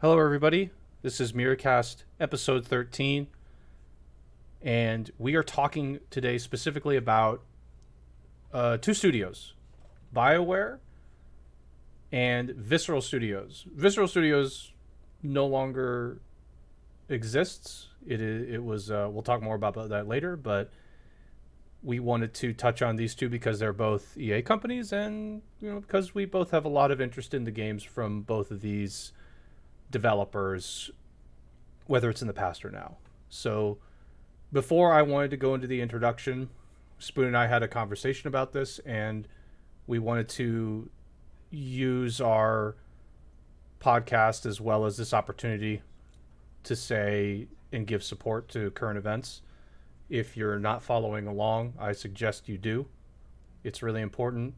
Hello, everybody. This is Myriacast episode 13, and we are talking today specifically about two studios, Bioware and Visceral Studios. Visceral Studios no longer exists. It was. We'll talk more about that later, but we wanted to touch on these two because they're both EA companies, and because we both have a lot of interest in the games from both of these developers, whether it's in the past or now. So before I wanted to go into the introduction, Spoon and I had a conversation about this, and we wanted to use our podcast as well as this opportunity to say and give support to current events. If you're not following along, I suggest you do. It's really important.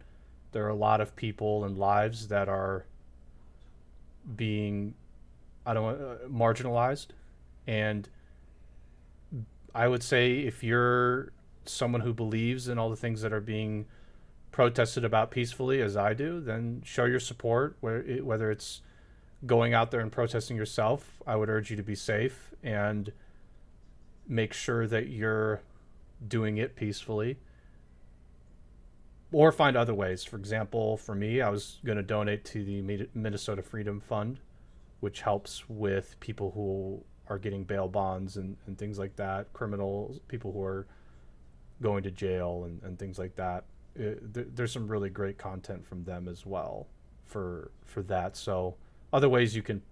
There are a lot of people and lives that are being, I don't want marginalized, and I would say if you're someone who believes in all the things that are being protested about peacefully, as I do, then show your support. Whether it's going out there and protesting yourself, I would urge you to be safe and make sure that you're doing it peacefully, or find other ways. For example, for me, I was going to donate to the Minnesota Freedom Fund, which helps with people who are getting bail bonds and things like that, criminals, people who are going to jail and things like that. There's some really great content from them as well for that. So other ways you can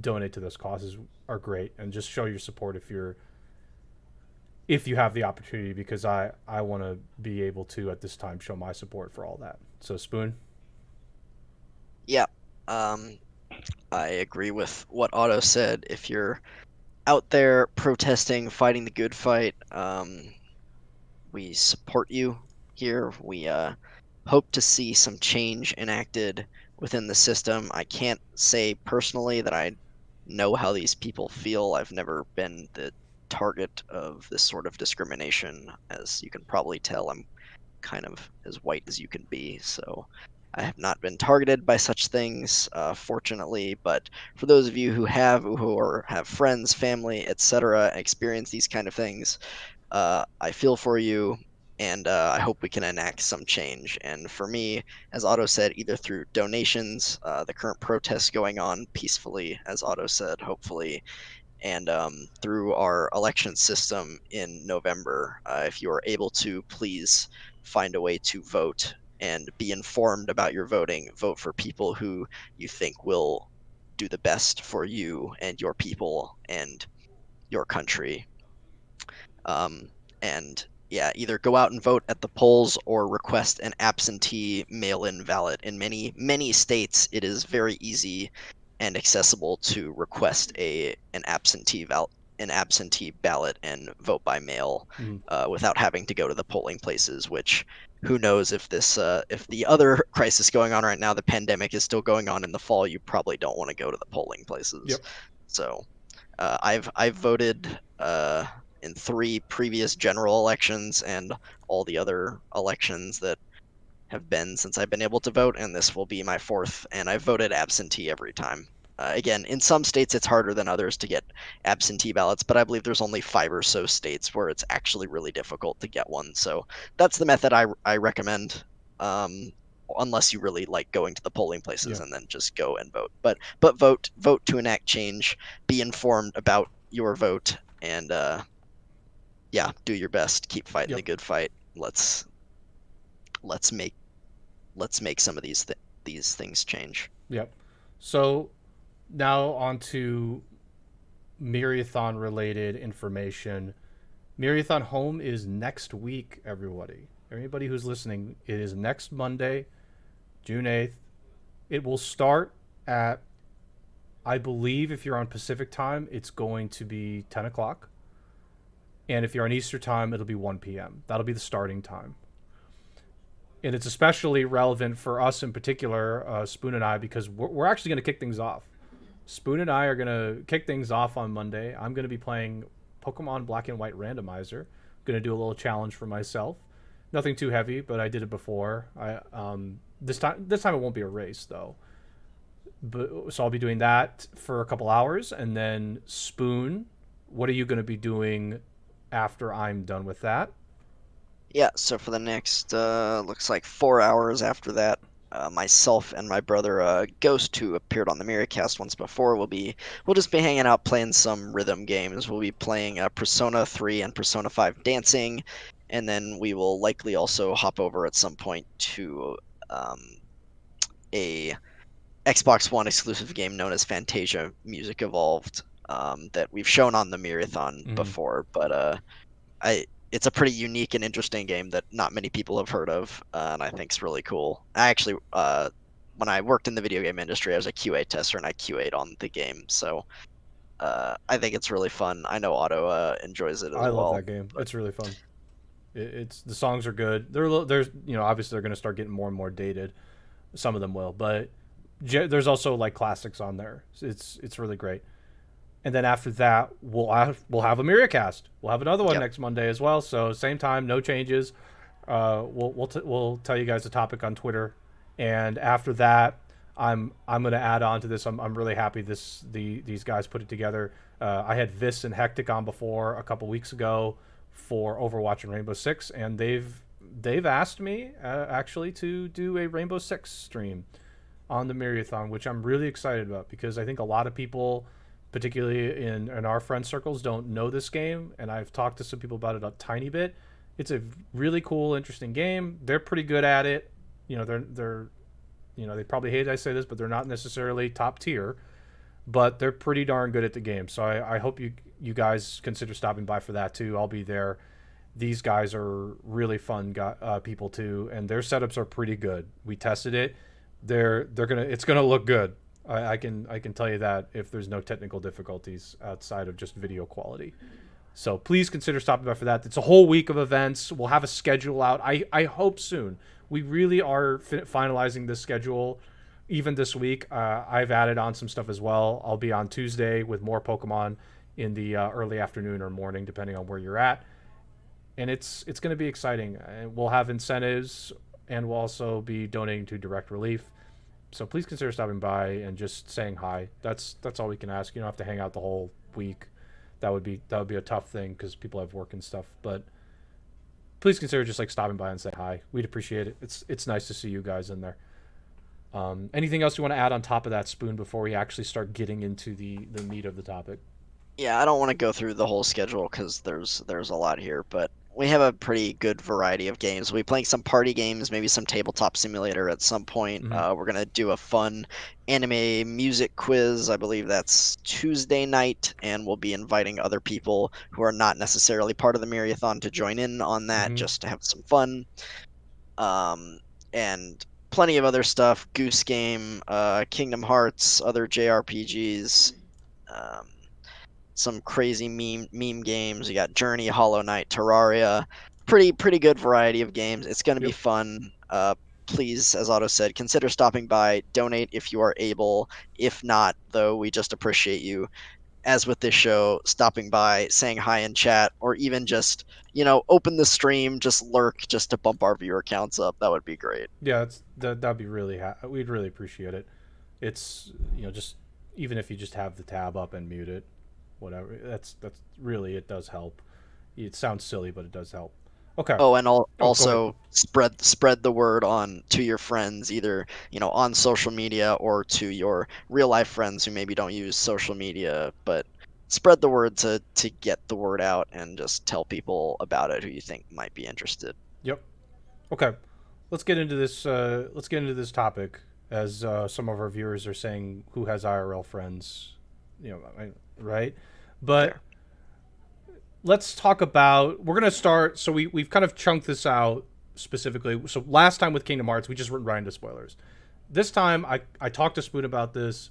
donate to those causes are great, and just show your support if you have the opportunity, because I want to be able to at this time show my support for all that. So Spoon. Yeah, um, I agree with what Otto said. If you're out there protesting, fighting the good fight, we support you here. We hope to see some change enacted within the system. I can't say personally that I know how these people feel. I've never been the target of this sort of discrimination. As you can probably tell, I'm kind of as white as you can be. So I have not been targeted by such things, fortunately. But for those of you who have friends, family, etc., experience these kind of things, I feel for you, and I hope we can enact some change. And for me, as Otto said, either through donations, the current protests going on peacefully, as Otto said, hopefully, and through our election system in November. If you are able to, please find a way to vote and be informed about your voting. Vote for people who you think will do the best for you and your people and your country. Um, and yeah, either go out and vote at the polls or request an absentee mail-in ballot. In many states, it is very easy and accessible to request an absentee ballot and vote by mail, Mm. without having to go to the polling places. Which, who knows, if the other crisis going on right now, the pandemic, is still going on in the fall, you probably don't want to go to the polling places. Yep. So I've voted in 3 previous general elections and all the other elections that have been since I've been able to vote, and this will be my fourth. And I've voted absentee every time. Again, in some states it's harder than others to get absentee ballots, but I believe there's only 5 or so states where it's actually really difficult to get one. So that's the method I recommend. Um, unless you really like going to the polling places, Yeah. and then just go and vote. But vote to enact change. Be informed about your vote, and yeah, do your best. Keep fighting the Yep. good fight. Let's make let's make some of these things change. Yep. So now on to Myriathon related information. Myriathon Home is next week, everybody. Everybody who's listening, it is next Monday, June 8th. It will start at, I believe, if you're on Pacific time, it's going to be 10 o'clock. And if you're on Easter time, it'll be 1 p.m. That'll be the starting time. And it's especially relevant for us in particular, Spoon and I, because we're actually going to kick things off. Spoon and I are going to kick things off on Monday. I'm going to be playing Pokemon Black and White Randomizer. I'm going to do a little challenge for myself. Nothing too heavy, but I did it before. This time it won't be a race though. But so I'll be doing that for a couple hours, and then Spoon. What are you going to be doing after I'm done with that? Yeah, so for the next looks like 4 hours after that, myself and my brother Ghost, who appeared on the Myriacast once before, we'll just be hanging out playing some rhythm games. We'll be playing Persona 3 and Persona 5 Dancing, and then we will likely also hop over at some point to um, a Xbox One exclusive game known as Fantasia Music Evolved, that we've shown on the Myriathon Mm-hmm. before, but I it's a pretty unique and interesting game that not many people have heard of, and I think it's really cool. I actually, when I worked in the video game industry, I was a QA tester and I QA'd on the game, so I think it's really fun. I know Otto enjoys it I as love well. that game. But It's really fun. It's the songs are good. There's obviously they're going to start getting more and more dated. Some of them will, but there's also like classics on there. It's really great. And then after that, we'll have a Myriacast. We'll have another one yep, next Monday as well. So same time, no changes. We'll tell you guys the topic on Twitter, and after that, I'm gonna add on to this. I'm really happy these guys put it together. I had Vis and Hectic on before a couple weeks ago for Overwatch and Rainbow Six, and they've asked me actually to do a Rainbow Six stream on the Myriathon, which I'm really excited about because I think a lot of people, particularly in our friend circles, don't know this game, and I've talked to some people about it a tiny bit. It's a really cool, interesting game. They're pretty good at it. They're they probably hate I say this, but they're not necessarily top tier, but they're pretty darn good at the game. So I hope you guys consider stopping by for that too. I'll be there. These guys are really fun people too, and their setups are pretty good. We tested it. They're gonna it's gonna look good. I can tell you that if there's no technical difficulties outside of just video quality. So please consider stopping by for that. It's a whole week of events. We'll have a schedule out. I hope soon. We really are finalizing this schedule even this week. I've added on some stuff as well. I'll be on Tuesday with more Pokemon in the early afternoon or morning, depending on where you're at. And it's going to be exciting. We'll have incentives, and we'll also be donating to Direct Relief. So please consider stopping by and just saying hi. That's all we can ask. You don't have to hang out the whole week. That would be a tough thing because people have work and stuff. But please consider just like stopping by and say hi. We'd appreciate it. It's nice to see you guys in there. Anything else you want to add on top of that, Spoon, before we actually start getting into the meat of the topic? yeah, I don't want to go through the whole schedule because there's a lot here, but we have a pretty good variety of games. We'll be playing some party games, maybe some tabletop simulator at some point. Mm-hmm. We're gonna do a fun anime music quiz. I believe that's Tuesday night, and we'll be inviting other people who are not necessarily part of the Myriathon to join in on that, Mm-hmm. just to have some fun. And plenty of other stuff: Goose Game, Kingdom Hearts, other JRPGs. Um, some crazy meme games. You got Journey, Hollow Knight, Terraria. Pretty good variety of games. It's going to be Yep. fun. Please, as Otto said, consider stopping by. Donate if you are able. If not, though, we just appreciate you. As with this show, stopping by, saying hi in chat, or even just open the stream, just lurk, just to bump our viewer counts up. That would be great. Yeah, that'd be really we'd really appreciate it. It's just even if you just have the tab up and mute it, whatever. That's really it does help. It sounds silly, but it does help. Okay. Oh, and Oh, go ahead. also spread the word on to your friends, either on social media or to your real life friends who maybe don't use social media, but spread the word to get the word out and just tell people about it who you think might be interested. Yep. Okay. Let's get into this. Let's get into this topic, as some of our viewers are saying, who has IRL friends, right? But Fair. let's talk about. We're gonna start. So we've kind of chunked this out specifically. So last time with Kingdom Hearts, we just went right into spoilers. This time, I talked to Spoon about this,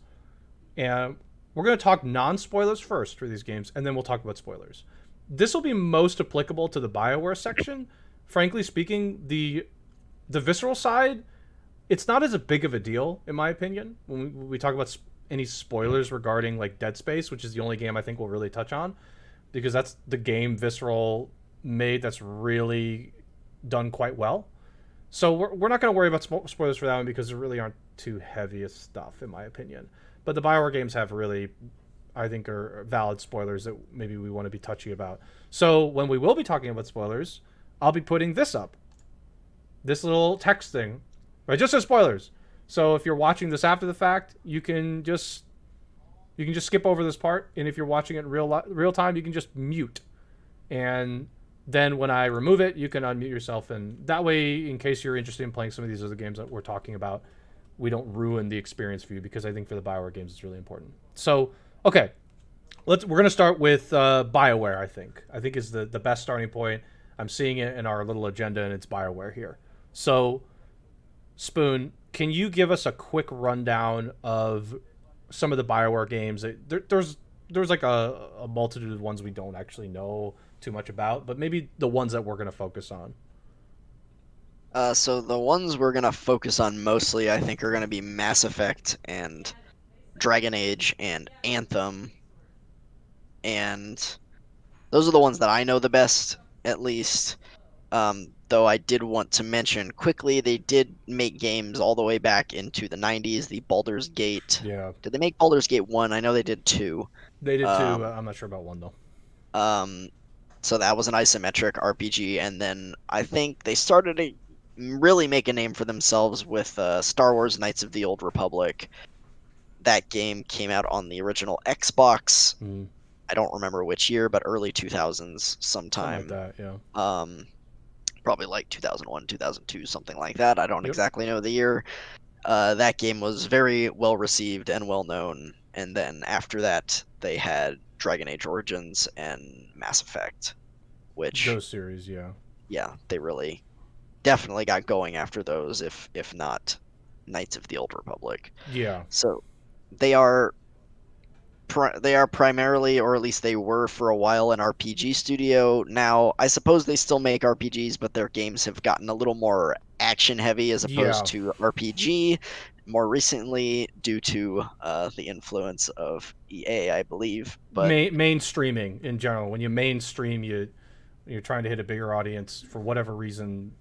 and we're gonna talk non-spoilers first for these games, and then we'll talk about spoilers. This will be most applicable to the Bioware section. Frankly speaking, the visceral side, it's not as big of a deal in my opinion when we talk about any spoilers regarding like Dead Space, which is the only game I think we'll really touch on, because that's the game Visceral made that's really done quite well. So we're not going to worry about spoilers for that one because there really aren't too heavy of stuff, in my opinion. But the Bioware games have really, I think, are valid spoilers that maybe we want to be touchy about. So when we will be talking about spoilers, I'll be putting this up, this little text thing, right? Just as spoilers. So if you're watching this after the fact, you can just skip over this part, and if you're watching it in real time, you can just mute, and then when I remove it, you can unmute yourself, and that way, in case you're interested in playing some of these other games that we're talking about, we don't ruin the experience for you because I think for the Bioware games it's really important. So, okay, we're gonna start with Bioware. I think is the best starting point. I'm seeing it in our little agenda, and it's Bioware here. So, Spoon, can you give us a quick rundown of some of the Bioware games? There's like a multitude of ones we don't actually know too much about, but maybe the ones that we're going to focus on. So the ones we're gonna focus on mostly, I think, are gonna be Mass Effect and Dragon Age and Anthem, and those are the ones that I know the best, at least. Though I did want to mention quickly, they did make games all the way back into the 90s, the Baldur's Gate. Yeah, Did they make Baldur's Gate 1? I know they did 2. they did too. Um, I'm not sure about one though. um, so that was an isometric RPG, and then I think they started to really make a name for themselves with Star Wars Knights of the Old Republic. That game came out on the original Xbox. Mm, I don't remember which year, but early 2000s something like sometime. that. Yeah. Um, Probably like 2001, 2002, something like that. I don't Yep. exactly know the year. That game was very well received and well known. And then after that, they had Dragon Age Origins and Mass Effect, which, Those series. Yeah. yeah, they really definitely got going after those, if not Knights of the Old Republic. Yeah. So they are they are primarily, or at least they were for a while, an RPG studio. Now, I suppose they still make RPGs, but their games have gotten a little more action heavy as opposed Yeah. to RPG more recently due to the influence of EA, I believe. But Mainstreaming in general. When you mainstream, you're trying to hit a bigger audience for whatever reason.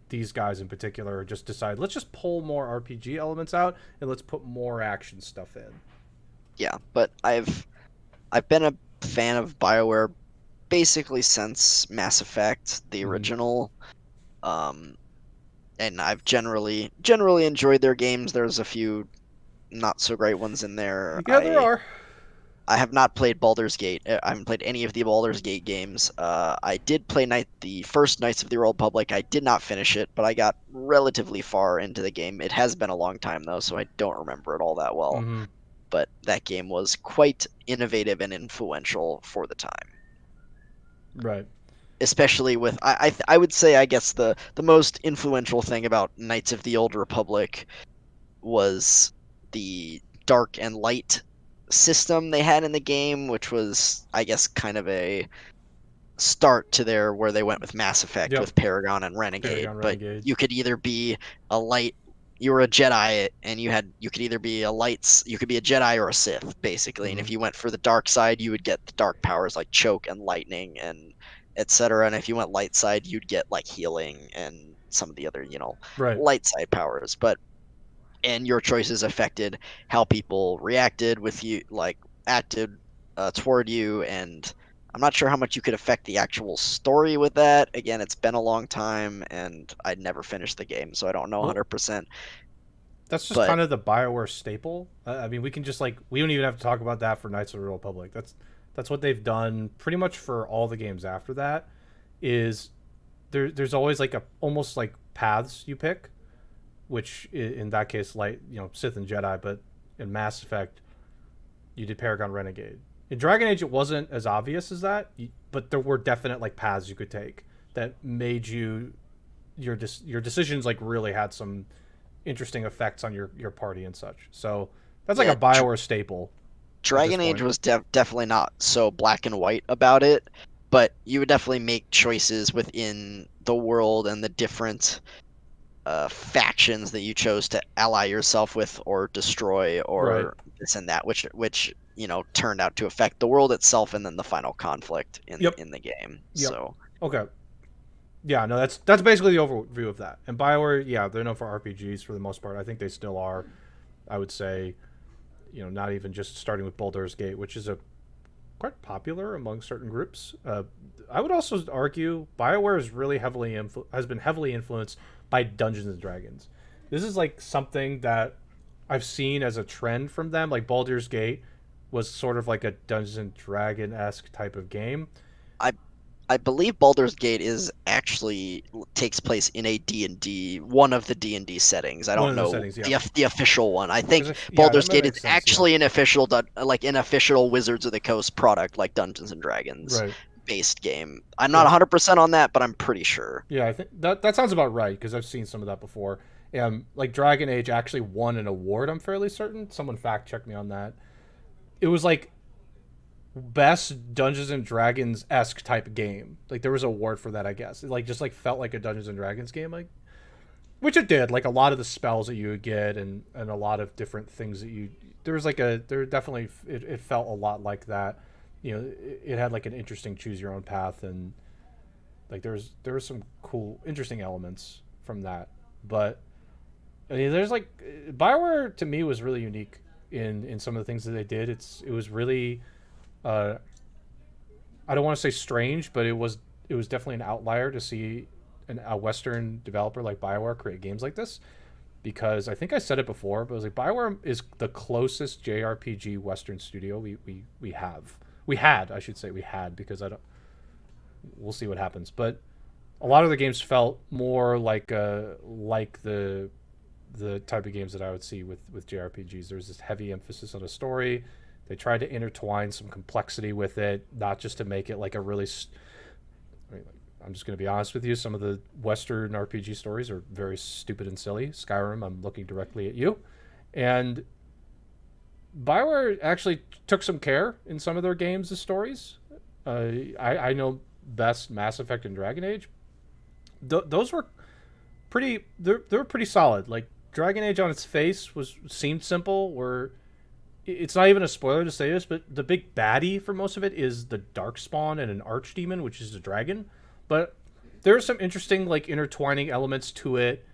These guys in particular just decide let's just pull more RPG elements out and let's put more action stuff in. yeah, but I've been a fan of BioWare basically since Mass Effect, the Mm-hmm. original. Um, and I've generally enjoyed their games. There's a few not so great ones in there. Yeah, there are. I have not played Baldur's Gate. I haven't played any of the Baldur's Gate games. I did play the first Knights of the Old Republic. I did not finish it, but I got relatively far into the game. It has been a long time though, so I don't remember it all that well. Mm-hmm. But that game was quite innovative and influential for the time. Right. Especially with I would say I guess the most influential thing about Knights of the Old Republic was the dark and light system they had in the game, which was, I guess, kind of a start to their where they went with Mass Effect Yep. with Paragon and Renegade. Paragon But Renegade. you could either be a light, you were a Jedi, and you could either be you could be a Jedi or a Sith, basically. And Mm-hmm. if you went for the dark side, you would get the dark powers like choke and lightning and etc. And if you went light side, you'd get like healing and some of the other, Right. light side powers. But and your choices affected how people reacted with you, like acted toward you. And I'm not sure how much you could affect the actual story with that. Again, it's been a long time, and I'd never finished the game, so I don't know Well, 100%. that's just But kind of the Bioware staple. I mean, we can just like we don't even have to talk about that for Knights of the Republic. That's what they've done pretty much for all the games after that. Is there's always like a almost like paths you pick, which in that case, like Sith and Jedi, but in Mass Effect, you did Paragon Renegade. In Dragon Age, it wasn't as obvious as that, but there were definite like paths you could take that made your decisions like really had some interesting effects on your party and such. So that's like yeah, a Bioware staple at this Dragon Age point. was definitely not so black and white about it, but you would definitely make choices within the world and the different factions that you chose to ally yourself with or destroy Right. or this and that, which turned out to affect the world itself and then the final conflict in Yep. in the game. Yep. So Okay. Yeah, no, that's basically the overview of that. And Bioware, yeah, they're known for RPGs for the most part. I think they still are. I would say, not even just starting with Baldur's Gate, which is a quite popular among certain groups. I would also argue Bioware is really has been heavily influenced by Dungeons and Dragons. This is like something that I've seen as a trend from them. Like Baldur's Gate was sort of like a Dungeons and Dragon esque type of game. I I believe Baldur's Gate is actually takes place in a D&D, one of the D&D settings. I One don't of those know settings, yeah. the official one. I think Because yeah, Baldur's that Gate is makes sense. Yeah, actually an official Wizards of the Coast product, like Dungeons and Dragons right. based game. I'm not Yeah, 100% on that, but I'm pretty sure. yeah. I think that sounds about right because I've seen some of that before. Like Dragon Age actually won an award. I'm fairly certain. Someone fact checked me on that. It was like best Dungeons and Dragons esque type game. Like there was an award for that, I guess. It like just like felt like a Dungeons and Dragons game, like which it did. Like a lot of the spells that you would get and a lot of different things that you there definitely it felt a lot like that. It had like an interesting choose your own path and like there was some cool interesting elements from that, but I mean, there's like Bioware to me was really unique in some of the things that they did. It was really uh, I don't want to say strange, but it was definitely an outlier to see a Western developer like Bioware create games like this. Because I think I said it before, but I was like, Bioware is the closest JRPG Western studio we have. We had, I should say, we had because I don't. We'll see what happens, but a lot of the games felt more like the type of games that I would see with JRPGs. There's this heavy emphasis on a story. They tried to intertwine some complexity with it, not just to make it like a really. I mean, like, I'm just going to be honest with you. Some of the Western RPG stories are very stupid and silly. Skyrim, I'm looking directly at you, and Bioware actually took some care in some of their games' stories. I know best Mass Effect and Dragon Age. Those were they were pretty solid. Like Dragon Age on its face seemed simple. Where it's not even a spoiler to say this, but the big baddie for most of it is the Darkspawn and an archdemon, which is a dragon. But there are some interesting like intertwining elements to it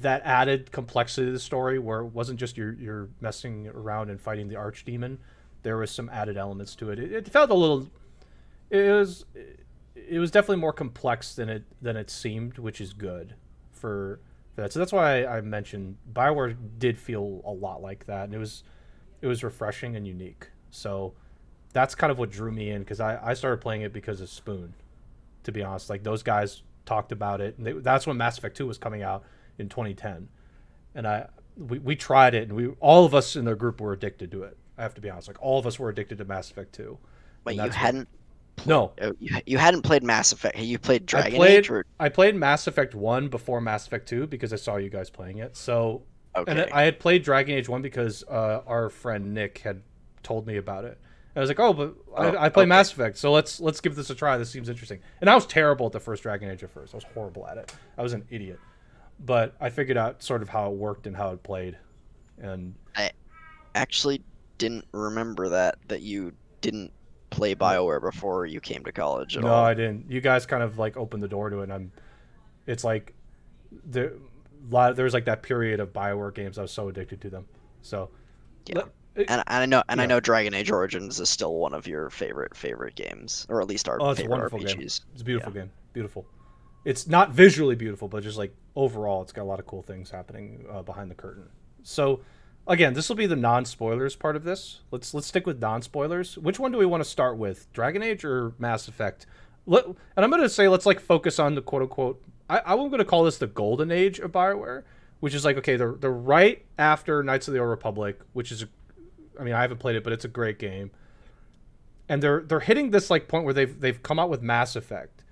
that added complexity to the story, where it wasn't just you're messing around and fighting the archdemon. There was some added elements to it. It felt a little. It was it was definitely more complex than it seemed, which is good for that. So that's why I mentioned Bioware did feel a lot like that, and it was refreshing and unique. So that's kind of what drew me in because I started playing it because of Spoon. To be honest, like those guys talked about it, and that's when Mass Effect 2 was coming out in 2010, and we tried it, and we all of us in the group were addicted to it. I have to be honest, like all of us were addicted to Mass Effect 2, and Wait, that's what. pl- No, you hadn't played Mass Effect. You played I Dragon Age, played or I played Mass Effect 1 before Mass Effect 2 because I saw you guys playing it. So, and okay, I had played Dragon Age 1 because our friend Nick had told me about it. I was like, "Oh, but oh, I play okay. Mass Effect, so let's give this a try. This seems interesting." And I was terrible at the first Dragon Age at first. I was horrible at it. I was an idiot. But I figured out sort of how it worked and how it played. And I actually didn't remember that you didn't play BioWare before you came to college at no, I all. didn't. You guys kind of like opened the door to it. And it's like there there's like that period of Bioware games I was so addicted to them. So, Yeah. it, And I yeah. know Dragon Age Origins is still one of your favorite games, or at least our Oh, it's a favorite wonderful game. RPGs. It's a Yeah. beautiful game. Beautiful. It's not visually beautiful, but just like overall, it's got a lot of cool things happening behind the curtain. So, again, this will be the non-spoilers part of this. Let's stick with non-spoilers. Which one do we want to start with, Dragon Age or Mass Effect? And I'm going to say let's like focus on the quote unquote. I'm going to call this the golden age of Bioware, which is like okay, they're right after Knights of the Old Republic, which is, I mean, I haven't played it, but it's a great game, and they're hitting this like point where they've come out with Mass Effect,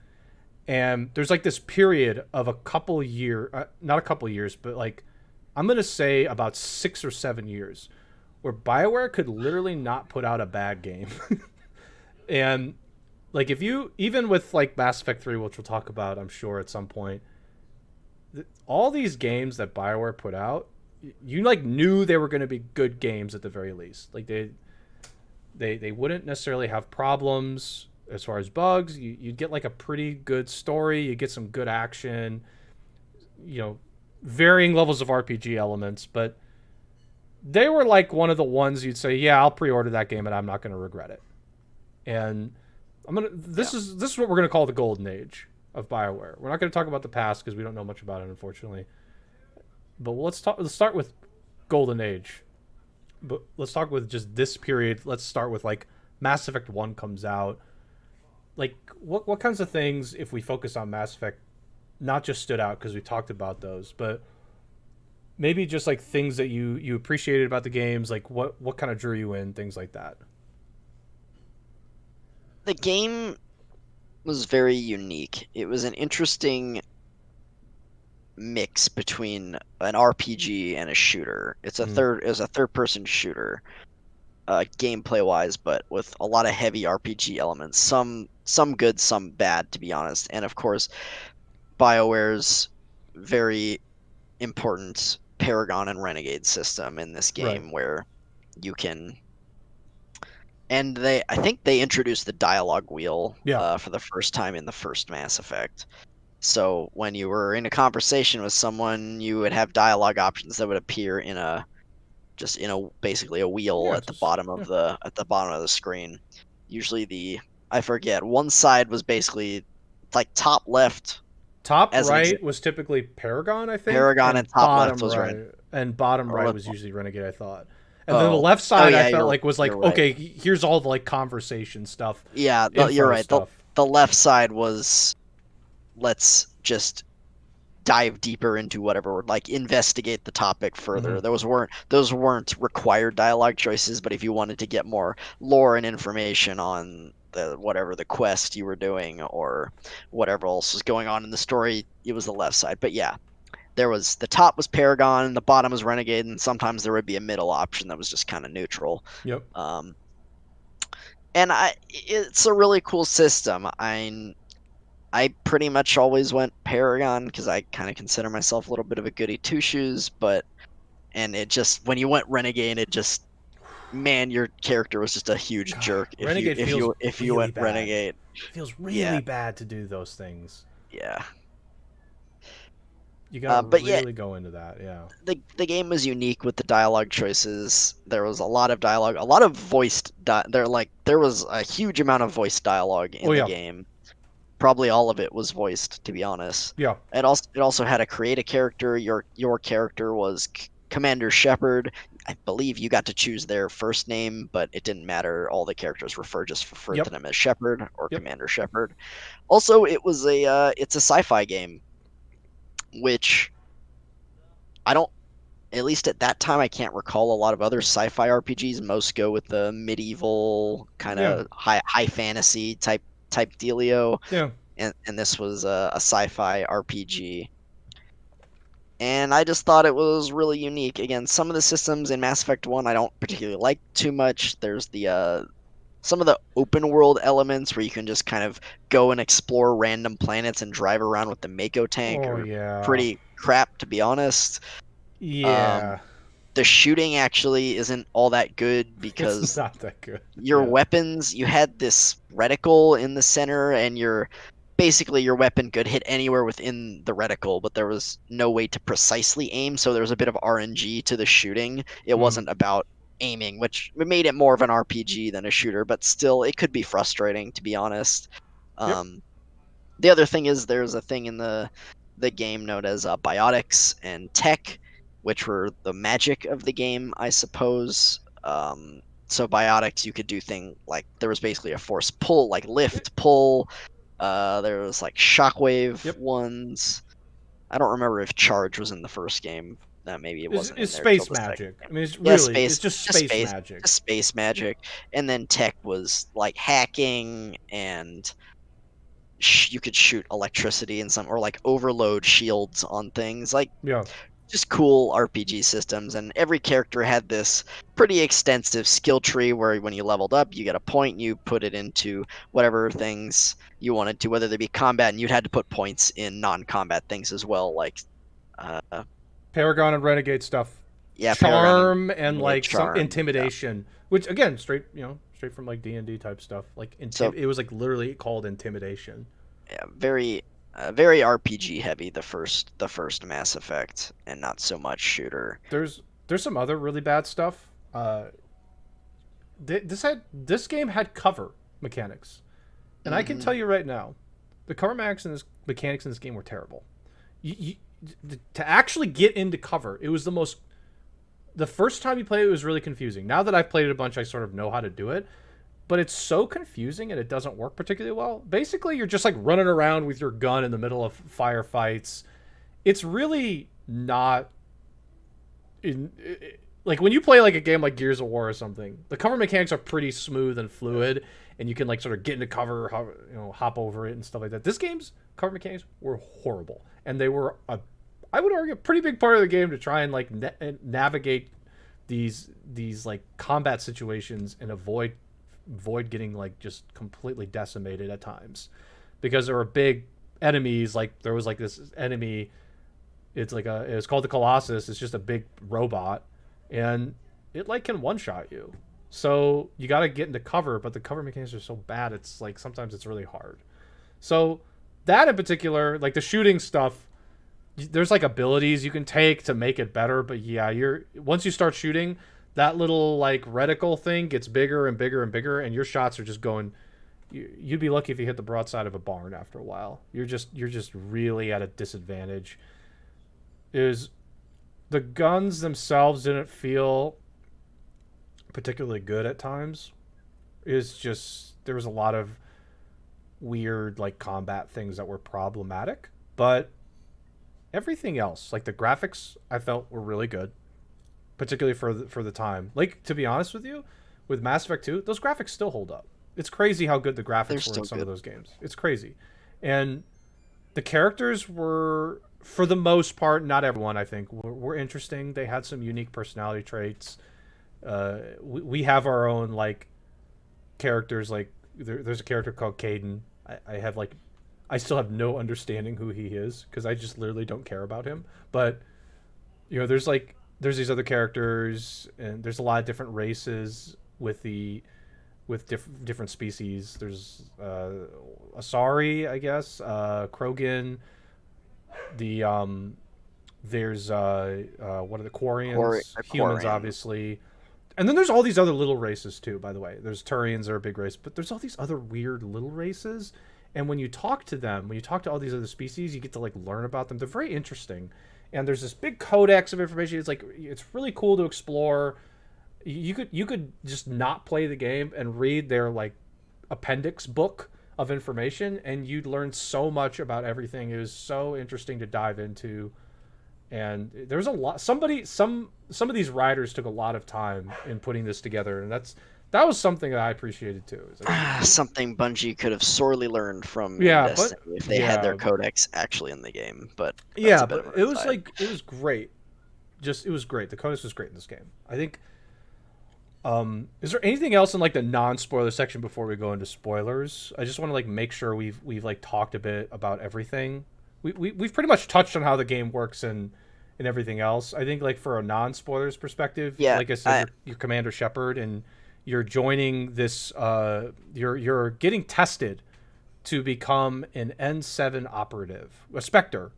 and there's like this period of a couple year, not a couple years, but like I'm gonna say about 6 or 7 years, where Bioware could literally not put out a bad game, and like if you even with like Mass Effect 3, which we'll talk about, I'm sure at some point, all these games that Bioware put out, you like knew they were going to be good games at the very least. Like they wouldn't necessarily have problems. as far as bugs. You get like a pretty good story. You get some good action. You know, varying levels of RPG elements, but they were like one of the ones you'd say, yeah, I'll pre-order that game and I'm not going to regret it. And I'm gonna. Yeah. This is what we're gonna call the golden age of Bioware. We're not going to talk about the past because we don't know much about it, unfortunately. But let's talk. Let's start with golden age. But let's talk with just this period. Let's start with like Mass Effect 1 comes out. Like what kinds of things, if we focus on Mass Effect, not just stood out because we talked about those, but maybe just like things that you appreciated about the games, like what kind of drew you in, things like that. The game was very unique. It was an interesting mix between an RPG and a shooter. Mm, It was a third person shooter, gameplay wise, but with a lot of heavy RPG elements. Some good, some bad, to be honest. And of course, BioWare's very important Paragon and Renegade system in this right. game, where you can. And I think they introduced the dialogue wheel Yeah. for the first time in the first Mass Effect. So when you were in a conversation with someone, you would have dialogue options that would appear in a just in a basically a wheel Yeah. at the Just bottom yeah. of the screen. Usually I forget, one side was basically like top left Top as an right example. was typically Paragon, I think, Paragon and and top left was Ren bottom or right left. was usually Renegade, I thought. And then the Oh, left oh side I yeah, felt like was you're like, right. okay, here's all the like conversation stuff, Yeah, you're info right. stuff. The left side was, let's just dive deeper into whatever, like investigate the topic Mm-hmm. further. Those weren't required dialogue choices, but if you wanted to get more lore and information on the quest you were doing or whatever else was going on in the story, it was the left side. But yeah, there was the top was Paragon, the bottom was Renegade, and sometimes there would be a middle option that was just kind of neutral. Yep. Um, and it's a really cool system. I pretty much always went Paragon because I kind of consider myself a little bit of a goody two shoes, but and it just when you went Renegade, it just, man, your character was just a huge God, jerk Renegade feels if you really went bad. Renegade. It feels Yeah, really bad to do those things. yeah. You got to But yeah, really go into that. Yeah. the game was unique with the dialogue choices. There was a lot of dialogue, a lot of there was a huge amount of voice dialogue Oh in the yeah. game. Probably all of it was voiced, to be honest. Yeah. It also had to create a character. Your character was Commander Shepard. I believe you got to choose their first name, but it didn't matter. All the characters just referred to Yep. them as Shepard or Yep. Commander Shepard. Also, it's a sci-fi game, which I don't, at least at that time, I can't recall a lot of other sci-fi RPGs. Most go with the medieval kind Yeah. of high fantasy type dealio, Yeah. and this was a sci-fi RPG. And I just thought it was really unique. Again, some of the systems in Mass Effect 1 I don't particularly like too much. There's the some of the open world elements where you can just kind of go and explore random planets and drive around with the Mako tank Oh are yeah. pretty crap, to be honest. Um, Yeah. the shooting actually isn't all that good It's because not that good. your Yeah. weapons, you had this reticle in the center, and your weapon could hit anywhere within the reticle, but there was no way to precisely aim, so there was a bit of RNG to the shooting. It Hmm. wasn't about aiming, which made it more of an RPG than a shooter, but still it could be frustrating, to be honest. Yep. um, the other thing is there's a thing in the game known as biotics and tech, which were the magic of the game, I suppose. So biotics, you could do thing like there was basically a force pull, like lift pull. There was like shockwave Yep. ones. I don't remember if charge was in the first game. Maybe it wasn't in It's there till space the second magic. I game. mean, Yeah, it's just just space space, magic. just space magic, and then tech was like hacking and you could shoot electricity and some or like overload shields on things like Yeah. just cool RPG systems. And every character had this pretty extensive skill tree where when you leveled up you get a point, you put it into whatever things you wanted to, whether they be combat, and you'd had to put points in non-combat things as well, like uh Paragon and Renegade stuff. yeah, Paragon and Charm and Renegade like some charm. Yeah, intimidation, which again, straight straight from like D&D type stuff. Like So it was like literally called intimidation. yeah, very RPG heavy, the first Mass Effect, and not so much shooter. There's some other really bad stuff. This game had cover mechanics, and I can Hmm. tell you right now, the cover mechanics in this game were terrible. You, to actually get into cover, it was the first time you play it was really confusing. Now that I've played it a bunch, I sort of know how to do it, but it's so confusing and it doesn't work particularly well. Basically, you're just like running around with your gun in the middle of firefights. It's really not like when you play like a game like Gears of War or something. The cover mechanics are pretty smooth and fluid, and you can like sort of get into cover, hop over it and stuff like that. This game's cover mechanics were horrible, and they were I would argue, a pretty big part of the game to try and like navigate these like combat situations and avoid getting like just completely decimated at times, because there were big enemies. Like there was like this enemy. It's called the Colossus. It's just a big robot, and it like can one shot you. So you got to get into cover, but the cover mechanics are so bad. It's like sometimes it's really hard. So that in particular, like the shooting stuff, there's like abilities you can take to make it better, but yeah, you're once you start shooting, that little like reticle thing gets bigger and bigger and bigger, and your shots are just going. You'd be lucky if you hit the broadside of a barn after a while. You're just really at a disadvantage. Is the guns themselves didn't feel particularly good at times. Is just there was a lot of weird like combat things that were problematic, but everything else, like the graphics, I felt were really good, particularly for the time. Like to be honest with you, with Mass Effect 2, those graphics still hold up. It's crazy how good the They're graphics were in still some of good. those games. It's crazy, and the characters were, for the most part, not everyone I think were interesting. They had some unique personality traits. We have our own like characters. Like there's a character called Caden. I have like I still have no understanding who he is because I just literally don't care about him. But there's these other characters, and there's a lot of different races with different species. There's Asari, I guess, Krogan. The there's what are the Quarians? Humans, Aquarian. obviously. And then there's all these other little races too. By the way, there's Turians are a big race, but there's all these other weird little races. And when you talk to them, when you talk to all these other species, you get to like learn about them. They're very interesting. And there's this big codex of information. It's really cool to explore. You could just not play the game and read their like appendix book of information, and you'd learn so much about everything. It was so interesting to dive into, and there was a lot. Some of these writers took a lot of time in putting this together, and that was something that I appreciated too. It's like, Something Bungie could have sorely learned from in yeah, but Destiny if they had their yeah, codex actually in the game, but that's yeah, a bit but of an it was aside. like it was great. Just it was great. The codex was great in this game. I think. Is there anything else in like the non-spoiler section before we go into spoilers? I just want to like make sure we've like talked a bit about everything. We've pretty much touched on how the game works and everything else. I think like for a non-spoilers perspective, Yeah, like I said, I you're Commander Shepard, and you're joining this. You're getting tested to become an N7 operative, a Spectre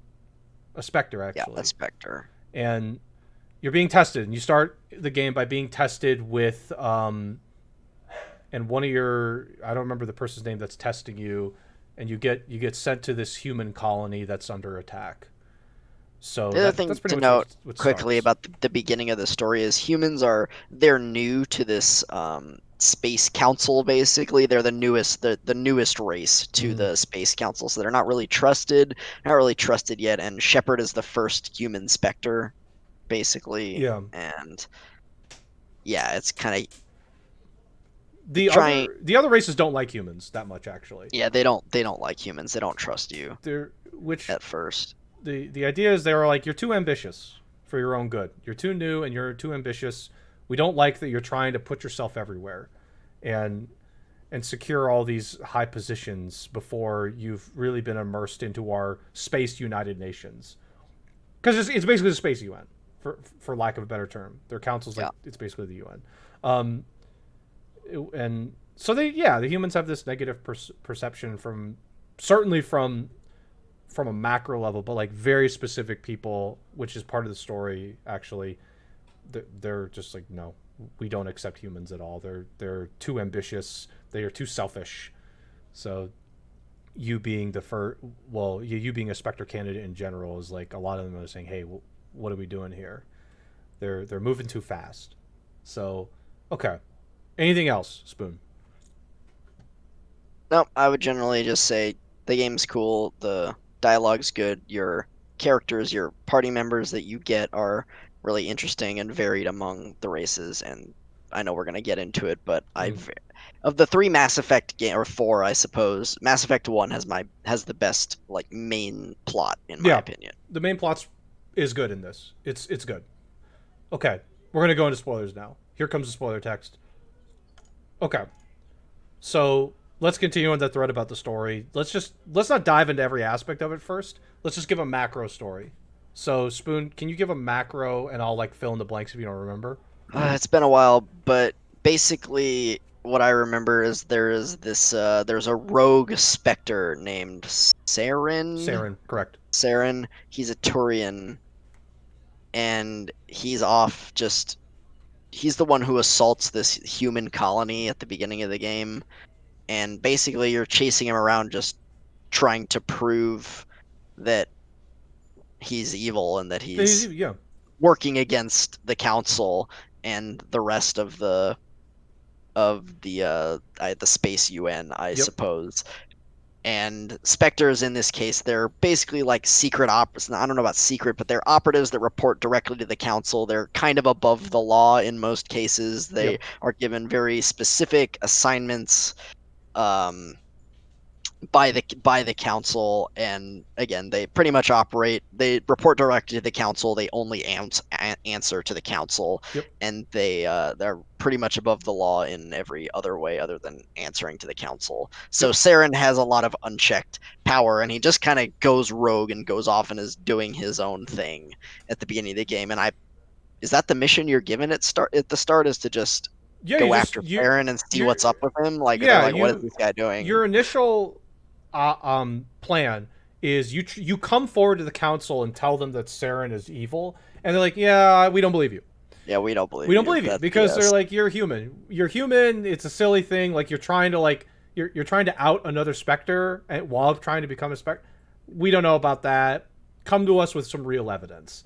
yeah, a actually, Spectre. and you're being tested, and you start the game by being tested with and one of your, I don't remember the person's name that's testing you, and you get sent to this human colony that's under attack. So The other that's thing pretty to much note what quickly starts. about the beginning of the story is they're new to this space council. Basically, they're the newest race to Mm, the space council, so they're not really trusted yet. And Shepard is the first human Spectre, basically, yeah. and yeah, it's kind of The trying. other the other races don't like humans that much actually. Yeah, they don't like humans. They don't trust you They're which at first. the idea is they're like, you're too ambitious for your own good. You're too new and you're too ambitious. We don't like that you're trying to put yourself everywhere, and secure all these high positions before you've really been immersed into our space United Nations. Because it's basically the space UN, for lack of a better term. Their council's like Yeah, it's basically the UN. Um, and so the humans have this negative perception from certainly from a macro level, but like very specific people, which is part of the story. Actually, they're just like, no, we don't accept humans at all. They're too ambitious. They are too selfish. So you being the first, well, you being a Spectre candidate in general is like a lot of them are saying, hey, what are we doing here? They're moving too fast. So, okay. Anything else, Spoon? No, I would generally just say the game's cool, the dialogue's good, your characters, your party members that you get are really interesting and varied among the races, and I know we're gonna get into it, but Mm. I've of the three Mass Effect game or four, I suppose, Mass Effect 1 has the best like main plot in my Yeah, opinion. the main plot is good in this. It's good. Okay, we're gonna go into spoilers now. Here comes the spoiler text. Okay, so let's continue on that thread about the story. Let's not dive into every aspect of it first. Let's just give a macro story. So Spoon, can you give a macro and I'll like fill in the blanks if you don't remember? It's been a while, but basically what I remember is there's a rogue Spectre named Saren. Saren, correct. Saren, he's a Turian, and he's the one who assaults this human colony at the beginning of the game, and basically you're chasing him around just trying to prove that he's evil and that he's Yeah. working against the council and the rest of the space UN, I Yep. suppose. And Spectres in this case, they're basically like secret operatives. I don't know about secret, but they're operatives that report directly to the council. They're kind of above the law in most cases. They Yep. are given very specific assignments um, by the council, and again, they pretty much operate. They report directly to the council. They only answer to the council, Yep. and they're pretty much above the law in every other way other than answering to the council. So Yep. Saren has a lot of unchecked power, and he just kind of goes rogue and goes off and is doing his own thing at the beginning of the game. And I is that the mission you're given at the start is to just Yeah, go after Saren and see you're what's up with him? Like they're yeah, like, what is this guy doing? your initial plan is you come forward to the council and tell them that Saren is evil, and they're like, yeah, we don't believe you. Yeah, we don't We believe don't you. believe you That's because they're BS. like, you're human. You're human. It's a silly thing. Like you're trying to you're trying to out another Spectre while trying to become a Spectre. We don't know about that. Come to us with some real evidence.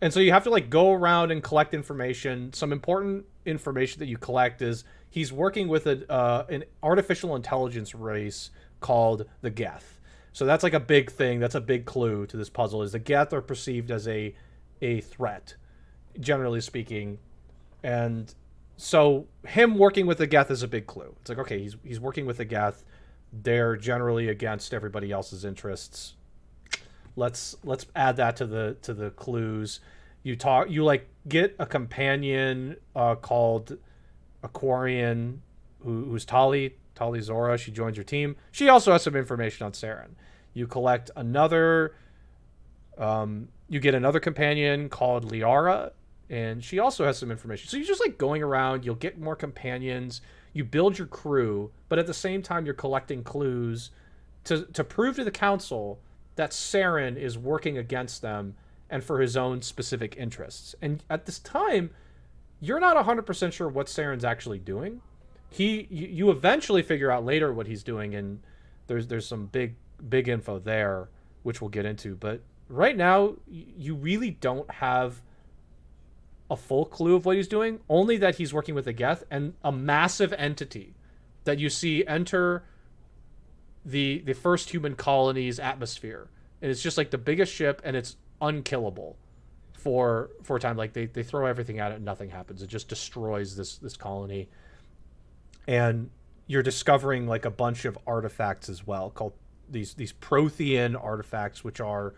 And so you have to like go around and collect information. Some important information that you collect is he's working with an artificial intelligence race called the Geth. So that's like a big thing. That's a big clue to this puzzle. Is the Geth are perceived as a threat, generally speaking, and so him working with the Geth is a big clue. It's like, okay, he's working with the Geth. They're generally against everybody else's interests. Let's add that to the clues. You like get a companion called Aquarian who's Tali Zora. She joins your team. She also has some information on Saren. You collect another you get another companion called Liara, and she also has some information. So you're just like going around, you'll get more companions, you build your crew, but at the same time you're collecting clues to prove to the council that Saren is working against them and for his own specific interests. And at this time, you're not 100% sure what Saren's actually doing. You eventually figure out later what he's doing, and there's some big info there which we'll get into, but right now you really don't have a full clue of what he's doing, only that he's working with a Geth and a massive entity that you see enter the first human colony's atmosphere. And it's just like the biggest ship, and it's unkillable for a time. Like they throw everything at it and nothing happens. It just destroys this colony. And you're discovering like a bunch of artifacts as well, called these Prothean artifacts, which are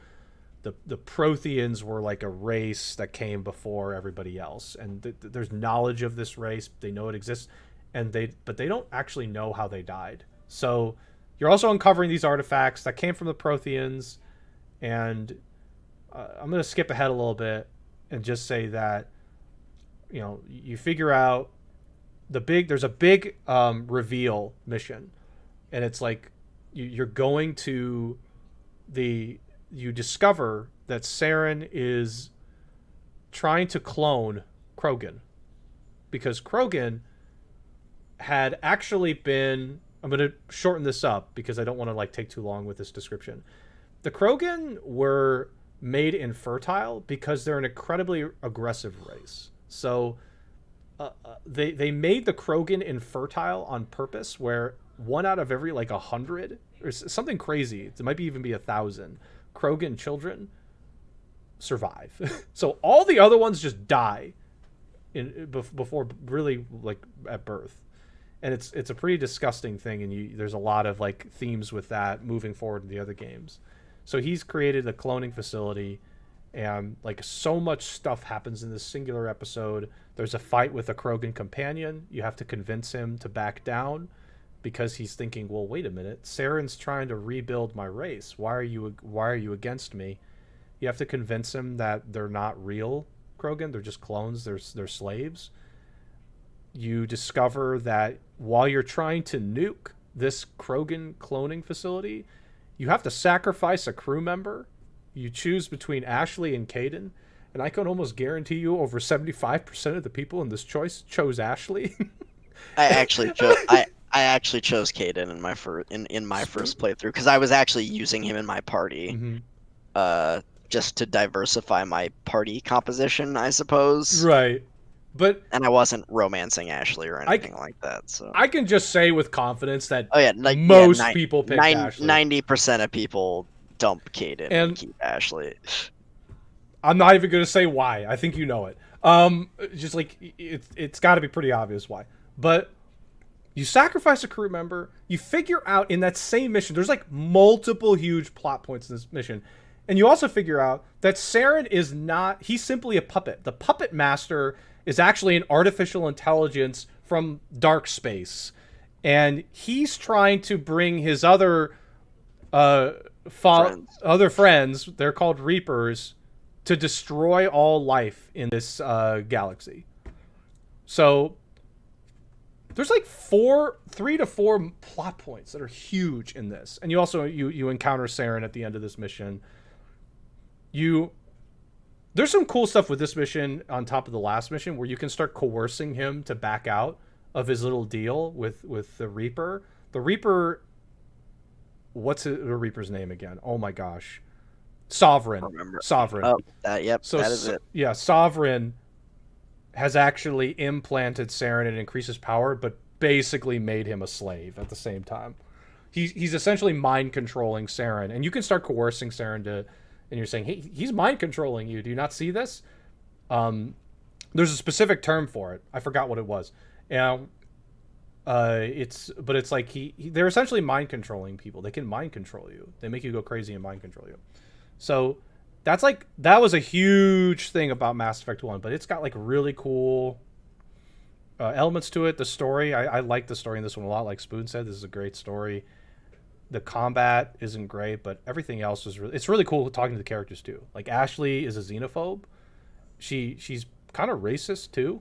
the Protheans were like a race that came before everybody else, and there's knowledge of this race. They know it exists, but they don't actually know how they died. So you're also uncovering these artifacts that came from the Protheans, and I'm going to skip ahead a little bit and just say that you figure out there's a big reveal mission, and it's like you're going to you discover that Saren is trying to clone Krogan, because Krogan had actually been, I'm going to shorten this up because I don't want to like take too long with this description. The Krogan were made infertile because they're an incredibly aggressive race. So they made the Krogan infertile on purpose, where one out of every like 100 or something crazy, it might be even be 1,000 Krogan children survive. So all the other ones just die before really like at birth. And it's a pretty disgusting thing, and there's a lot of like themes with that moving forward in the other games. So he's created a cloning facility, and like so much stuff happens in this singular episode. There's a fight with a Krogan companion. You have to convince him to back down because he's thinking, well, wait a minute, Saren's trying to rebuild my race. Why are you against me? You have to convince him that they're not real Krogan. They're just clones. They're slaves. You discover that while you're trying to nuke this Krogan cloning facility, you have to sacrifice a crew member. You choose between Ashley and Caden, and I can almost guarantee you over 75% of the people in this choice chose Ashley. I actually chose I actually chose Caden in my first playthrough because I was actually using him in my party, just to diversify my party composition, I suppose. Right. But And I wasn't romancing Ashley or anything like that. So I can just say with confidence that most people picked Ashley. 90% of people dump Caden and keep Ashley. I'm not even going to say why. I think you know it. Just like it's got to be pretty obvious why. But you sacrifice a crew member. You figure out in that same mission, there's like multiple huge plot points in this mission. And you also figure out that Saren is not, he's simply a puppet. The puppet master is actually an artificial intelligence from dark space. And he's trying to bring his other friends, they're called Reapers, to destroy all life in this galaxy. So there's like 3 to 4 plot points that are huge in this. And you also, you encounter Saren at the end of this mission. There's some cool stuff with this mission on top of the last mission where you can start coercing him to back out of his little deal with the Reaper. The Reaper, what's the Reaper's name again? Oh my gosh. Sovereign. Sovereign. Oh, that is it. Yeah, Sovereign has actually implanted Saren and increases power, but basically made him a slave at the same time. He's essentially mind controlling Saren, and you can start coercing Saren to, and you're saying, hey, he's mind controlling you. Do you not see this? There's a specific term for it. I forgot what it was. And it's like they're essentially mind controlling people. They can mind control you. They make you go crazy and mind control you. So that was a huge thing about Mass Effect 1, but it's got like really cool elements to it. The story, I like the story in this one a lot. Like Spoon said, this is a great story. The combat isn't great, but everything else is it's really cool talking to the characters too. Like Ashley is a xenophobe. She's kind of racist too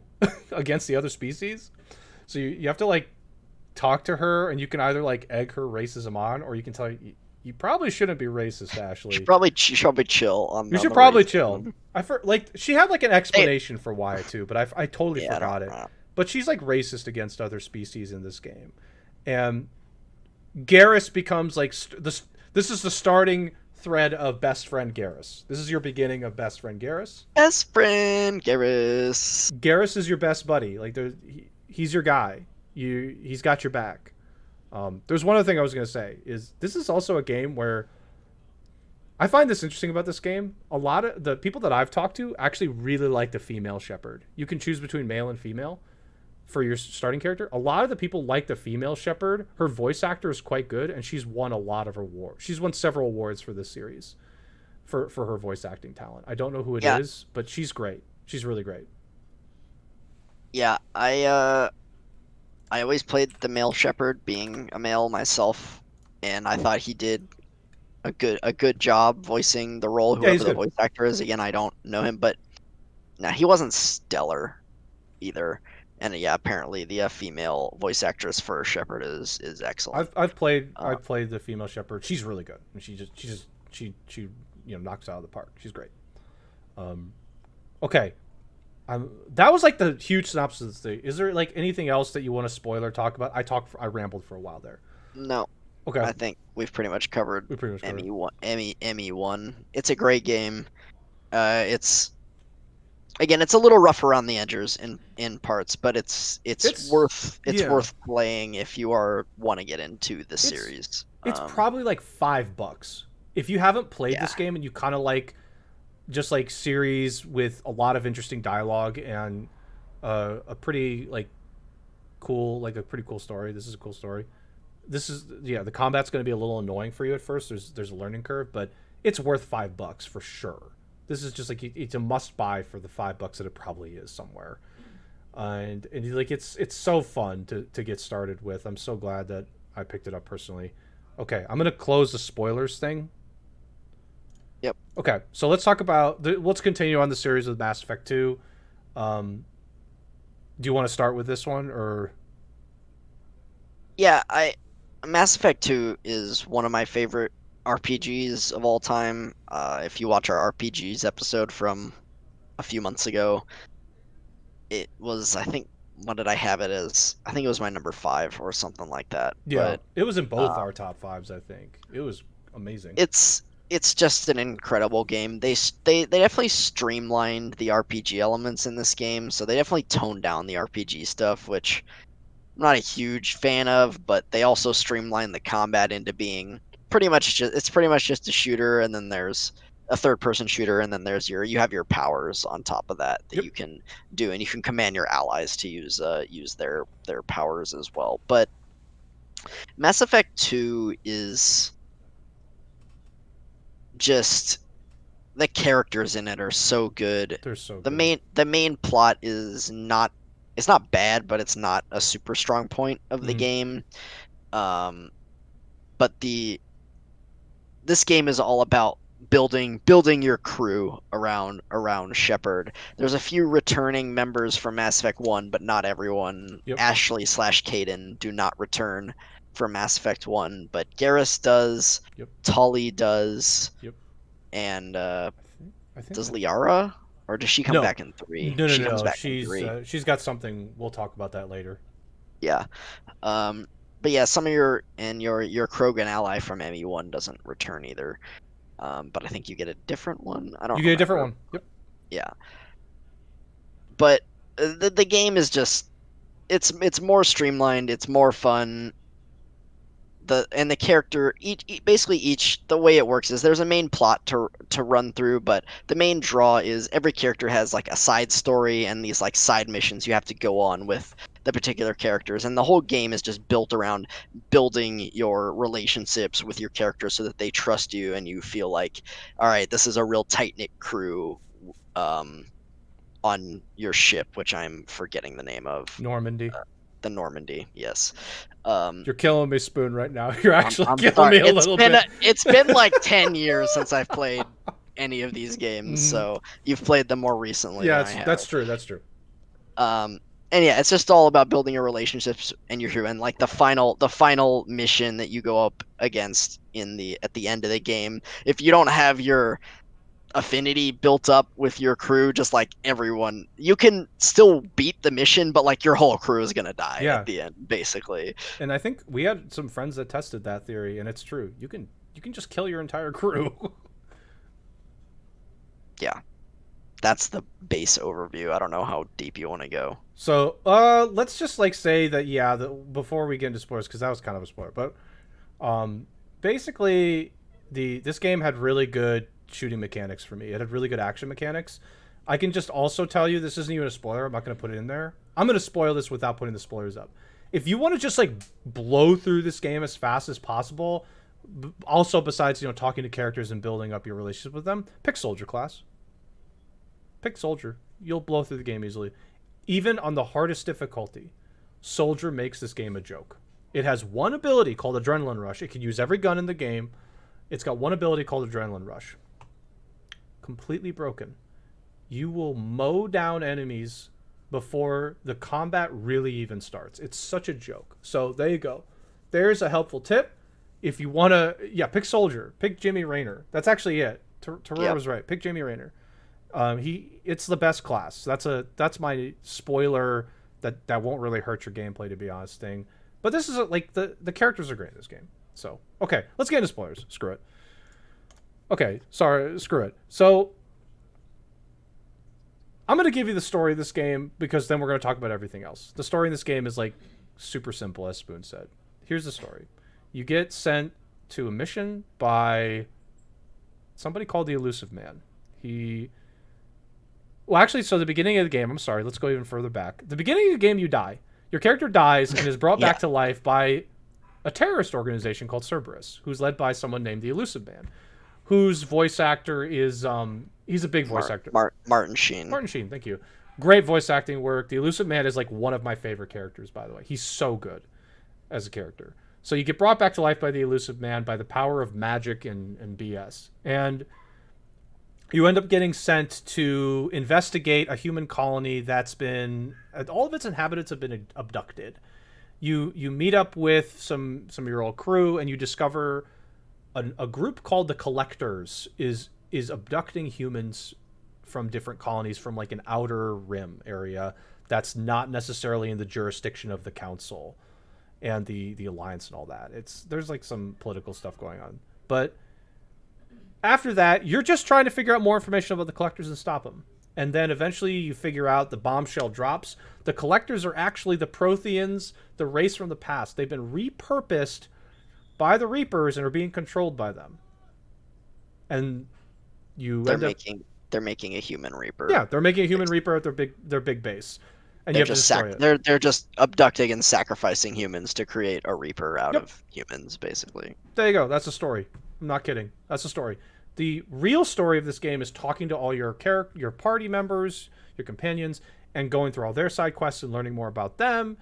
against the other species. So you have to like talk to her, and you can either like egg her racism on, or you can tell her, you probably shouldn't be racist, Ashley. You should probably chill on. You should probably chill. She had like an explanation for why too, but I totally forgot it. But she's like racist against other species in this game, and Garrus becomes like this is the starting thread of Best Friend Garrus. This is your beginning of Best Friend Garrus. Best Friend Garrus. Garrus is your best buddy. Like he's your guy. He's got your back. There's one other thing I was going to say is this is also a game where I find this interesting about this game. A lot of the people that I've talked to actually really like the female shepherd. You can choose between male and female for your starting character. A lot of the people like the female shepherd. Her voice actor is quite good, and she's won a lot of awards. She's won several awards for this series for her voice acting talent. I don't know who it is, but she's great. She's really great. Yeah, I always played the male shepherd, being a male myself, and I thought he did a good job voicing the role. Whoever the voice actor is, again, I don't know him, but he wasn't stellar either. And yeah, apparently the female voice actress for Shepard is excellent. Uh, I've played the female shepherd. She's really good. She knocks it out of the park. She's great. Okay, that was like the huge synopsis of the thing. Is there like anything else that you want to spoil or talk about? I rambled for a while there. no, Okay, I think we've pretty much covered we pretty much covered. Emmy one. It's a great game. It's again, it's a little rough around the edges in parts, but It's it's yeah. worth playing if you are want to get into the It's series. it's probably like $5 if you haven't played Yeah, this game and you kind of like just like series with a lot of interesting dialogue and a pretty like a pretty cool story. This is a cool story. This is yeah. The combat's going to be a little annoying for you at first. There's a learning curve, but it's worth $5 for sure. This is just like it's a must buy for the $5 that it probably is somewhere. And like it's so fun to get started with. I'm so glad that I picked it up personally. Okay, I'm gonna close the spoilers thing. yep. Okay, so let's talk about let's continue on the series with Mass Effect 2. Um, do you want to start with this one or Yeah, I Mass Effect 2 is one of my favorite RPGs of all time. If you watch our RPGs episode from a few months ago, it was, I think, what did I have it as? I think it was my number 5 or something like that. yeah? But It was in both uh, our top fives. I think it was amazing. it's just an incredible game. They definitely streamlined the RPG elements in this game, so they definitely toned down the RPG stuff, which I'm not a huge fan of, but they also streamline the combat into being pretty much just a shooter, and then there's a third person shooter, and then you have your powers on top of that Yep, you can do, and you can command your allies to use their powers as well. But Mass Effect 2 is just the characters in it are so good. they're so The good. main plot is not it's not bad, but it's not a super strong point of the Mm-hmm. game. Um, but the this game is all about building your crew around Shepard. There's a few returning members from Mass Effect 1, but not everyone. Yep, Ashley/Caden do not return from Mass Effect 1, but Garrus does, yep, Tully does, yep. and I think does that Liara? Or does she come no, back in 3? no, no, She comes no. back in 3. She's got something. We'll talk about that later. Yeah. Um, but yeah, some of your Krogan ally from ME1 doesn't return either. But I think you get a different one. I You don't get a different remember. one. Yep. Yeah, but the game is just it's more streamlined. It's more fun. The character basically each the way it works is there's a main plot to run through, but the main draw is every character has like a side story and these like side missions you have to go on with the particular characters, and the whole game is just built around building your relationships with your characters so that they trust you and you feel like, all right, this is a real tight knit crew. Um, on your ship, which I'm forgetting the name of, Normandy. the Normandy. Yes. Um, You're killing me, Spoon, right now. You're actually I'm killing sorry. me a little bit. It's been like 10 years since I've played any of these games, Mm-hmm. so you've played them more recently Yeah, than I it's, have. that's true. That's true. Um, and yeah, it's just all about building your relationships and your hero. And like the final mission that you go up against in the at the end of the game, if you don't have your affinity built up with your crew, just like everyone, you can still beat the mission, but like your whole crew is gonna die at Yeah, the end, basically. and I think we had some friends that tested that theory, and it's true. You can just kill your entire crew. Yeah, that's the base overview. I don't know how deep you want to go. So, let's just like say that yeah. Before we get into spoilers, because that was kind of a spoiler, but um, basically, this game had really good shooting mechanics for me. It had really good action mechanics. I can just also tell you this isn't even a spoiler. I'm not going to put it in there. I'm going to spoil this without putting the spoilers up. If you want to just like blow through this game as fast as possible, also besides talking to characters and building up your relationship with them, pick soldier class. Pick soldier. You'll blow through the game easily. Even on the hardest difficulty, soldier makes this game a joke. It has one ability called Adrenaline Rush. It can use every gun in the game. It's got one ability called Adrenaline Rush. Completely broken. You will mow down enemies before the combat really even starts. It's such a joke. So there you go. There's a helpful tip. If you want to, pick Soldier. Pick Jimmy Raynor. That's actually it. Terror was right. Pick Jimmy Raynor. It's the best class. That's my spoiler that won't really hurt your gameplay, to be honest. Thing. But this is the characters are great in this game. So okay, let's get into spoilers. Screw it. Okay, sorry, screw it. So I'm going to give you the story of this game because then we're going to talk about everything else. The story in this game is super simple, as Spoon said. Here's the story. You get sent to a mission by somebody called the Elusive Man. So the beginning of the game, I'm sorry, let's go even further back. The beginning of the game, you die. Your character dies and is brought back to life by a terrorist organization called Cerberus, who's led by someone named the Elusive Man, whose voice actor is he's a big voice actor. Martin Sheen. Martin Sheen, thank you. Great voice acting work. The Elusive Man is one of my favorite characters, by the way. He's so good as a character. So you get brought back to life by the Elusive Man by the power of magic and BS. And you end up getting sent to investigate a human colony that's been... all of its inhabitants have been abducted. You meet up with some of your old crew, and you discover a group called the Collectors is abducting humans from different colonies from an outer rim area that's not necessarily in the jurisdiction of the council and the alliance and all that. There's some political stuff going on. But after that, you're just trying to figure out more information about the Collectors and stop them. And then eventually you figure out the bombshell drops. The Collectors are actually the Protheans, the race from the past. They've been repurposed by the Reapers and are being controlled by them. And they're making a human Reaper. Yeah, they're making a human Reaper at their big base. And you have to destroy it. They're just abducting and sacrificing humans to create a Reaper out of humans, basically. There you go. That's the story. I'm not kidding. That's the story. The real story of this game is talking to all your party members, your companions, and going through all their side quests and learning more about them.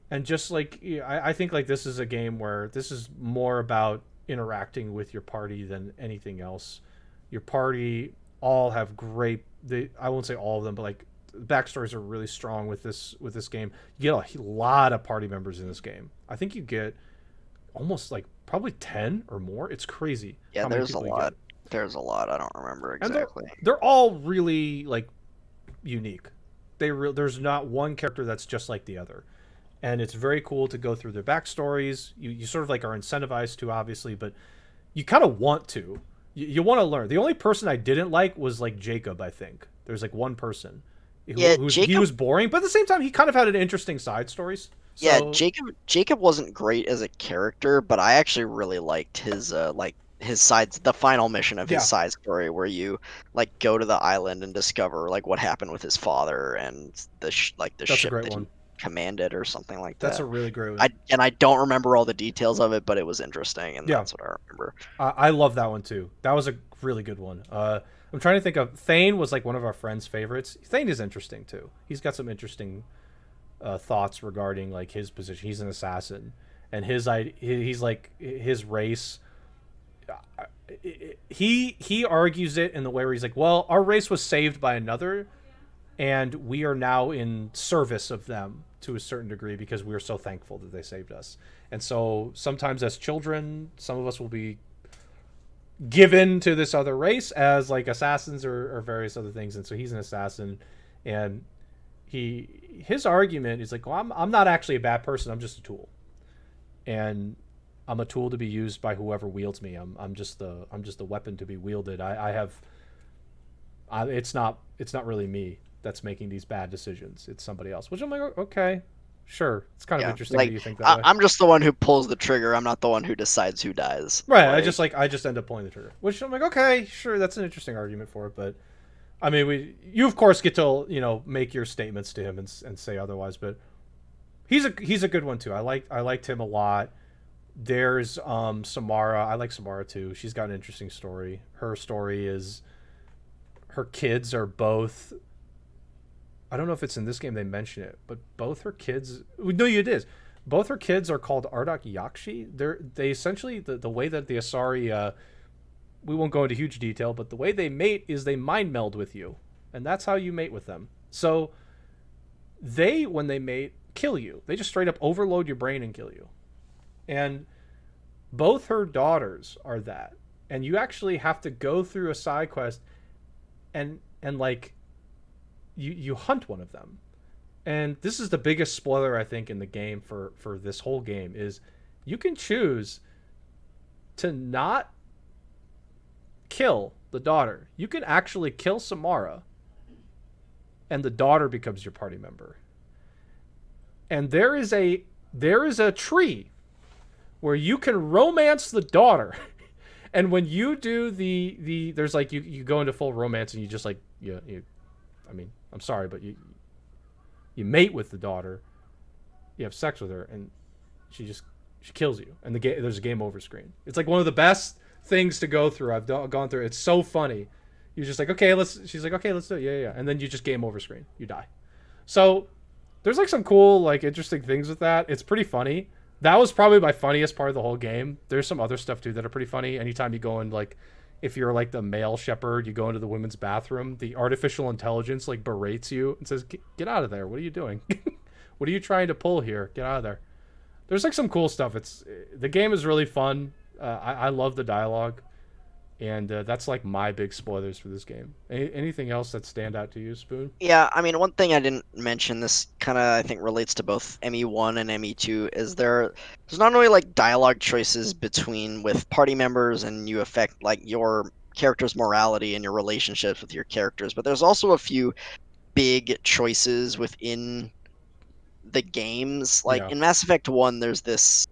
And just I think this is a game where this is more about interacting with your party than anything else. Your party all have great... I won't say all of them, but backstories are really strong with this game. You get a lot of party members in this game. I think you get almost probably 10 or more. It's crazy. Yeah, there's a lot. There's a lot. I don't remember exactly. And they're all really unique. There's not one character that's just like the other. And it's very cool to go through their backstories. You sort of are incentivized to, obviously, but you kind of want to. You want to learn. The only person I didn't like was Jacob, I think. There's one person. He was boring, but at the same time, he kind of had an interesting side stories. So... Yeah, Jacob wasn't great as a character, but I actually really liked his sides, the final mission of his side story, where you go to the island and discover what happened with his father and the ship that he commanded or something like that. That's a really great one. I don't remember all the details of it, but it was interesting, and that's what I remember. I love that one too. That was a really good one. I'm trying to think of... Thane was one of our friends' favorites. Thane is interesting too. He's got some interesting thoughts regarding his position. He's an assassin, and he's his race. He argues it in the way where he's well, our race was saved by another, and we are now in service of them to a certain degree because we are so thankful that they saved us. And so sometimes as children, some of us will be given to this other race as assassins or various other things. And so he's an assassin, and his argument is well, I'm not actually a bad person. I'm just a tool, and I'm a tool to be used by whoever wields me. I'm just the weapon to be wielded. It's not really me that's making these bad decisions. It's somebody else. Which I'm okay, sure. It's kind of interesting that you think that way. I'm just the one who pulls the trigger. I'm not the one who decides who dies. Right. I just end up pulling the trigger. Which I'm okay, sure. That's an interesting argument for it, but I mean, you of course get to make your statements to him and say otherwise. But he's a good one too. I liked him a lot. There's Samara. I like Samara too. She's got an interesting story. Her story is her kids are both... I don't know if it's in this game they mention it, but both her kids... No, it is. Both her kids are called Ardak Yakshi. They essentially... The way that the Asari... we won't go into huge detail, but the way they mate is they mind meld with you. And that's how you mate with them. So they, when they mate, kill you. They just straight up overload your brain and kill you. And both her daughters are that. And you actually have to go through a side quest and like you hunt one of them. And this is the biggest spoiler I think in the game for this whole game is you can choose to not kill the daughter. You can actually kill Samara and the daughter becomes your party member. And there is a tree where you can romance the daughter. And when you do the there's like you go into full romance and you just like you I mean, I'm sorry, but you mate with the daughter, you have sex with her, and she kills you, and there's a game over screen. It's like one of the best things to go through. I've gone through. It's so funny. You're just like, okay, let's. She's like, okay, let's do it. Yeah, and then you just game over screen. You die. So there's like some cool, like interesting things with that. It's pretty funny. That was probably my funniest part of the whole game. There's some other stuff too that are pretty funny. Anytime you go in, like, if you're like the male shepherd, you go into the women's bathroom, the artificial intelligence like berates you and says, "Get out of there! What are you doing? What are you trying to pull here? Get out of there!" There's like some cool stuff. The game is really fun. I love the dialogue, and that's like my big spoilers for this game. Anything else that stand out to you, Spoon? Yeah, I mean, one thing I didn't mention, this kind of I think relates to both ME1 and ME2, is there's not only like dialogue choices between with party members and you affect like your character's morality and your relationships with your characters, but there's also a few big choices within the games. Like Yeah. in Mass Effect 1, there's this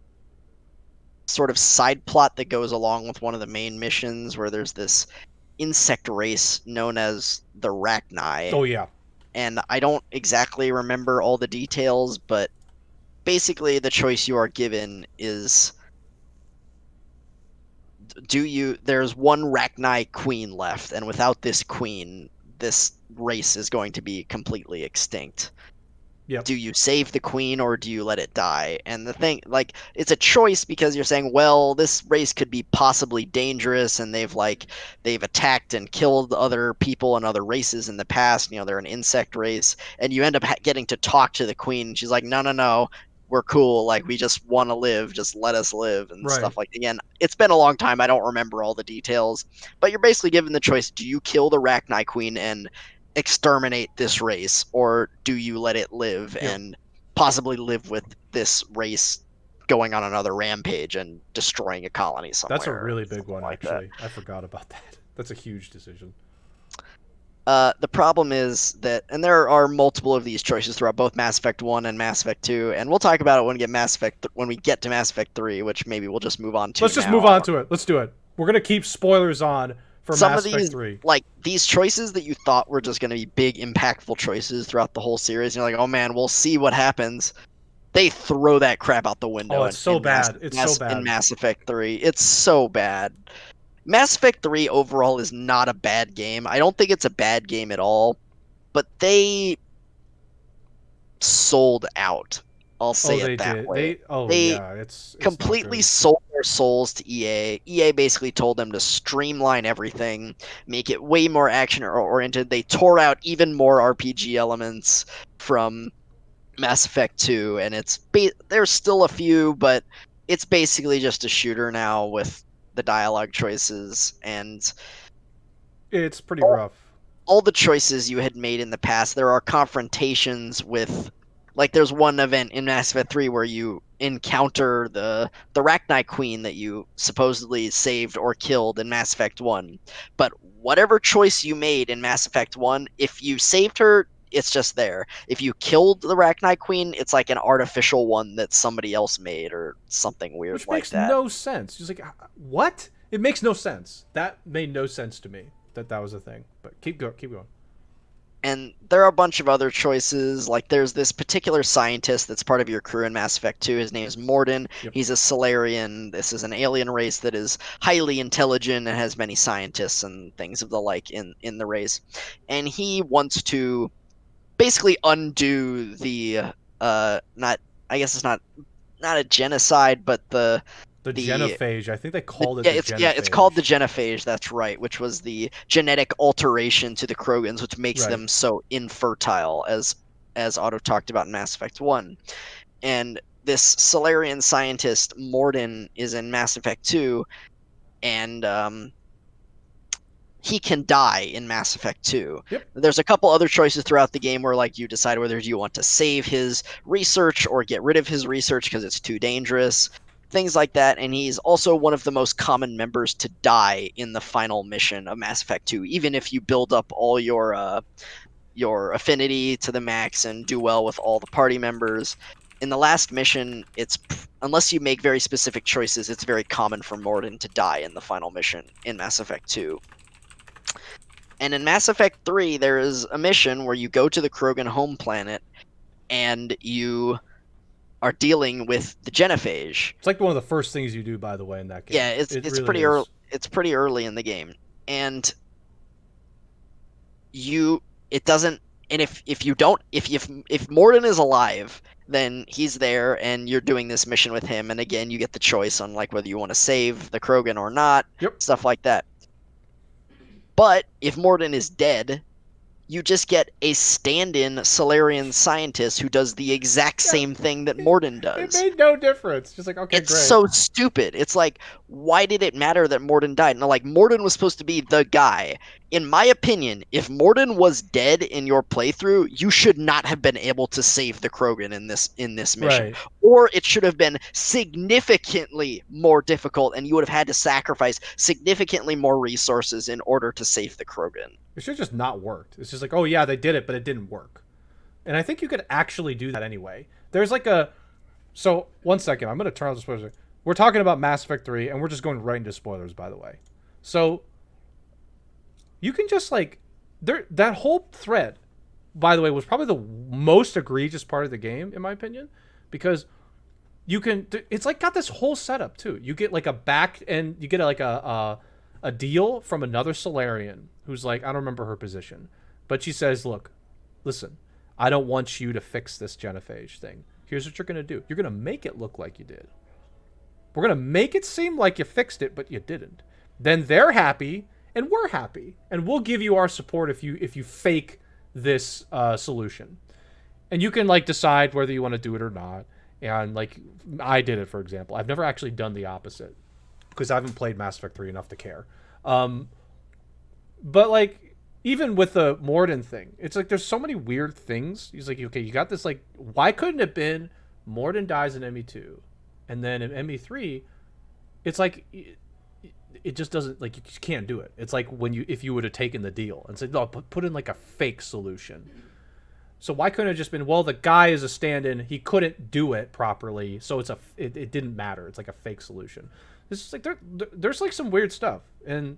sort of side plot that goes along with one of the main missions where there's this insect race known as the Rachni. Oh yeah. And I don't exactly remember all the details, but basically the choice you are given is there's one Rachni queen left, and without this queen, this race is going to be completely extinct. Yep. Do you save the queen or do you let it die? And the thing, like, it's a choice because you're saying, well, this race could be possibly dangerous, and they've attacked and killed other people and other races in the past. You know, they're an insect race, and you end up getting to talk to the queen. She's like, no, no, no, we're cool. Like, we just want to live. Just let us live and Right. stuff like. Again, it's been a long time. I don't remember all the details, but you're basically given the choice: do you kill the Rachni queen and exterminate this race, or do you let it live Yep. and possibly live with this race going on another rampage and destroying a colony somewhere? That's a really or big something one, like that. actually. I forgot about that. That's a huge decision. The problem is that, and there are multiple of these choices throughout both Mass Effect 1 and Mass Effect 2, and we'll talk about it when we get to Mass Effect 3, which maybe we'll just move on to Let's just now. move on to it. Let's do it. We're gonna keep spoilers on for Some Mass of Effect these, 3. like these choices that you thought were just going to be big, impactful choices throughout the whole series, you're like, oh man, we'll see what happens. They throw that crap out the Oh, window it's so bad. It's so in bad. Mass Effect 3. It's so bad. Mass Effect 3 overall is not a bad game. I don't think it's a bad game at all, but they sold out. I'll Oh, say it they that did. way. Oh They yeah. It's not completely good. sold their souls to EA. EA basically told them to streamline everything, make it way more action oriented. They tore out even more RPG elements from Mass Effect 2, and there's still a few, but it's basically just a shooter now with the dialogue choices and It's pretty all, rough. all the choices you had made in the past. There are confrontations with, like, there's one event in Mass Effect 3 where you encounter the Rachni Queen that you supposedly saved or killed in Mass Effect 1. But whatever choice you made in Mass Effect 1, if you saved her, it's just there. If you killed the Rachni Queen, it's like an artificial one that somebody else made or something weird Which like makes that. no sense. Just like, what? It makes no sense. That made no sense to me that was a thing. But keep going. Keep going. And there are a bunch of other choices. Like there's this particular scientist that's part of your crew in Mass Effect 2. His name is Morden. Yep. He's a Solarian. This is an alien race that is highly intelligent and has many scientists and things of the like in the race. And he wants to basically undo the not I guess it's not a genocide, but The the genophage. I think they called it yeah, the it's called the genophage. genophage. That's right, which was the genetic alteration to the Krogans, which makes Right. them so infertile as as Otto talked about in Mass Effect 1. And this Solarian scientist, Morden, is in Mass Effect 2, and he can die in Mass Effect 2. Yep. There's a couple other choices throughout the game where like you decide whether you want to save his research or get rid of his research because it's too dangerous. Things like that, and he's also one of the most common members to die in the final mission of Mass Effect 2, even if you build up all your affinity to the max and do well with all the party members. In the last mission, it's unless you make very specific choices, it's very common for Morden to die in the final mission in Mass Effect 2. And in Mass Effect 3, there is a mission where you go to the Krogan home planet and you are dealing with the genophage. It's like one of the first things you do, by the way, in that Yeah, game. It it's really pretty early. is. It's pretty early in the game, and you it doesn't. And if you don't if Morden is alive, then he's there, and you're doing this mission with him. And again, you get the choice on like whether you want to save the Krogan or not, Yep. stuff like that. But if Morden is dead, you just get a stand-in Solarian scientist who does the exact Yeah. same thing that Morden It does. made no difference. Just like, okay, It's great. so stupid. It's like, why did it matter that Morden died? No, like Morden was supposed to be the guy. In my opinion, if Morden was dead in your playthrough, you should not have been able to save the Krogan in this mission. Right. Or it should have been significantly more difficult, and you would have had to sacrifice significantly more resources in order to save the Krogan. It should just not worked. It's just like, oh yeah, they did it, but it didn't work. And I think you could actually do that anyway. There's like a so 1 second, I'm gonna turn off the spoilers. We're talking about Mass Effect 3, and we're just going right into spoilers, by the way. So you can just like that whole thread, by the way, was probably the most egregious part of the game, in my opinion, because you can it's like got this whole setup too. You get like a back and you get like a deal from another Solarian who's like, I don't remember her position, but she says, look, listen, I don't want you to fix this genophage thing. Here's what you're going to do. You're going to make it look like you did. We're going to make it seem like you fixed it, but you didn't. Then they're happy and we're happy, and we'll give you our support if you fake this solution. And you can like decide whether you want to do it or not. And like I did it, for example. I've never actually done the opposite because I haven't played Mass Effect 3 enough to care. But like even with the Morden thing, it's like there's so many weird things. He's like, okay, you got this. Like, why couldn't it have been Morden dies in ME2, and then in ME3, it's like it just doesn't, like, you can't do it. It's like when if you would have taken the deal and said, no, put in like a fake solution. So why couldn't it have just been, well, the guy is a stand-in, he couldn't do it properly, so it didn't matter. It's like a fake solution. It's just like there's like some weird stuff, and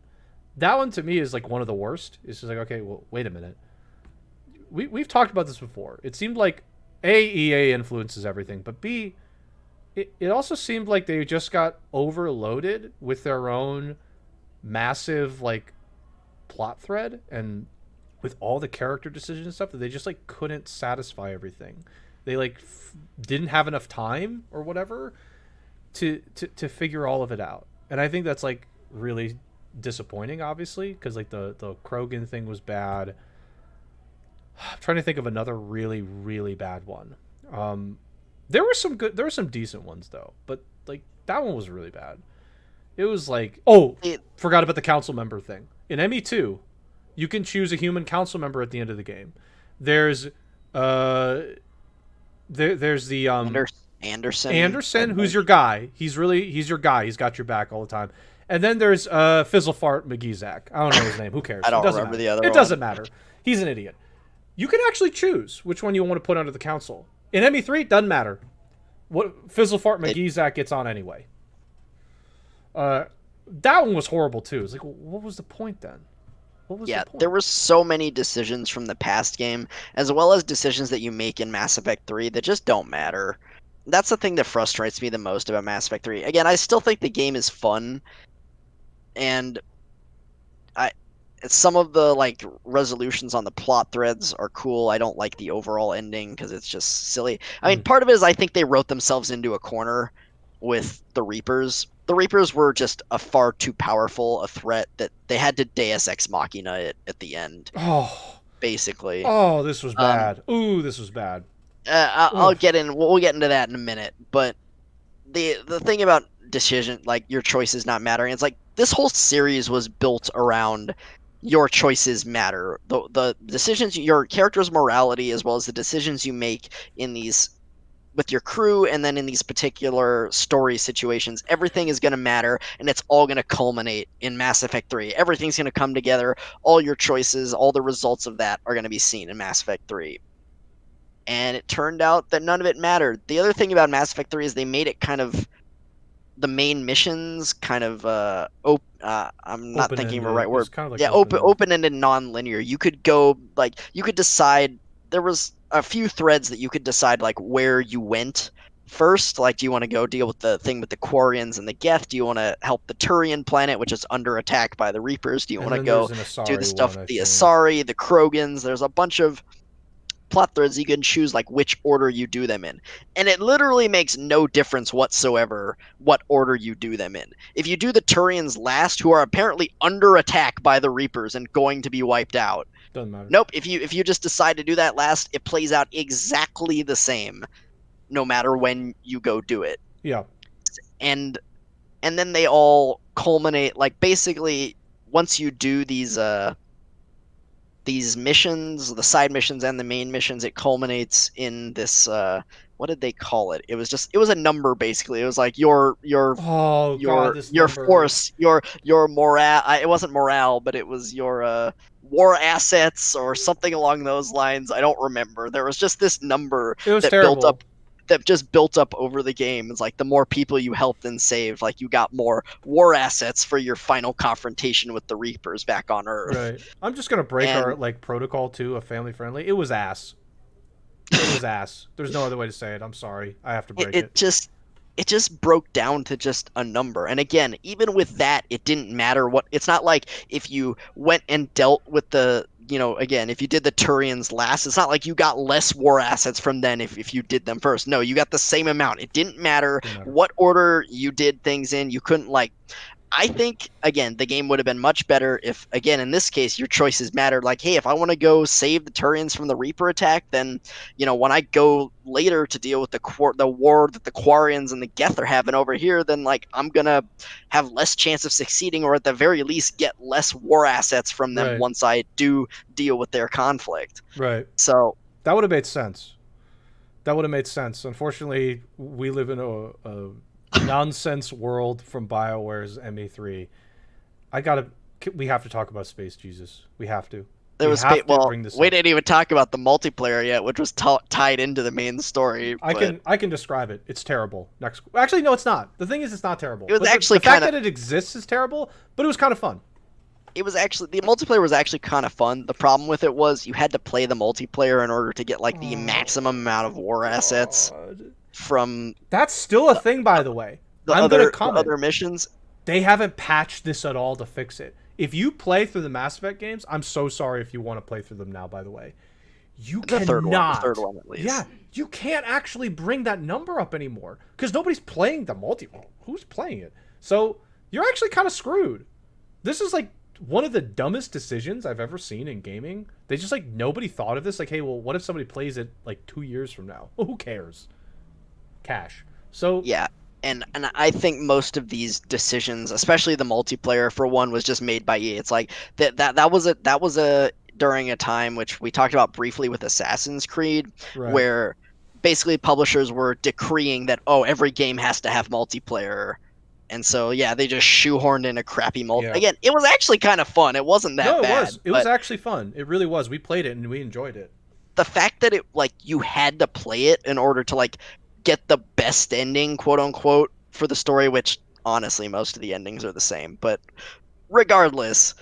that one to me is like one of the worst. It's just like, okay, well, wait a minute. We've talked about this before. It seemed like EA influences everything, but B, it also seemed like they just got overloaded with their own massive like plot thread and with all the character decisions and stuff that they just like couldn't satisfy everything. They like didn't have enough time or whatever to figure all of it out. And I think that's like really disappointing, obviously, because like the Krogan thing was bad. I'm trying to think of another really, really bad one. There were some decent ones though, but like that one was really bad. It was like, forgot about the council member thing. In ME2, you can choose a human council member at the end of the game. There's there's the Anderson, who's your guy. He's your guy. He's got your back all the time. And then there's Fizzlefart McGeezak. I don't know his name. Who cares? I don't it doesn't remember matter. the other It one. doesn't matter. He's an idiot. You can actually choose which one you want to put under the council. In ME3, doesn't matter. What Fizzlefart McGeezak gets on anyway. That one was horrible too. It's like, what was the point then? What was the point? There were so many decisions from the past game, as well as decisions that you make in Mass Effect 3 that just don't matter. That's the thing that frustrates me the most about Mass Effect 3. Again, I still think the game is fun, and some of the like resolutions on the plot threads are cool. I don't like the overall ending because it's just silly. I mean, part of it is I think they wrote themselves into a corner with the Reapers. The Reapers were just a far too powerful a threat that they had to Deus Ex Machina it at the end. Oh, basically. Oh, this was Um, bad. Ooh, this was bad. I'll Ugh. get in. We'll get into that in a minute. But the thing about decision, like your choices not mattering, it's like this whole series was built around your choices matter. The decisions, your character's morality, as well as the decisions you make in these with your crew and then in these particular story situations, everything is going to matter, and it's all going to culminate in Mass Effect 3. Everything's going to come together. All your choices, all the results of that are going to be seen in Mass Effect 3. And it turned out that none of it mattered. The other thing about Mass Effect 3 is they made it kind of the main missions kind of I'm not Open thinking of a ended. right It was word. kind of like Yeah, open ended. open-ended, non-linear. You could go like you could decide there was a few threads that you could decide like where you went first. Like, do you want to go deal with the thing with the Quarians and the Geth? Do you want to help the Turian planet, which is under attack by the Reapers? Do you And want to then go there's an do the Asari stuff one, I with the think. Asari, the Krogans? There's a bunch of plot threads you can choose like which order you do them in, and it literally makes no difference whatsoever what order you do them in. If you do the Turians last, who are apparently under attack by the Reapers and going to be wiped out, Doesn't matter. nope, if you just decide to do that last, it plays out exactly the same no matter when you go do it. Yeah. And and then they all culminate, like, basically once you do these missions, the side missions and the main missions, it culminates in this what did they call it? It was a number, basically. It was like Oh God, this your number. force, your morale. It wasn't morale, but it was your war assets or something along those lines. I don't remember. There was just this number It was that built up terrible. that just built up over the game. It's like the more people you helped and saved, like you got more war assets for your final confrontation with the Reapers back on Earth. Right. I'm just gonna break our And like protocol to a family friendly. It was ass. It was ass. There's no other way to say it. I'm sorry. I have to it, break it. it just it just broke down to just a number. And again, even with that, it didn't matter what. It's not like if you went and dealt with the, again, if you did the Turians last, it's not like you got less war assets from them if you did them first. No, you got the same amount. It didn't matter Didn't matter. what order you did things in. You couldn't, like, I think, again, the game would have been much better if, again, in this case, your choices mattered. Like, hey, if I want to go save the Turians from the Reaper attack, then, when I go later to deal with the war that the Quarians and the Geth are having over here, then, like, I'm gonna have less chance of succeeding, or at the very least get less war assets from them Right. once I do deal with their conflict. Right. So That would have made sense. That would have made sense. Unfortunately, we live in a nonsense world from Bioware's ME3. I gotta. We have to talk about Space Jesus. We have to. there We was have to well, bring this we up. didn't even talk about the multiplayer yet, which was tied into the main story, I but can I can describe it. It's terrible. Next, actually, no, it's not. The thing is, it's not terrible. it was But the actually fact kind of that it exists is terrible. But it was kind of fun. the multiplayer was actually kind of fun. The problem with it was you had to play the multiplayer in order to get like the maximum amount of war assets God. from That's still a thing, by the way. the I'm gonna the comment. other missions. They haven't patched this at all to fix it. If you play through the Mass Effect games, I'm so sorry if you want to play through them now, by the way. You The third cannot. one at Yeah, least. you can't actually bring that number up anymore because nobody's playing the multi. Who's playing it? So you're actually kind of screwed. This is like one of the dumbest decisions I've ever seen in gaming. They just like nobody thought of this. Like, hey, well, what if somebody plays it like 2 years from now? Well, who cares? Cash. So Yeah. And I think most of these decisions, especially the multiplayer for one, was just made by EA. It's like that was a during a time which we talked about briefly with Assassin's Creed, right, where basically publishers were decreeing that, oh, every game has to have multiplayer. And so yeah, they just shoehorned in a crappy multi. yeah. Again, it was actually kind of fun. It wasn't that No, it bad, was. It was but actually fun. It really was. We played it and we enjoyed it. the fact that it, like, you had to play it in order to, like, get the best ending, quote unquote, for the story, which honestly most of the endings are the same, but regardless,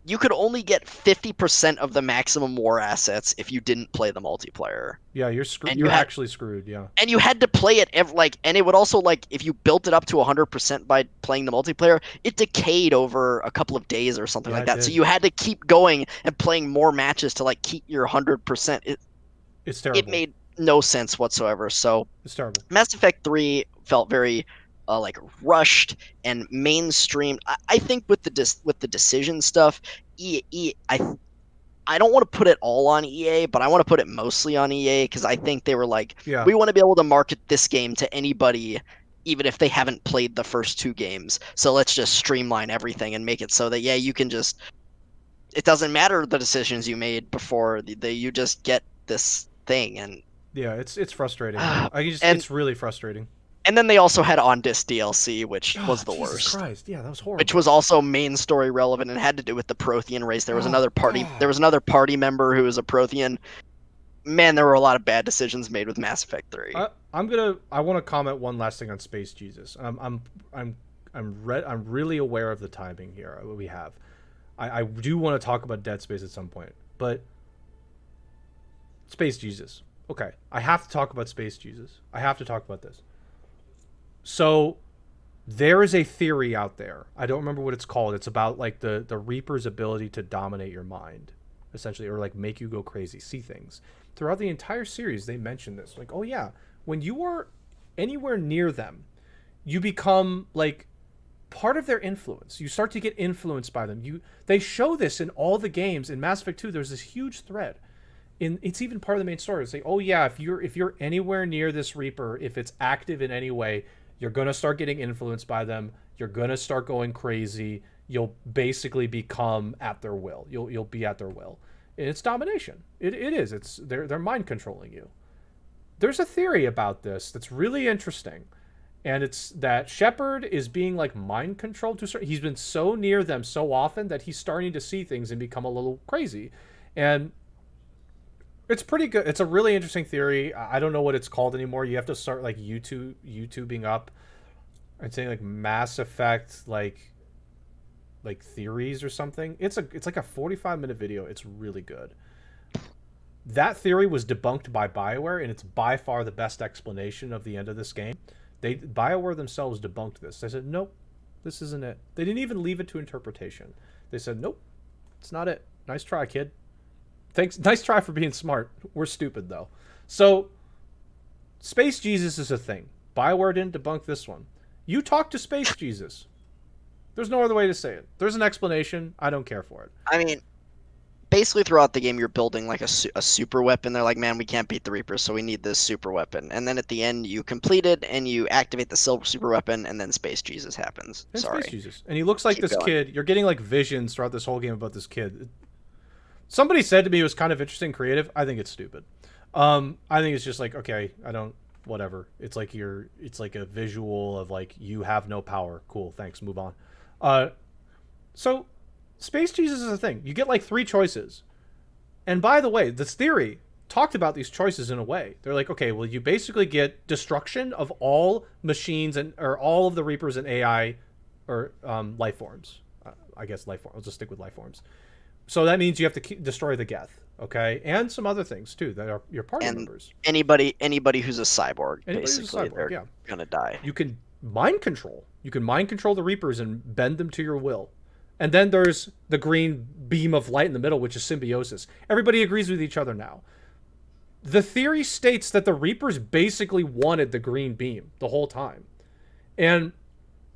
you could only get 50% of the maximum war assets if you didn't play the multiplayer. Yeah, you're screwed. And you You're had actually screwed. Yeah. to play it like, and it would also, like, if you built it up to 100% by playing the multiplayer, it decayed over a couple of days or something Yeah, like it that. So did. you had to keep going and playing more matches to, like, keep your 100%. It's It terrible. made no sense whatsoever. So It's terrible. Mass Effect 3 felt very like rushed and mainstream. I think with the decision stuff, I I don't want to put it all on EA, but I want to put it mostly on EA because I think they were like, Yeah. we want to be able to market this game to anybody, even if they haven't played the first two games. So let's just streamline everything and make it so that, yeah, you can just, it doesn't matter the decisions you made before, you just get this thing. And Yeah, it's frustrating. and It's really frustrating. and then they also had on disc DLC, which Oh, was the Jesus worst. Christ. Yeah, that was horrible. Which was also main story relevant and had to do with the Prothean race. There was Oh, another party. God. There was another party member who was a Prothean. Man, there were a lot of bad decisions made with Mass Effect 3. I want to comment one last thing on Space Jesus. I'm really aware of the timing here we have. I do want to talk about Dead Space at some point, but Space Jesus. Okay, I have to talk about Space Jesus. I have to talk about this. So there is a theory out there. I don't remember what it's called. It's about like the Reaper's ability to dominate your mind, essentially, or like make you go crazy, see things. Throughout the entire series, they mention this. Like, oh yeah, when you are anywhere near them, you become like part of their influence. You start to get influenced by them. They show this in all the games. In Mass Effect 2, there's this huge thread. It's even part of the main story. It's like, oh yeah, if you're anywhere near this Reaper, if it's active in any way, you're gonna start getting influenced by them. You're gonna start going crazy. You'll basically become at their will. You'll be at their will. And it's domination. It is. They're mind controlling you. There's a theory about this that's really interesting, and it's that Shepard is being like mind controlled to certain. He's been so near them so often that he's starting to see things and become a little crazy, and it's pretty good. It's a really interesting theory. I don't know what it's called anymore. You have to start like YouTubing up. I'd say like Mass Effect like theories or something. It's like a 45-minute video. It's really good. That theory was debunked by Bioware, and it's by far the best explanation of the end of this game. Bioware themselves debunked this. They said, nope, this isn't it. They didn't even leave it to interpretation. They said, nope, it's not it. Nice try, kid. Thanks. Nice try for being smart. We're stupid, though. So, Space Jesus is a thing. Bioware didn't debunk this one. You talk to Space Jesus. There's no other way to say it. There's an explanation. I don't care for it. I mean, basically throughout the game, you're building like a super weapon. They're like, man, we can't beat the Reapers, so we need this super weapon. And then at the end, you complete it and you activate the silver super weapon, and then Space Jesus happens. And Sorry. Space Jesus. And he looks like Keep this going. kid. You're getting like visions throughout this whole game about this kid. Somebody said to me it was kind of interesting, creative. I think it's stupid. I think it's just like, okay, I don't, whatever. It's like a visual of like, you have no power. Cool, thanks, move on. So Space Jesus is a thing. You get like 3 choices. And by the way, this theory talked about these choices in a way. They're like, okay, well, you basically get destruction of all machines or all of the Reapers and AI or life forms. I guess life forms. I'll just stick with life forms. So that means you have to destroy the Geth, okay, and some other things too that are your party members. Anybody who's a cyborg, basically, they're yeah, gonna die. You can mind control. You can mind control the Reapers and bend them to your will. And then there's the green beam of light in the middle, which is symbiosis. Everybody agrees with each other now. The theory states that the Reapers basically wanted the green beam the whole time, and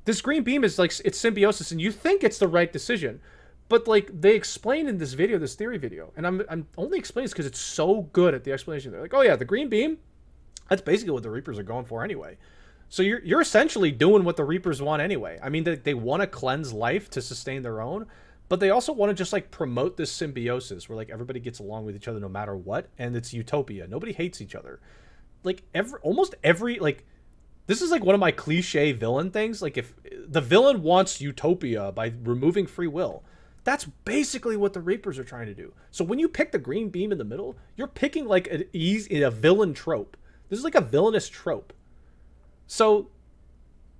this green beam is like it's symbiosis, and you think it's the right decision. But like they explain in this video, this theory video, and I'm only explaining this because it's so good at the explanation. They're like, oh yeah, the green beam, that's basically what the Reapers are going for anyway. So you're essentially doing what the Reapers want anyway. I mean, they want to cleanse life to sustain their own, but they also want to just like promote this symbiosis where like everybody gets along with each other no matter what, and it's utopia. Nobody hates each other. Like almost every like. This is like one of my cliche villain things. Like if the villain wants utopia by removing free will, that's basically what the Reapers are trying to do. So when you pick the green beam in the middle, you're picking like a villain trope. This is like a villainous trope. So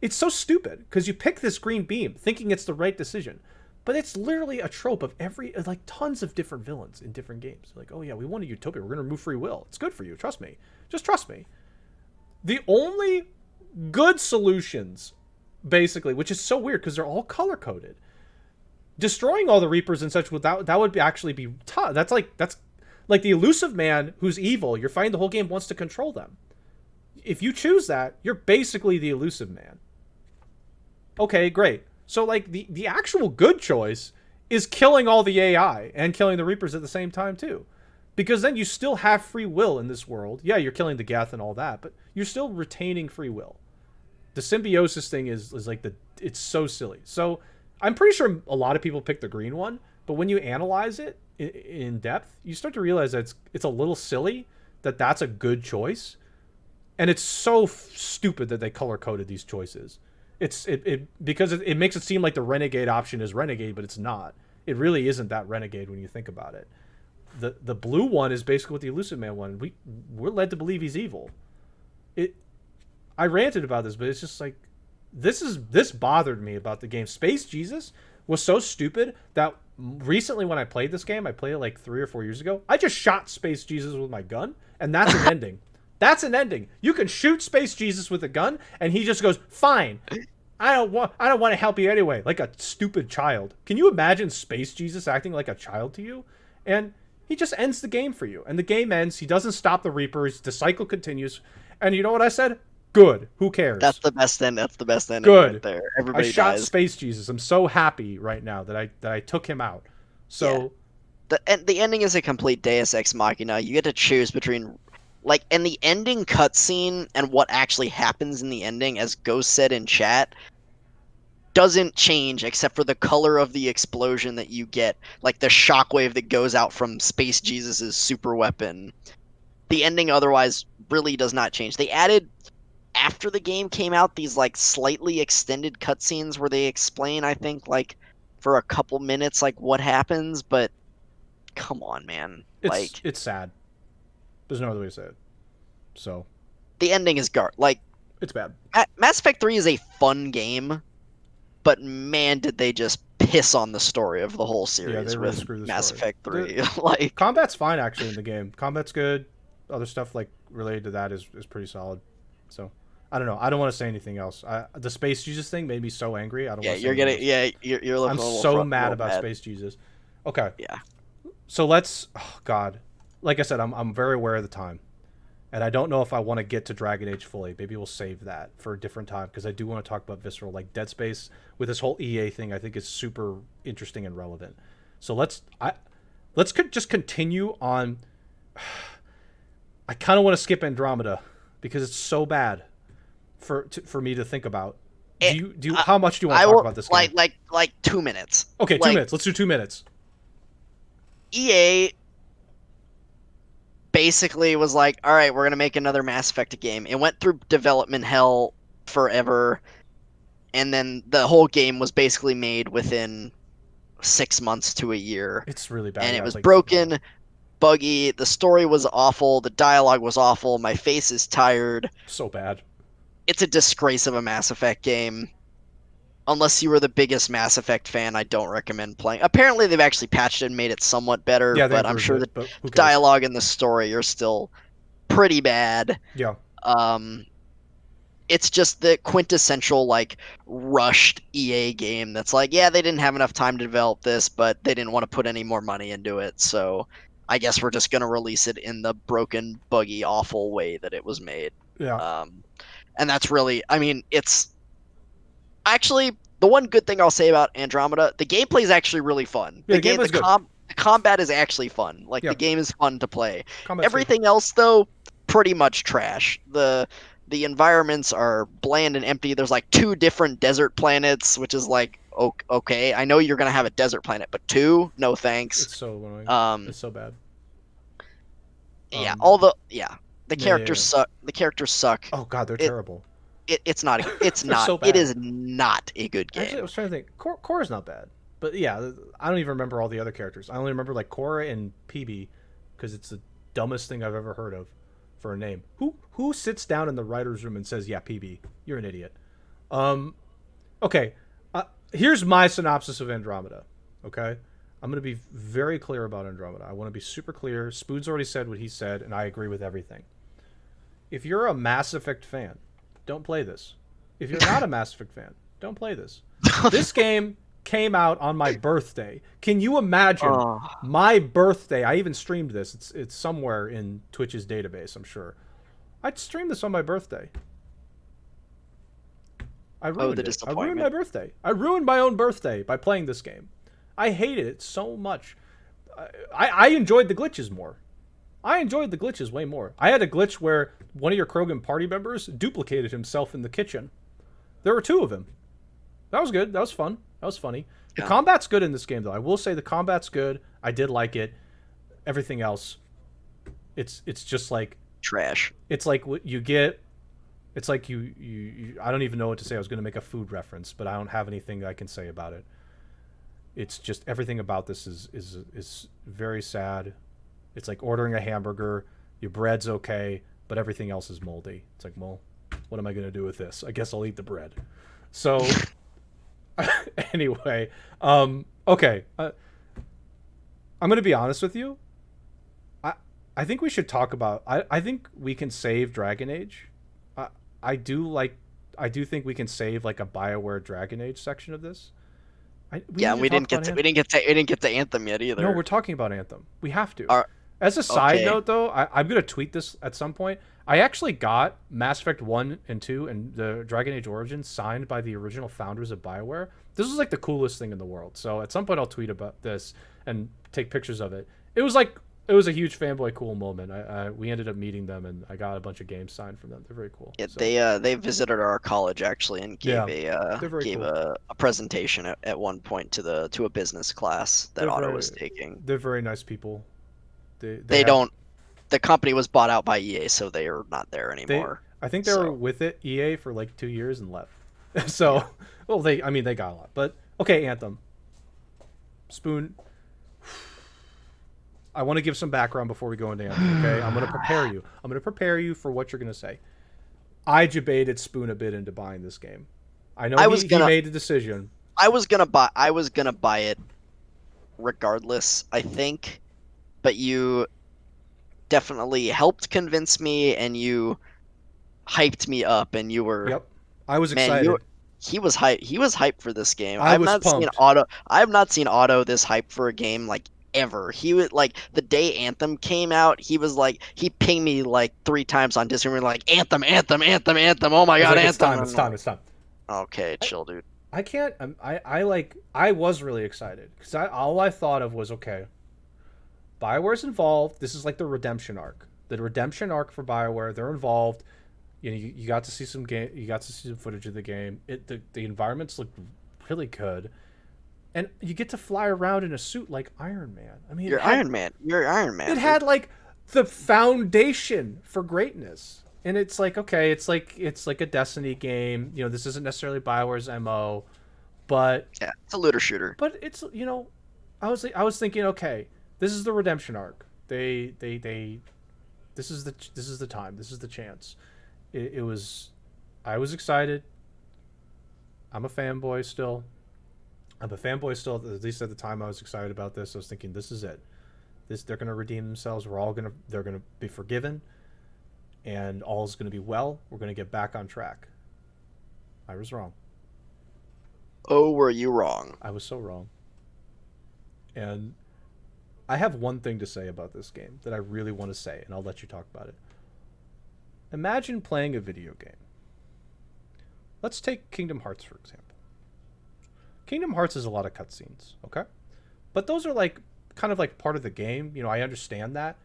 it's so stupid because you pick this green beam thinking it's the right decision, but it's literally a trope of like tons of different villains in different games. Like, oh yeah, we want a utopia. We're going to remove free will. It's good for you. Trust me. Just trust me. The only good solutions, basically, which is so weird because they're all color coded. Destroying all the Reapers and such that would actually be tough. That's like the elusive man who's evil. You're fighting the whole game wants to control them. If you choose that, you're basically the elusive man. Okay, great. So like the actual good choice is killing all the AI and killing the Reapers at the same time too. Because then you still have free will in this world. Yeah, you're killing the Geth and all that, but you're still retaining free will. The symbiosis thing is like it's so silly. So I'm pretty sure a lot of people pick the green one, but when you analyze it in depth, you start to realize that it's a little silly that that's a good choice, and it's so stupid that they color coded these choices. Because it makes it seem like the renegade option is renegade, but it's not. It really isn't that renegade when you think about it. The blue one is basically what the Elusive Man one. We're led to believe he's evil. I ranted about this, but it's just like this bothered me about the game. Space Jesus was so stupid that recently when I played this game, I played it like 3 or 4 years ago. I just shot Space Jesus with my gun, and that's an ending. That's an ending. You can shoot Space Jesus with a gun, and he just goes, "Fine, I don't want to help you anyway," like a stupid child. Can you imagine Space Jesus acting like a child to you? And he just ends the game for you, and the game ends. He doesn't stop the Reapers. The cycle continues, and you know what I said? Good. Who cares? That's the best end. That's the best ending Good. right there. I Everybody shot dies. Space Jesus. I'm so happy right now that I took him out. So The ending is a complete Deus Ex Machina. You get to choose between, like, and the ending cutscene and what actually happens in the ending, as Ghost said in chat, doesn't change except for the color of the explosion that you get, like the shockwave that goes out from Space Jesus's super weapon. The ending otherwise really does not change. They added, after the game came out, these like slightly extended cutscenes where they explain, I think, like for a couple minutes, like what happens, but come on, man. Like, it's sad. There's no other way to say it. So the ending is like, it's bad. Mass Effect 3 is a fun game, but man, did they just piss on the story of the whole series Yeah, they really with screwed the Mass story. Effect 3. Like, Combat's fine actually in the game. Combat's good. Other stuff like related to that is pretty solid. So I don't know. I don't want to say anything else. The Space Jesus thing made me so angry. I don't yeah, want to say you're anything getting, else. yeah, you're looking I'm a little so mad real about bad. Space Jesus. Okay. Yeah. So let's. Oh God. Like I said, I'm very aware of the time, and I don't know if I want to get to Dragon Age fully. Maybe we'll save that for a different time because I do want to talk about Visceral, like Dead Space with this whole EA thing. I think is super interesting and relevant. So let's just continue on. I kind of want to skip Andromeda because it's so bad for me to think about. How much do you want to talk about this game? Like 2 minutes. Okay, 2 Like, minutes. Let's do 2 minutes. EA basically was like, all right, we're going to make another Mass Effect game. It went through development hell forever, and then the whole game was basically made within 6 months to a year. It's really bad. And Yeah, it was like, broken, buggy, the story was awful, the dialogue was awful, my face is tired. so bad. It's a disgrace of a Mass Effect game. Unless you were the biggest Mass Effect fan, I don't recommend playing. Apparently, they've actually patched it and made it somewhat better, Yeah, they but I'm improved sure it, the but who cares? dialogue and the story are still pretty bad. Yeah. It's just the quintessential, like, rushed EA game that's like, yeah, they didn't have enough time to develop this, but they didn't want to put any more money into it, so I guess we're just going to release it in the broken, buggy, awful way that it was made. Yeah. And that's really, I mean, it's actually the one good thing I'll say about Andromeda. The gameplay is actually really fun. Yeah, the gameplay's good. The combat is actually fun. Like, Yeah. the game is fun to play. Combat's Everything else, though, pretty much trash. The environments are bland and empty. There's like 2 different desert planets, which is like, okay, I know you're gonna have a desert planet, but 2, no thanks. It's so annoying. It's so bad. Yeah, the characters yeah. suck. The characters suck. Oh God, they're terrible. It's not. It's They're not. so It bad. is not a good game. Actually, I was trying to think. Cora's not bad, but yeah, I don't even remember all the other characters. I only remember like Cora and PB because it's the dumbest thing I've ever heard of for a name. Who sits down in the writer's room and says, "Yeah, PB, you're an idiot." Okay. Here's my synopsis of Andromeda. Okay, I'm gonna be very clear about Andromeda. I want to be super clear. Spood's already said what he said, and I agree with everything. If you're a Mass Effect fan, don't play this. If you're not a Mass Effect fan, don't play this. This game came out on my birthday. Can you imagine my birthday? I even streamed this. It's somewhere in Twitch's database, I'm sure. I'd stream this on my birthday. I ruined it. I ruined my birthday. I ruined my own birthday by playing this game. I hated it so much. I enjoyed the glitches more. I enjoyed the glitches way more. I had a glitch where one of your Krogan party members duplicated himself in the kitchen. There were two of him. That was good. That was fun. That was funny. The Yeah. combat's good in this game, though. I will say the combat's good. I did like it. Everything else, it's just like Trash. it's like what you get. It's like you I don't even know what to say. I was going to make a food reference, but I don't have anything I can say about it. It's just everything about this is very sad. It's like ordering a hamburger. Your bread's okay, but everything else is moldy. It's like, well, what am I going to do with this? I guess I'll eat the bread. So anyway, okay. I'm going to be honest with you. I think we should talk about. I think we can save Dragon Age. I do like. I do think we can save like a Bioware Dragon Age section of this. Yeah, and we didn't get to Anthem yet either. No, we're talking about Anthem. We have to. Are- As a side okay. note, though, I'm going to tweet this at some point. I actually got Mass Effect 1 and 2 and the Dragon Age Origins signed by the original founders of BioWare. This was like the coolest thing in the world. So at some point I'll tweet about this and take pictures of it. It was a huge fanboy cool moment. We ended up meeting them and I got a bunch of games signed from them. They're very cool. Yeah, So, they visited our college actually and gave they're very cool. a presentation at one point to a business class that They're Otto very- was taking. They're very nice people. They don't. The company was bought out by EA, so they are not there anymore. I think they were with EA for like 2 years and left. So, well, they got a lot. But okay, Anthem. Spoon. I want to give some background before we go into Anthem. Okay, I'm going to prepare you. I'm going to prepare you for what you're going to say. I debated Spoon a bit into buying this game. I know he made the decision. I was gonna buy it regardless, I think, but you definitely helped convince me, and you hyped me up, and you were. Yep, I was Man, excited. he was hyped. He was hyped for this game. I was pumped. I have not seen Otto this hyped for a game like ever. He was like the day Anthem came out. He was like he pinged me like 3 times on Discord, like Anthem, Anthem, Anthem, Anthem. Oh my god, Like, Anthem! It's time. Okay, chill, dude. I can't. I was really excited because all I thought of was, okay, Bioware's involved. This is like the redemption arc. The redemption arc for Bioware. They're involved. You know, you got to see some game. You got to see some footage of the game. The environments look really good, and you get to fly around in a suit like Iron Man. I mean, You're Iron Man. You're Iron Man. It had like the foundation for greatness, and it's like, okay, it's like a Destiny game. You know, this isn't necessarily Bioware's MO, but Yeah, it's a looter shooter. but it's, you know, I was thinking, okay, this is the redemption arc. They this is the time. This is the chance. It was. I was excited. I'm a fanboy still. At least at the time I was excited about this. I was thinking, this is it. They're gonna redeem themselves. They're gonna be forgiven, and all's gonna be well. We're gonna get back on track. I was wrong. Oh, were you wrong? I was so wrong. And I have one thing to say about this game that I really want to say, and I'll let you talk about it. Imagine playing a video game. Let's take Kingdom Hearts, for example. Kingdom Hearts has a lot of cutscenes, okay? But those are like kind of like part of the game. You know, I understand that.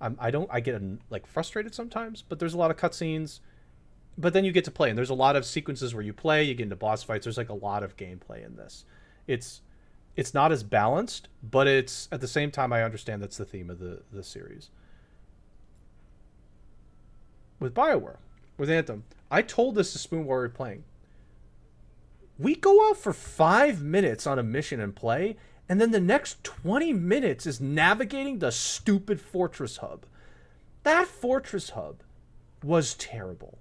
I get like frustrated sometimes, but there's a lot of cutscenes. But then you get to play, and there's a lot of sequences where you play, you get into boss fights. There's like a lot of gameplay in this. It's not as balanced, but it's at the same time I understand that's the theme of the series. With BioWare, with Anthem, I told this to Spoon while we were playing. We go out for 5 minutes on a mission and play, and then the next 20 minutes is navigating the stupid fortress hub. That fortress hub was terrible.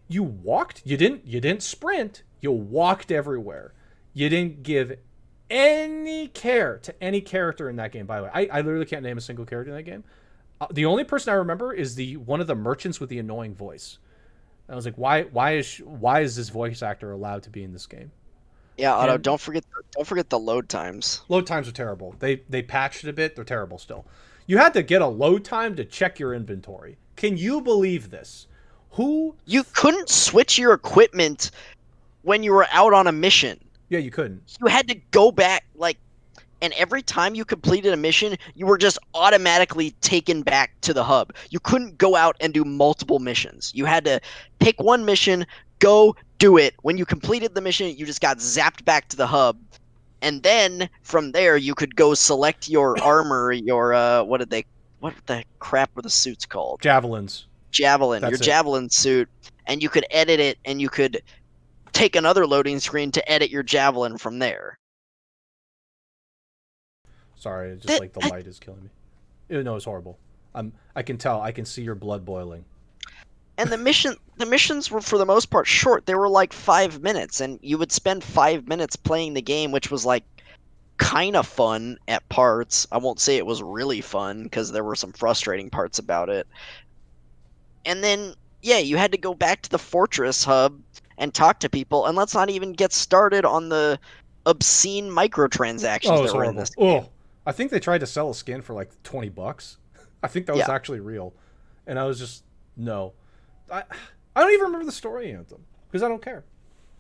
You walked, you didn't sprint, you walked everywhere. You didn't give any care to any character in that game, by the way. I literally can't name a single character in that game. The only person I remember is one of the merchants with the annoying voice. I was like, why is this voice actor allowed to be in this game? Yeah, Otto, And- don't forget the load times. Load times are terrible. They patched it a bit. They're terrible still. You had to get a load time to check your inventory. Can you believe this? You couldn't switch your equipment when you were out on a mission. Yeah, you couldn't. You had to go back like and every time you completed a mission, you were just automatically taken back to the hub. You couldn't go out and do multiple missions. You had to pick one mission, go do it. When you completed the mission, you just got zapped back to the hub. And then from there, you could go select your armor, your what the crap were the suits called? Javelins. Javelin, your That's it. javelin suit, and you could edit it, and you could take another loading screen to edit your javelin from there. Sorry, it's just That, like the that light is killing me. No, it's horrible. I can tell. I can see your blood boiling. and the missions were for the most part short. They were like 5 minutes, and you would spend 5 minutes playing the game, which was like kind of fun at parts. I won't say it was really fun because there were some frustrating parts about it. And then, yeah, you had to go back to the fortress hub and talk to people. And let's not even get started on the obscene microtransactions Oh, it's that were in horrible. this game. Oh, I think they tried to sell a skin for like $20. I think that was Yeah. actually real, and I was just no. I I don't even remember the story Anthem because I don't care.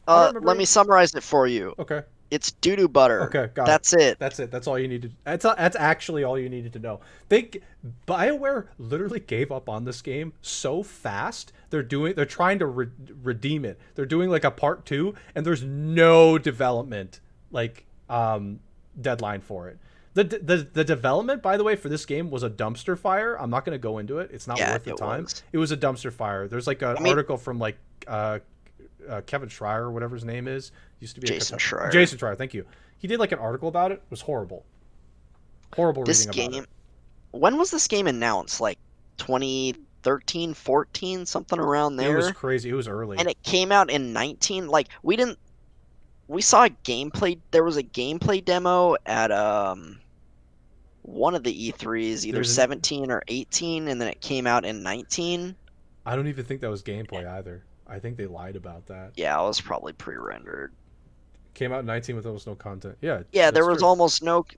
I don't remember Let me any. summarize it for you. Okay. It's doo-doo butter. Okay, got it. That's it. That's it. That's all you needed. That's actually all you needed to know. They Bioware literally gave up on this game so fast. They're trying to redeem it. They're doing like a part 2 and there's no development like deadline for it. The development, by the way, for this game was a dumpster fire. I'm not going to go into it. It's not Yeah, worth the it time. was. It was a dumpster fire. There's like an I mean, article from like Kevin Schreier, or whatever his name is. Used to be Jason Schreier. Jason Schreier. Thank you. He did like an article about it. It was horrible. Horrible This reading about it. game, when was this game announced? Like 2013, 14, something around It was there? crazy. It was early. And it came out in 19. Like we saw a gameplay. There was a gameplay demo at one of the E3s, either There's an. 17 or 18, and then it came out in 19. I don't even think that was gameplay either. I think they lied about that. Yeah, it was probably pre-rendered. Came out in 19 with almost no content. Yeah, Yeah, that's true.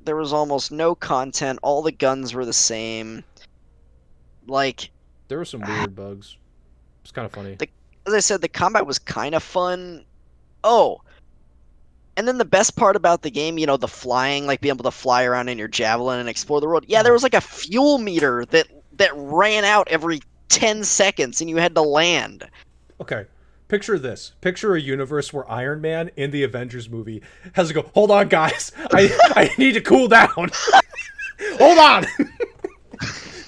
there was almost no content. All the guns were the same. Like There were some weird bugs. It's kind of funny. the as I said, the combat was kind of fun. Oh, and then the best part about the game, the flying, like being able to fly around in your javelin and explore the world. Yeah, there Oh, was like a fuel meter that ran out every 10 seconds and you had to land. okay. Picture this. Picture a universe where Iron Man in the Avengers movie has to go, hold on, guys. I need to cool down. Hold on.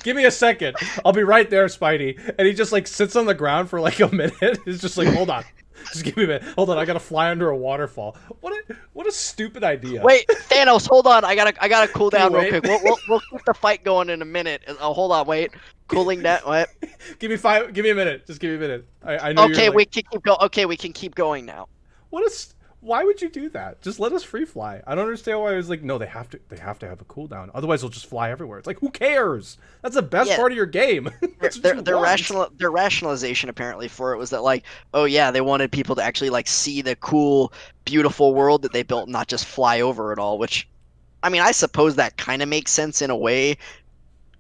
Give me a second. I'll be right there, Spidey. And he just like sits on the ground for like a minute. He's just like, hold on. Just give me a minute. Hold on, I gotta fly under a waterfall. What a stupid idea. Wait, Thanos, hold on. I gotta cool Can you down real wait? quick. We'll keep the fight going in a minute. Oh, hold on, wait. Cooling down. What? Give me a minute. Just give me a minute. I know Okay, you're we like, can keep go. Okay, we can keep going now. what is why would you do that? Just let us free fly. I don't understand why I was like, no, they have to have a cooldown. Otherwise they'll just fly everywhere. It's like, who cares? That's the best Yeah, part of your game. That's what you want. their rationalization apparently for it was that like, oh yeah, they wanted people to actually like see the cool, beautiful world that they built, not just fly over it all. Which, I mean, I suppose that kind of makes sense in a way.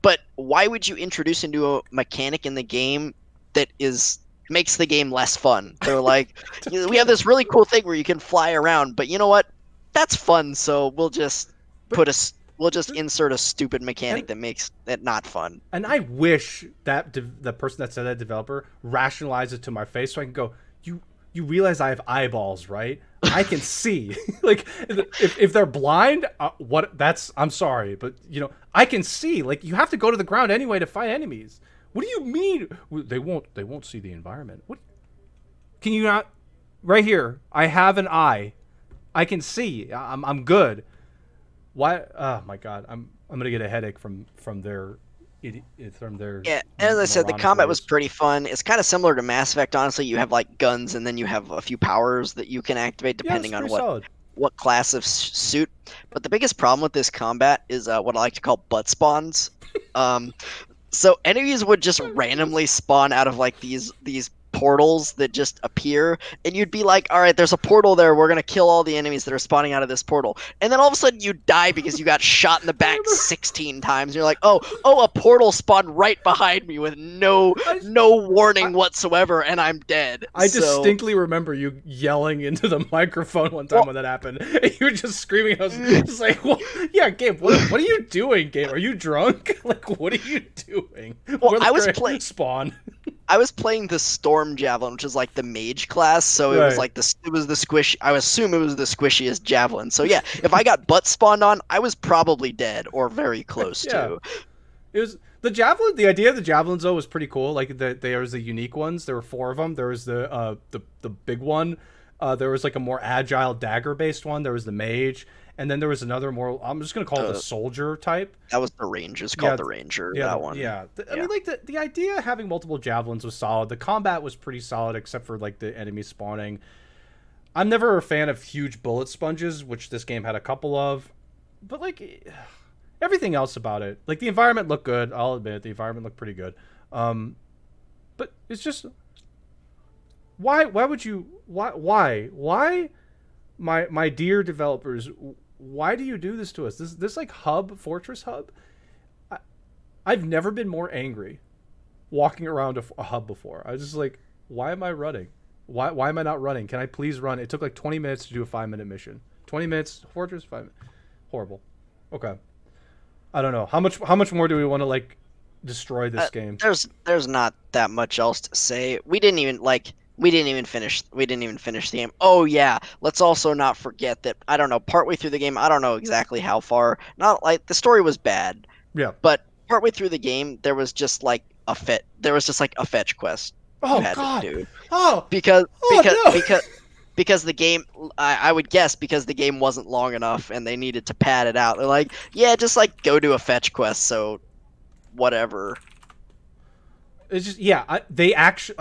But why would you introduce into a mechanic in the game that is makes the game less fun? They're like, we have this really cool thing where you can fly around, but you know what? That's fun, so But we'll just insert a stupid and mechanic that makes it not fun. and I wish that the person that said that developer rationalized it to my face so I can go, you realize I have eyeballs, right? I can see. Like if they're blind, I'm sorry, but I can see. Like you have to go to the ground anyway to fight enemies. What do you mean they won't see the environment? What can you not right here? I have an eye. I can see. I'm good. Why oh my god. I'm going to get a headache from their from their Yeah, as I said, the moronic combat was ways. pretty fun. It's kind of similar to Mass Effect, honestly. You have like guns, and then you have a few powers that you can activate Yeah, it's depending on pretty what solid. what class of suit. But the biggest problem with this combat is what I like to call butt spawns. Um, so enemies would just randomly spawn out of like these portals that just appear, and you'd be like, all right, there's a portal there, we're gonna kill all the enemies that are spawning out of this portal, and then all of a sudden you die because you got shot in the back 16 times. You're like, oh, a portal spawned right behind me with no I, warning whatsoever, and I'm dead. I So, distinctly remember you yelling into the microphone one time well, when that happened. And you were just screaming. I was just like, well, yeah, Gabe, what are you doing, Gabe? Are you drunk? Like, what are you doing? well, Where I was the playing. spawn. I was playing the Storm Javelin, which is like the mage class, so it was Right. like it was the squish. I assume it was the squishiest javelin. So yeah, if I got butt spawned on, I was probably dead or very close Yeah. to. It was the javelin. The idea of the javelins though was pretty cool. Like there was the unique ones. There were 4 of them. There was the big one. There was like a more agile dagger based one. There was the mage, and then there was another more. I'm just gonna call it the Uh, soldier type. that was the Ranger. It's Yeah, called the Ranger. yeah, That one. yeah. I Yeah. mean, like the idea of having multiple javelins was solid. The combat was pretty solid, except for like the enemy spawning. I'm never a fan of huge bullet sponges, which this game had a couple of, but like everything else about it, like the environment looked good. I'll admit the environment looked pretty good. But it's just why would you why my dear developers, why do you do this to us? This like fortress hub. I've never been more angry walking around a hub before. I was just like, why am I running? Why am I not running? Can I please run? It took like 20 minutes to do a 5-minute mission. 20 minutes, fortress, 5 minutes. Horrible. Okay. I don't know. How much more do we want to like destroy this game? There's not that much else to say. We didn't even finish the game. Oh yeah, let's also not forget that I don't know, partway through the game, I don't know exactly how far. Not like the story was bad, Yeah. but partway through the game there was just like a fetch quest you Oh had God. to do. Oh. Because Oh because no. because because the game, I would guess because the game wasn't long enough and they needed to pad it out. They're like, yeah, just like go do a fetch quest, so whatever. It's just yeah. I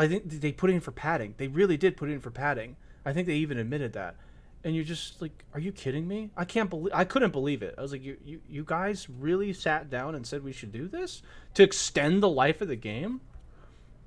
think they put it in for padding. They really did put it in for padding. I think they even admitted that. And you're just like, are you kidding me? I couldn't believe it. I was like, you guys really sat down and said we should do this to extend the life of the game,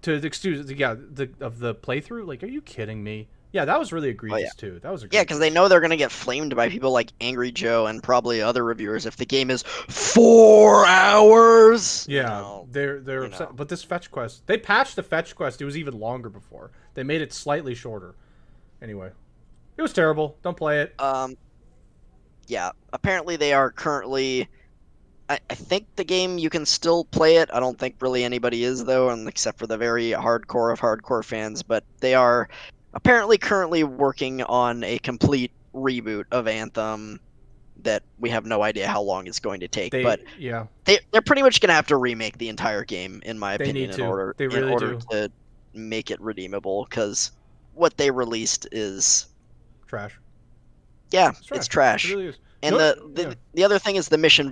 to excuse of the playthrough. Like, are you kidding me? Yeah, that was really Oh yeah. egregious too. That was Yeah, because they egregious. know they're gonna get flamed by people like Angry Joe and probably other reviewers if the game is 4 hours. Yeah, they're You upset. know. But this fetch quest, they patched the fetch quest. It was even longer before. They made it slightly shorter. Anyway, it was terrible. Don't play it. Um, yeah. Apparently they are currently. I think the game you can still play it. I don't think really anybody is though, and except for the very hardcore of hardcore fans. But they are apparently currently working on a complete reboot of Anthem that we have no idea how long it's going to take. But Yeah, they're pretty much gonna have to remake the entire game, in my they opinion, need to. They in really order do. to make it redeemable. Because what they released is, Trash. yeah, It's it's trash. It trash. really is. And No, the, yeah, the the other thing is the mission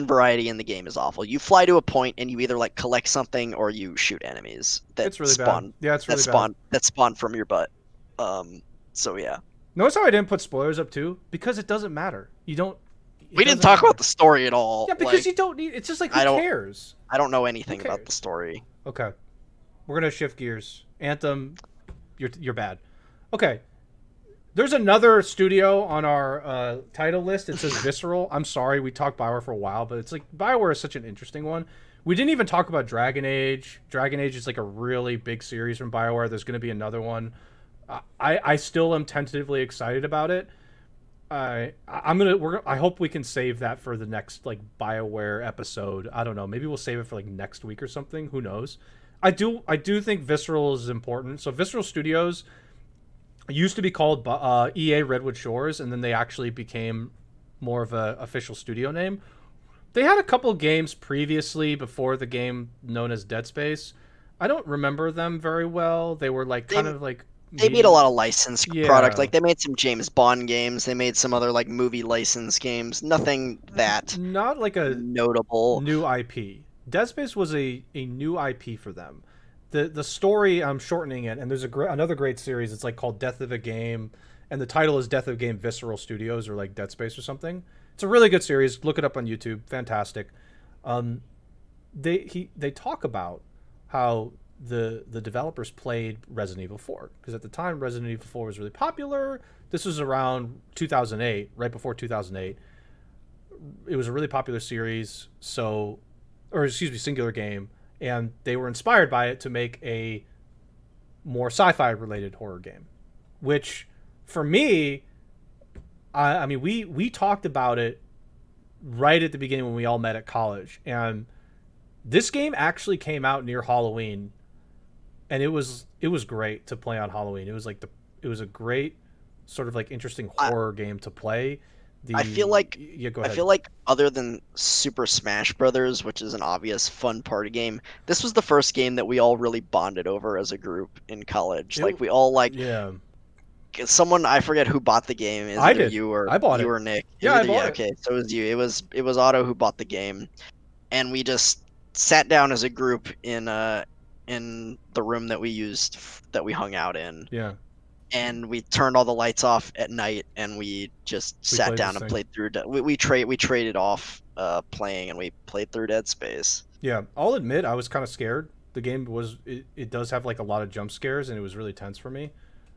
variety in the game is awful. You fly to a point and you either like collect something or you shoot enemies that it's really bad. Yeah, it's really bad. that spawn from your butt. Um, so yeah, Notice how I didn't put spoilers up too, because it doesn't matter. You don't. It we didn't doesn't talk matter. about the story at all. Yeah, because Like you don't need. It's just like who I don't cares? I don't know Who anything about the cares? story. Okay, we're gonna shift gears. Anthem, you're bad. Okay, there's another studio on our title list. It says Visceral. I'm sorry, we talked Bioware for a while, but it's like Bioware is such an interesting one. We didn't even talk about Dragon Age. Dragon Age is like a really big series from Bioware. There's going to be another one. I still am tentatively excited about it. I hope we can save that for the next like Bioware episode. I don't know. Maybe we'll save it for like next week or something. Who knows? I do think Visceral is important. So Visceral Studios used to be called EA Redwood Shores, and then they actually became more of a official studio name. They had a couple games previously before the game known as Dead Space. I don't remember them very well. They were like They kind of like they made a medium. lot of licensed product. Yeah, Like they made some James Bond games. They made some other like movie license games. Nothing that not like a notable. new IP. Dead Space was a new IP for them. The story, I'm shortening it, and there's another great series. It's like called Death of a Game, and the title is Death of a Game Visceral Studios or like Dead Space or something. It's a really good series. Look it up on YouTube. Fantastic. Um, they talk about how the developers played Resident Evil 4, because at the time Resident Evil 4 was really popular. This was around 2008, right before 2008. It was a really popular series, so, or excuse me, singular game, and they were inspired by it to make a more sci-fi related horror game, which for me, I mean, we talked about it right at the beginning when we all met at college, and this game actually came out near Halloween, and it was great to play on Halloween. It was like it was a great sort of like interesting I, horror game to play. I feel like Yeah, go I ahead. feel like other than Super Smash Brothers, which is an obvious fun party game, this was the first game that we all really bonded over as a group in college. It Like we all like Yeah, someone, I forget who bought the game. Is I either did. you or I bought it. Nick. It Yeah, was I either, bought yeah, it. okay. So it was you. It was Otto who bought the game, and we just sat down as a group in the room that we used that we hung out in, Yeah, and we turned all the lights off at night, and we just we sat played down this and thing. played through. We traded off playing, and we played through Dead Space. Yeah, I'll admit I was kind of scared. The game it does have like a lot of jump scares, and it was really tense for me.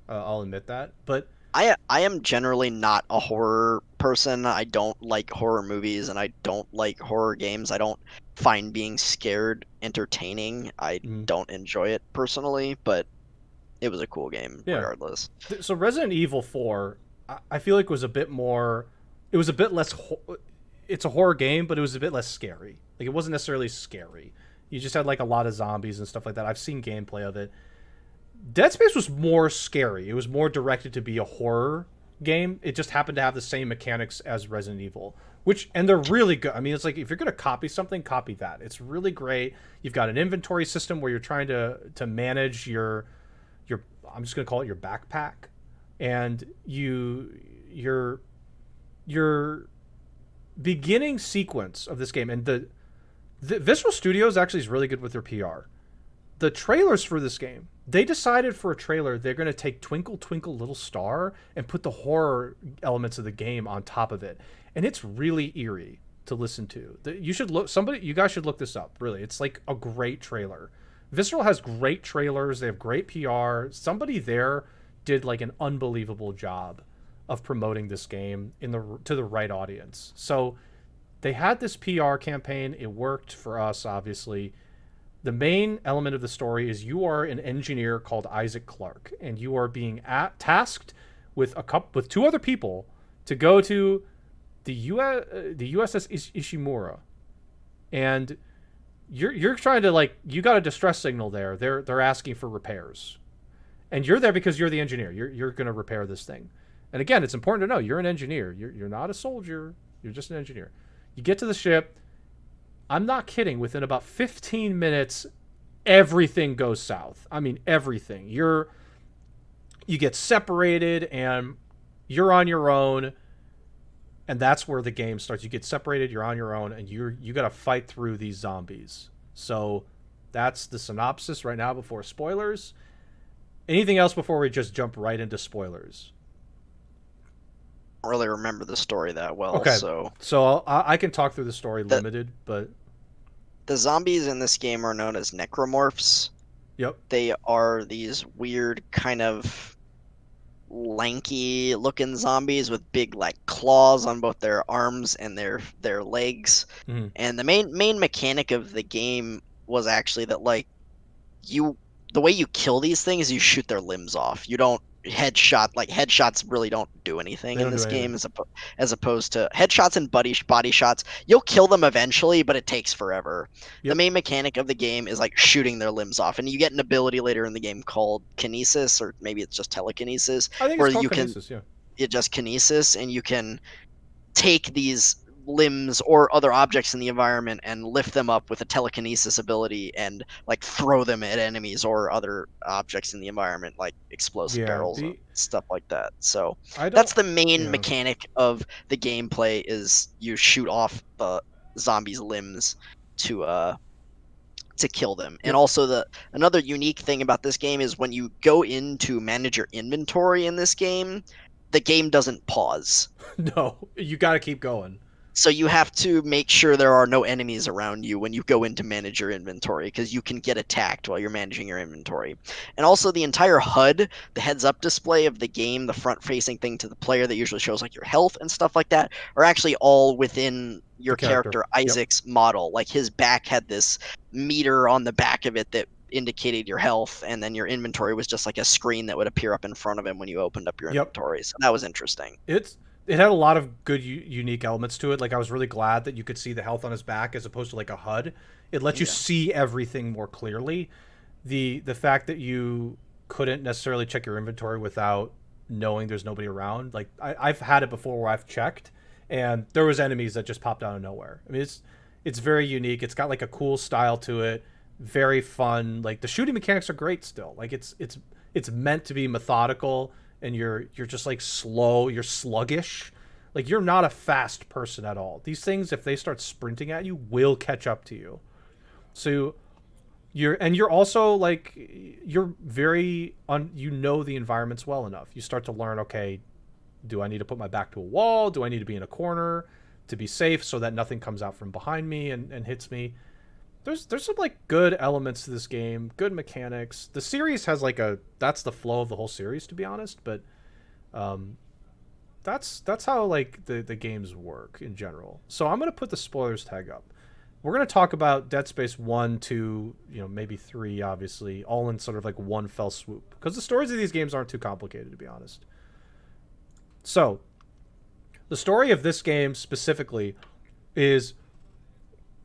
I'll admit that. But I am generally not a horror person. I don't like horror movies, and I don't like horror games. I don't find being scared entertaining. I mm, don't enjoy it personally, but it was a cool game yeah, regardless. so Resident Evil 4, I feel like was a bit more. It was a bit less. It's a horror game, but it was a bit less scary. Like it wasn't necessarily scary. You just had like a lot of zombies and stuff like that. I've seen gameplay of it. Dead Space was more scary. It was more directed to be a horror game. It just happened to have the same mechanics as Resident Evil, which and they're really good. I mean, it's like if you're gonna copy something, copy that. It's really great. You've got an inventory system where you're trying to manage your I'm just gonna call it your backpack, and your beginning sequence of this game, and the Visceral Studios actually is really good with their PR. The trailers for this game, they decided for a trailer they're going to take Twinkle Twinkle Little Star and put the horror elements of the game on top of it, and it's really eerie to listen to. You should look. You guys should look this up. Really, it's like a great trailer. Visceral has great trailers. They have great PR. Somebody there did like an unbelievable job of promoting this game to the right audience. So they had this PR campaign. It worked for us, obviously. The main element of the story is you are an engineer called Isaac Clarke, and you are being tasked with with two other people to go to the USS Ishimura, and you're trying to like you got a distress signal there. They're asking for repairs, and you're there because you're the engineer. You're going to repair this thing. And again, it's important to know you're an engineer. You're not a soldier. You're just an engineer. You get to the ship. I'm not kidding. Within about 15 minutes, everything goes south. I mean, everything. You get separated and you're on your own, and that's where the game starts. You get separated, you're on your own, and you got to fight through these zombies. So that's the synopsis right now before spoilers. Anything else before we just jump right into spoilers? I don't really remember the story that well, Okay, so so I can talk through the story the limited, but the zombies in this game are known as necromorphs. yep. They are these weird kind of lanky looking zombies with big like claws on both their arms and their legs. Mm-hmm. And the main mechanic of the game was actually that like you the way you kill these things, you shoot their limbs off. You don't headshots really don't do anything They in don't do this anything. game as opposed to headshots and body shots. You'll kill them eventually, but it takes forever. The Yep. main mechanic of the game is like shooting their limbs off, and you get an ability later in the game called kinesis, or maybe it's just telekinesis, I think where it's called you can kinesis. Yeah. it just kinesis, and you can take these limbs or other objects in the environment and lift them up with a telekinesis ability and like throw them at enemies or other objects in the environment like explosive Yeah. barrels and The stuff like that. So I that's don't. the main Yeah. mechanic of the gameplay, is you shoot off the zombies limbs to kill them. And Yep. also the another unique thing about this game is when you go into manage your inventory in this game, the game doesn't pause. No, you got to keep going. So you have to make sure there are no enemies around you when you go in to manage your inventory, because you can get attacked while you're managing your inventory. And also the entire HUD, the heads-up display of the game, the front-facing thing to the player that usually shows like your health and stuff like that, are actually all within The your character. character Yep. Isaac's model. Like his back had this meter on the back of it that indicated your health, and then your inventory was just like a screen that would appear up in front of him when you opened up your Yep. inventory. So that was interesting. It had a lot of good unique elements to it. Like I was really glad that you could see the health on his back as opposed to like a HUD. It lets you Yeah. see everything more clearly. The fact that you couldn't necessarily check your inventory without knowing there's nobody around. Like I've had it before where I've checked and there was enemies that just popped out of nowhere. I mean it's very unique. It's got like a cool style to it. Very fun. Like the shooting mechanics are great still. Like it's meant to be methodical and you're just like slow, you're sluggish. Like you're not a fast person at all. These things if they start sprinting at you will catch up to you. So you're also like you're very you know the environments well enough. You start to learn, okay, do I need to put my back to a wall? Do I need to be in a corner to be safe so that nothing comes out from behind me and hits me? There's some like good elements to this game, good mechanics. The series has like that's the flow of the whole series to be honest, but um that's how like the games work in general. So I'm gonna put the spoilers tag up. We're gonna talk about Dead Space 1, 2, maybe 3, obviously, all in sort of like one fell swoop. Because the stories of these games aren't too complicated, to be honest. So, the story of this game specifically is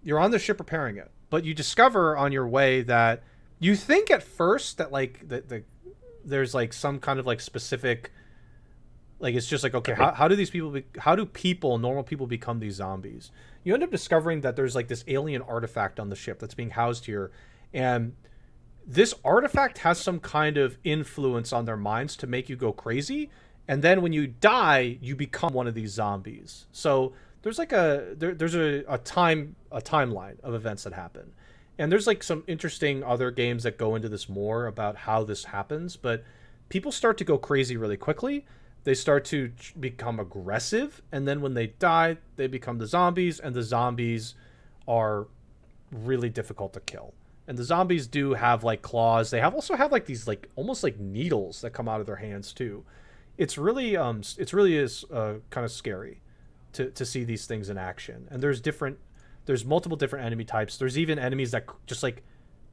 you're on the ship repairing it, but you discover on your way that you think at first that like there's like some kind of like specific like it's just like okay how do these people how do people normal people become these zombies. You end up discovering that there's like this alien artifact on the ship that's being housed here, and this artifact has some kind of influence on their minds to make you go crazy, and then when you die you become one of these zombies. So there's like there's a timeline of events that happen, and there's like some interesting other games that go into this more about how this happens, but people start to go crazy really quickly. They start to become aggressive, and then when they die they become the zombies, and the zombies are really difficult to kill. And the zombies do have like claws. They also have like these like almost like needles that come out of their hands too. It's really is kind of scary to see these things in action. And there's multiple different enemy types. There's even enemies that just like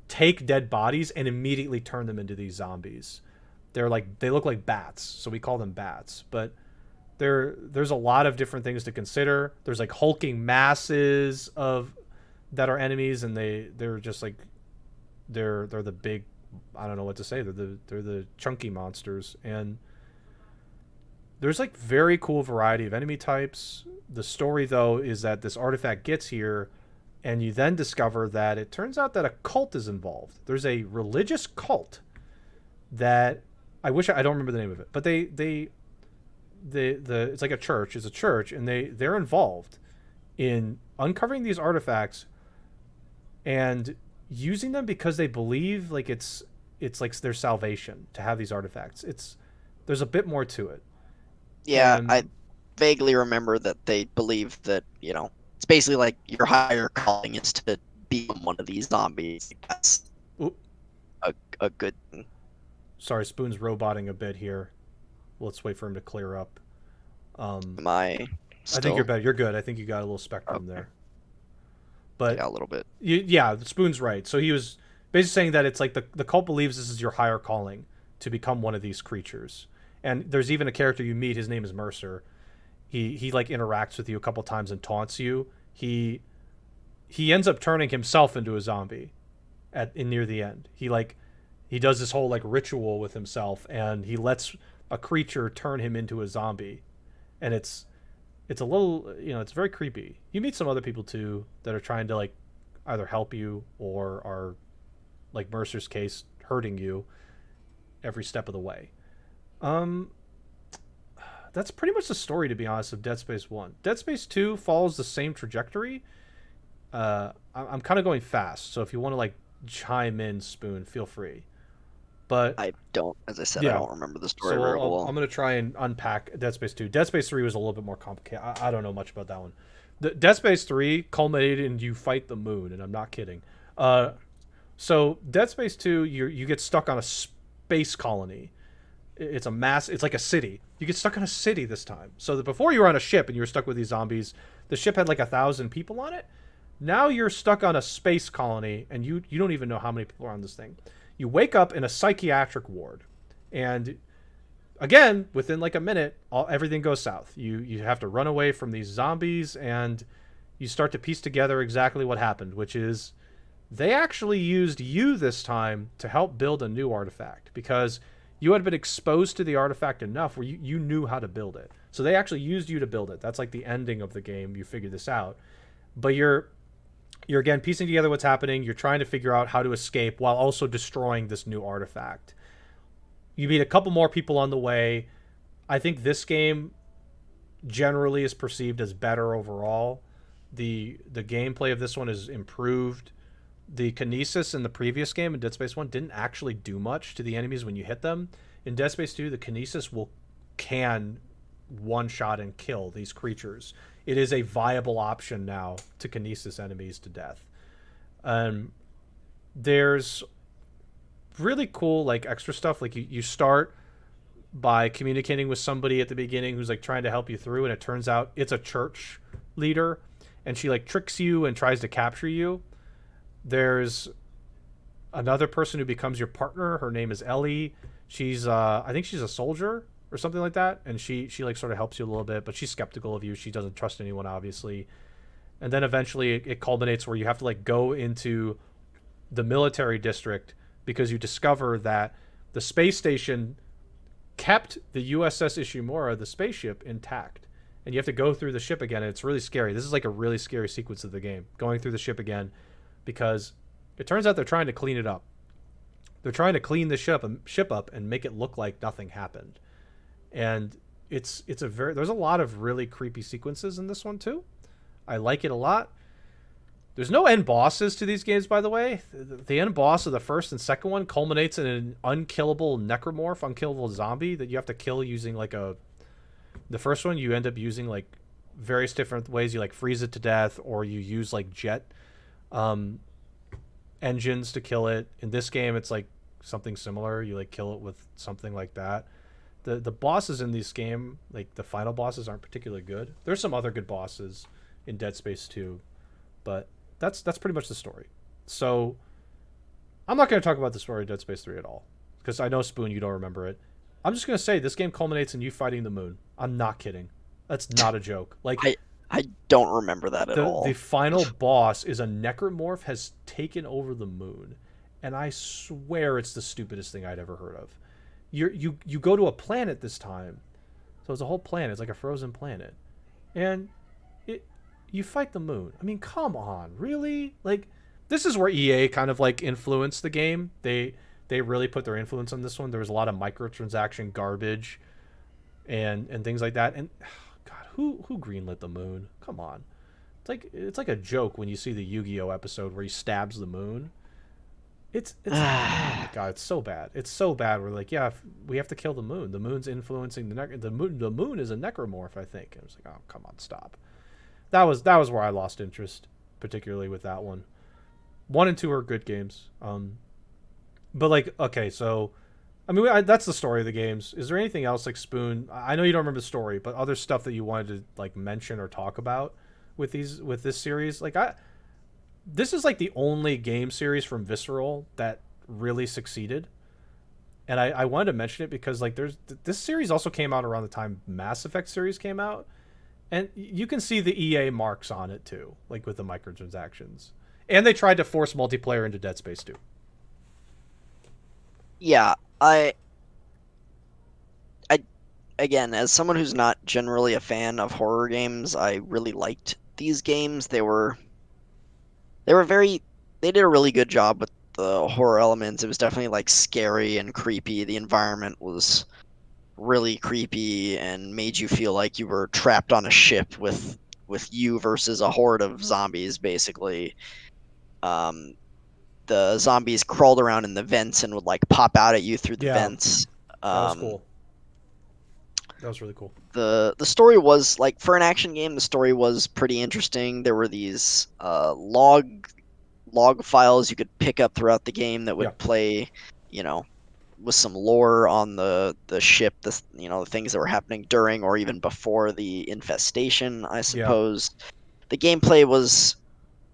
take dead bodies and immediately turn them into these zombies. They look like bats, so we call them bats. But there's a lot of different things to consider. There's like hulking masses of that are enemies, and they're just like they're the big, I don't know what to say. They're the chunky monsters, and there's like very cool variety of enemy types. The story though is that this artifact gets here, and you then discover that it turns out that a cult is involved. There's a religious cult that I don't remember the name of it, but the it's like a church. It's a church, and they're involved in uncovering these artifacts and using them because they believe like it's like their salvation to have these artifacts. There's a bit more to it. Yeah, I And vaguely remember that they believe that, it's basically like your higher calling is to become one of these zombies. That's oop, a good thing. sorry, Spoon's roboting a bit here. Let's wait for him to clear up. Um, Am I I think you're still? better. You're good. I think you got a little spectrum Okay. there. But Yeah, a little bit. yeah, Spoon's right. So he was basically saying that it's like the cult believes this is your higher calling to become one of these creatures. And there's even a character you meet. His name is Mercer. He like interacts with you a couple times and taunts you. He ends up turning himself into a zombie in near the end. He does this whole like ritual with himself, and he lets a creature turn him into a zombie, and it's a little, it's very creepy. You meet some other people too that are trying to like either help you or are, like Mercer's case, hurting you every step of the way. Um, that's pretty much the story, to be honest, of Dead Space 1. Dead Space 2 follows the same trajectory. I'm kind of going fast, so if you want to like chime in, Spoon, feel free. But I don't, as I said, I yeah, don't remember the story so very I'm well. going to try and unpack Dead Space 2. Dead Space 3 was a little bit more complicated. I don't know much about that one. The Dead Space 3 culminated in you fight the moon, and I'm not kidding. Uh, so Dead Space 2, you get stuck on a space colony. It's a mass. It's like a city. You get stuck on a city this time. So that before you were on a ship and you were stuck with these zombies, the ship had like 1,000 people on it. Now you're stuck on a space colony, and you don't even know how many people are on this thing. You wake up in a psychiatric ward, and again, within like a minute, everything goes south. You have to run away from these zombies, and you start to piece together exactly what happened, which is they actually used you this time to help build a new artifact because you had been exposed to the artifact enough where you knew how to build it. So they actually used you to build it. That's like the ending of the game. You figure this out, but you're again piecing together what's happening. You're trying to figure out how to escape while also destroying this new artifact. You meet a couple more people on the way. I think this game generally is perceived as better overall. The gameplay of this one is improved. The kinesis in the previous game in Dead Space 1 didn't actually do much to the enemies when you hit them. In Dead Space 2, the kinesis can one shot and kill these creatures. It is a viable option now to kinesis enemies to death. There's really cool like extra stuff. Like you start by communicating with somebody at the beginning who's like trying to help you through, and it turns out it's a church leader, and she like tricks you and tries to capture you. There's another person who becomes your partner. Her name is Ellie. She's I think she's a soldier or something like that, and she like sort of helps you a little bit, but she's skeptical of you. She doesn't trust anyone, obviously. And then eventually it culminates where you have to like go into the military district because you discover that the space station kept the USS Ishimura, the spaceship, intact. And you have to go through the ship again, and it's really scary. This is like a really scary sequence of the game, going through the ship again, because it turns out they're trying to clean it up. They're trying to clean the ship up and make it look like nothing happened. And there's a lot of really creepy sequences in this one too. I like it a lot. There's no end bosses to these games, by the way. The end boss of the first and second one culminates in an unkillable necromorph, unkillable zombie that you have to kill using like the first one you end up using like various different ways. You like freeze it to death, or you use like jet engines to kill it. In this game, it's like something similar. You like kill it with something like that. The bosses in this game, like the final bosses, aren't particularly good. There's some other good bosses in Dead Space 2, but that's pretty much the story. So I'm not going to talk about the story of Dead Space 3 at all, because I know, Spoon, you don't remember it. I'm just going to say this game culminates in you fighting the moon. I'm not kidding. That's not a joke. Like I don't remember that at all. The final boss is a necromorph has taken over the moon, and I swear it's the stupidest thing I'd ever heard of. You go to a planet this time, so it's a whole planet. It's like a frozen planet, and you fight the moon. I mean, come on, really? Like, this is where EA kind of like influenced the game. They really put their influence on this one. There was a lot of microtransaction garbage, and things like that. And God, who greenlit the moon? Come on, it's like a joke when you see the Yu-Gi-Oh episode where he stabs the moon. It's oh my God, it's so bad. It's so bad. We're like, yeah, we have to kill the moon. The moon's influencing the moon. The moon is a necromorph, I think. And I was like, oh, come on, stop. That was where I lost interest, particularly with that one. 1 and 2 are good games. But like, okay, so I mean, that's the story of the games. Is there anything else, like, Spoon? I know you don't remember the story, but other stuff that you wanted to like mention or talk about with this series? Like, this is like the only game series from Visceral that really succeeded, and I wanted to mention it because like this series also came out around the time Mass Effect series came out, and you can see the EA marks on it too, like with the microtransactions, and they tried to force multiplayer into Dead Space 2. Yeah, I again, as someone who's not generally a fan of horror games, I really liked these games. They did a really good job with the horror elements. It was definitely like scary and creepy. The environment was really creepy and made you feel like you were trapped on a ship with you versus a horde of zombies, basically. Um, the zombies crawled around in the vents and would like pop out at you through the Yeah, vents. that was Um, cool. That was really cool. The story was like, for an action game, the story was pretty interesting. There were these log files you could pick up throughout the game that Yeah. would play, you know, with some lore on the ship, the things that were happening during or even before the infestation, I Yeah. suppose. The gameplay was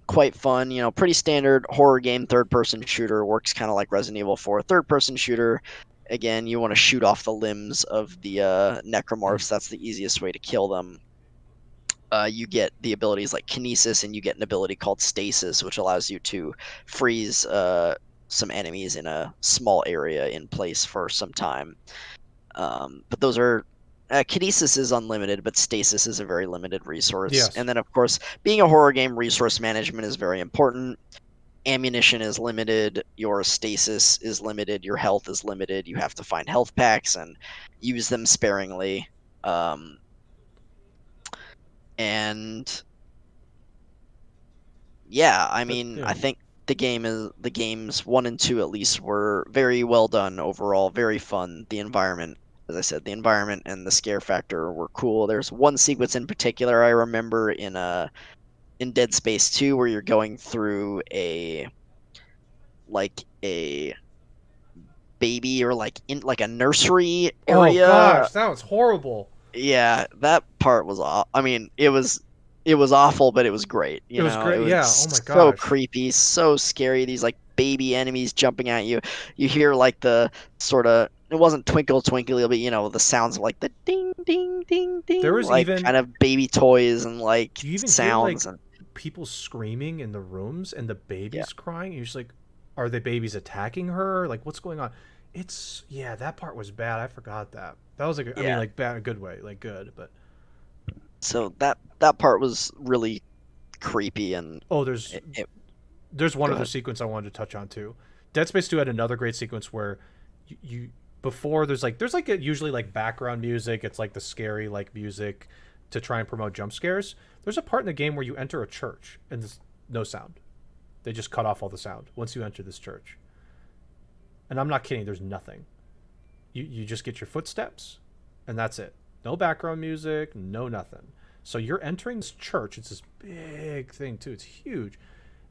quite fun, pretty standard horror game, third person shooter, works kind of like Resident Evil 4 third person shooter. Again, you want to shoot off the limbs of the necromorphs. That's the easiest way to kill them. You get the abilities like kinesis, and you get an ability called stasis, which allows you to freeze some enemies in a small area in place for some time. But those are kinesis is unlimited, but stasis is a very limited resource. Yes. And then, of course, being a horror game, resource management is very important. Ammunition is limited, your stasis is limited, your health is limited. You have to find health packs and use them sparingly. Um, and yeah, I That, mean, yeah. I think the games 1 and 2 at least were very well done overall, very fun. The environment, as I said, the environment and the scare factor were cool. There's one sequence in particular I remember in Dead Space 2 where you're going through a baby, or like in like a nursery Oh area. gosh, that was horrible. Yeah, that part was I mean, it was awful, but it was great. It was It great. was Yeah. Oh my so gosh. creepy, so scary. These like baby enemies jumping at you. You hear like the sort of, it wasn't twinkle twinkle, but the sounds of like the ding ding ding There ding, was like even kind of baby toys and like you even hear sounds. like And people screaming in the rooms and the yeah, babies crying. You're just like, are the babies attacking her? Like, what's going on? It's yeah, that part was bad. I forgot that. That was like, I mean, yeah. like bad, a good way, like good, but So that part was really creepy, and oh, there's it there's one go other ahead. sequence I wanted to touch on too. Dead Space 2 had another great sequence where you before there's like usually like background music. It's like the scary like music to try and promote jump scares. There's a part in the game where you enter a church and there's no sound. They just cut off all the sound once you enter this church. And I'm not kidding. There's nothing. You just get your footsteps, and that's it. No background music, no nothing. So you're entering this church. It's this big thing too. It's huge,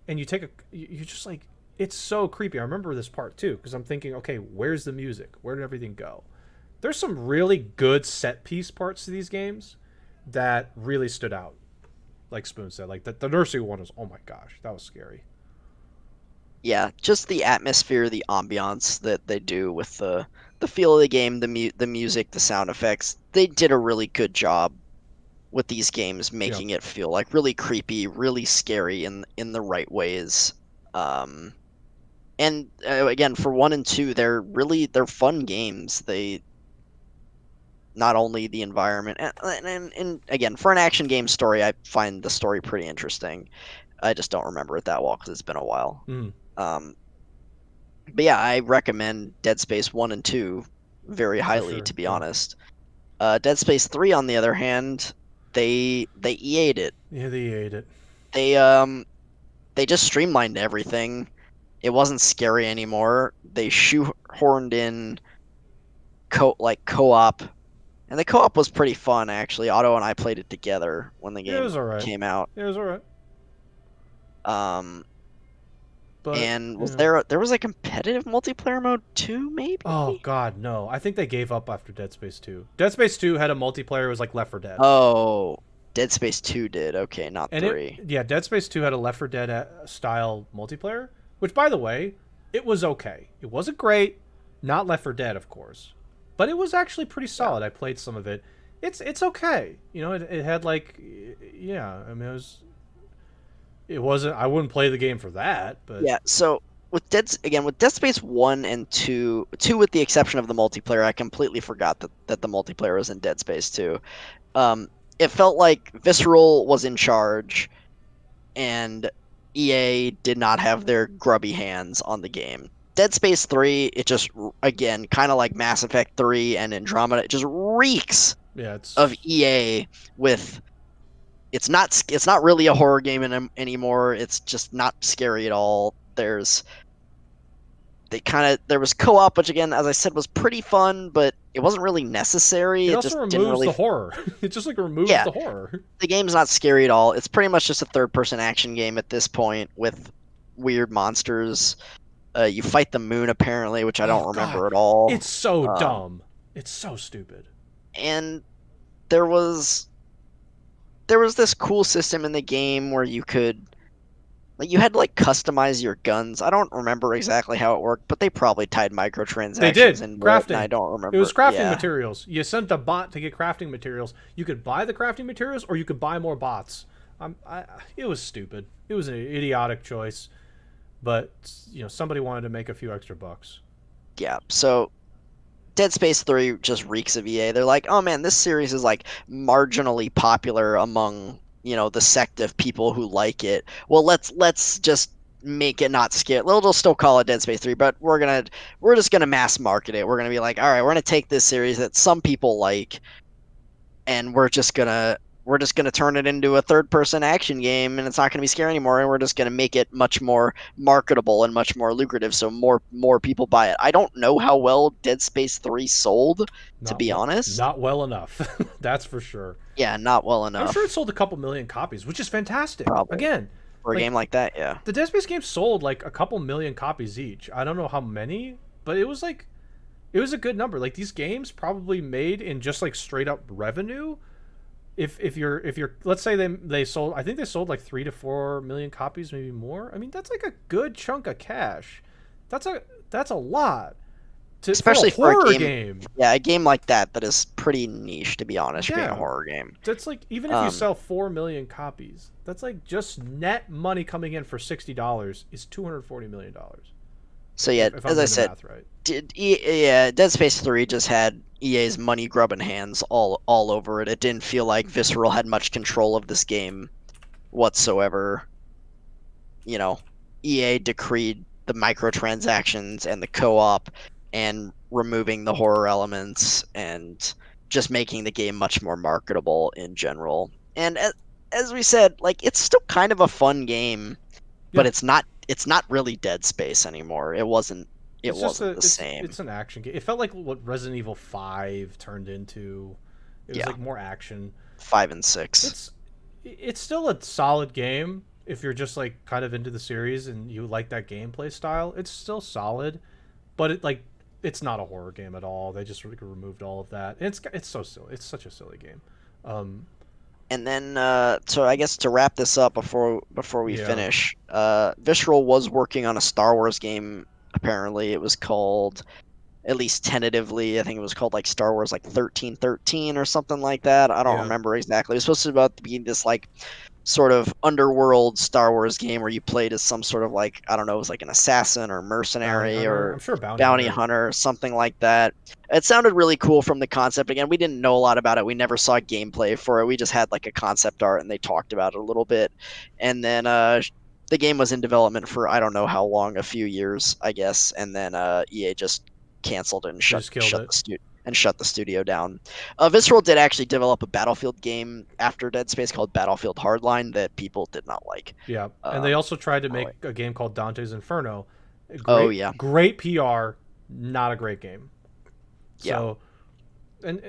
and you take a. You're just like, it's so creepy. I remember this part too because I'm thinking, okay, where's the music? Where did everything go? There's some really good set piece parts to these games that really stood out. Like Spoon said, like the nursery one was, oh my gosh, that was scary. Yeah, just the atmosphere, the ambiance that they do with the feel of the game, the music, the sound effects. They did a really good job with these games, Yeah, making it feel like really creepy, really scary in the right ways. Um, and again, for 1 and 2, they're fun games. They not only the environment, and again, for an action game story, I find the story pretty interesting. I just don't remember it that well because it's been a while. mm, Um, but yeah, I recommend Dead Space 1 and 2 very for highly, sure. to be Yeah, honest. Dead Space 3, on the other hand, they EA'd it. yeah, they ate it. They um they just streamlined everything. It wasn't scary anymore. They shoehorned in co-op, and the co-op was pretty fun actually. Otto and I played it together when the Yeah, it game was all right. came out. Yeah, it was all right. Um, But and was yeah. there was a competitive multiplayer mode too, Oh maybe? God, no! I think they gave up after Dead Space 2. Dead Space 2 had a multiplayer. It was like Left 4 Dead, Oh, Dead Space 2 did. Okay, not and it 3. yeah, Dead Space 2 had a Left 4 Dead style multiplayer, which by the way, it was okay. It wasn't great, not Left 4 Dead, of course, but it was actually pretty Yeah. solid. I played some of it. It's okay. You know, it had like yeah. I mean, it wasn't. I wouldn't play the game for that, but Yeah, so with Dead Space 1 and 2, 2 with the exception of the multiplayer, I completely forgot that the multiplayer was in Dead Space 2. Um, it felt like Visceral was in charge, and EA did not have their grubby hands on the game. Dead Space 3, it just, again, kind of like Mass Effect 3 and Andromeda, it just reeks yeah, of it's EA with, it's not really a horror game anymore. It's just not scary at all. There's there was co-op, which again, as I said, was pretty fun, but it wasn't really necessary. It It also just didn't removes really. the horror. It just like removes Yeah, the horror. the game's not scary at all. It's pretty much just a third-person action game at this point with weird monsters. You fight the moon apparently, which I Oh don't god, remember at all. it's so Um, dumb. It's so stupid. and there was there was this cool system in the game where you had to like customize your guns. I don't remember exactly how it worked, but they probably tied They microtransactions did into it, and crafting. I don't It was remember. crafting Yeah, materials. You sent a bot to get crafting materials. You could buy the crafting materials, or you could buy more bots. It was stupid. It was an idiotic choice, but somebody wanted to make a few extra bucks. yeah. So Dead Space 3 just reeks of EA. They're like, oh man, this series is like marginally popular among, the sect of people who like it. Well, let's just make it not scary. They'll still call it Dead Space 3, but we're just gonna mass market it. We're gonna be like, all right, we're gonna take this series that some people like, and we're just gonna turn it into a third person action game, and it's not gonna be scary anymore, and we're just gonna make it much more marketable and much more lucrative, so more people buy it. I don't know how well Dead Space 3 sold, to Not be well, honest. not well enough. That's for sure. Yeah, not well I'm sure it enough, sold a couple million copies, which is fantastic. probably Again, for a like game like that. Yeah, the Dead Space games sold like a couple million copies each. I don't know how many, but it was a good number. Like these games probably made in just like straight up revenue. If you're let's say they sold, I think they sold like 3 to 4 million copies, maybe more. I mean that's like a good chunk of cash. That's a lot for a especially for a horror game. game. Yeah, a game like that is pretty niche, to be honest, for being a Yeah, horror game. that's like even if you Um, sell 4 million copies, that's like just net money coming in for $60 is $240 million. so yeah, If I'm as I doing the said, math right. yeah, Dead Space 3 just had EA's money grubbing hands all over it. It didn't feel like Visceral had much control of this game whatsoever. You know, EA decreed the microtransactions and the co-op and removing the horror elements and just making the game much more marketable in general. And as we said, like it's still kind of a fun game, but Yeah, it's not really Dead Space anymore. It it's just wasn't a the same. it's an action game. It felt like what Resident Evil 5 turned into. It was Yeah, like more action. 5 and 6. It's it's still a solid game if you're just like kind of into the series and you like that gameplay style. It's still solid, but it's not a horror game at all. They just removed all of that. And it's so silly. It's such a silly game. Um, And then, so I guess to wrap this up before we yeah, finish, Visceral was working on a Star Wars game. Apparently, it was called, at least tentatively, I think it was called like Star Wars like 1313 or something like that. I don't yeah. remember exactly. It was supposed to be this like sort of underworld Star Wars game where you played as some sort of like, I don't know, it was like an assassin or Bounty mercenary hunter. or I'm sure bounty bounty hunter. hunter, something like that. It sounded really cool from the concept. Again, we didn't know a lot about it. We never saw gameplay for it. We just had like a concept art and they talked about it a little bit. And then the game was in development for I don't know how long, a few years, I guess. And then EA just canceled it and They shut just killed shut it. the studio and shut the studio down. Visceral did actually develop a Battlefield game after Dead Space called Battlefield Hardline that people did not like. Yeah, and they Um, also tried to oh, make wait. a game called Dante's Inferno. Oh Great, yeah, great PR, not a great game. yeah, So, and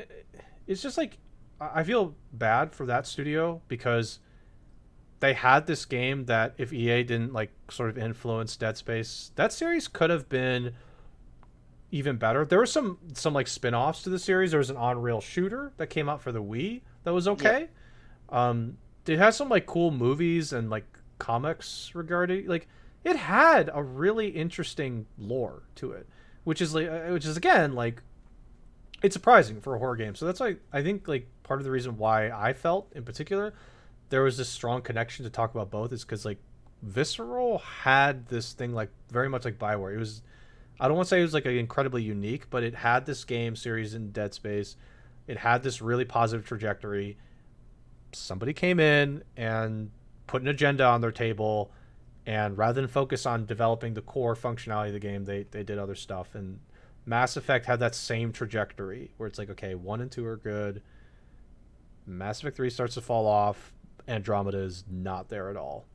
it's just like I feel bad for that studio because they had this game that if EA didn't like sort of influence Dead Space, that series could have been even better. There were some like spin-offs to the series. There was an on-rail shooter that came out for the Wii that was yep, okay. It has some like cool movies and like comics regarding like it had a really interesting lore to it, which is again like it's surprising for a horror game. So that's why I think like part of the reason why I felt in particular there was this strong connection to talk about both is because like Visceral had this thing like very much like Bioware. It was I don't want to say it was like incredibly unique, but it had this game series in Dead Space. It had this really positive trajectory. Somebody came in and put an agenda on their table, and rather than focus on developing the core functionality of the game, they did other stuff. And Mass Effect had that same trajectory where it's like, okay, 1 and 2 are good. Mass Effect 3 starts to fall off. Andromeda is not there at all.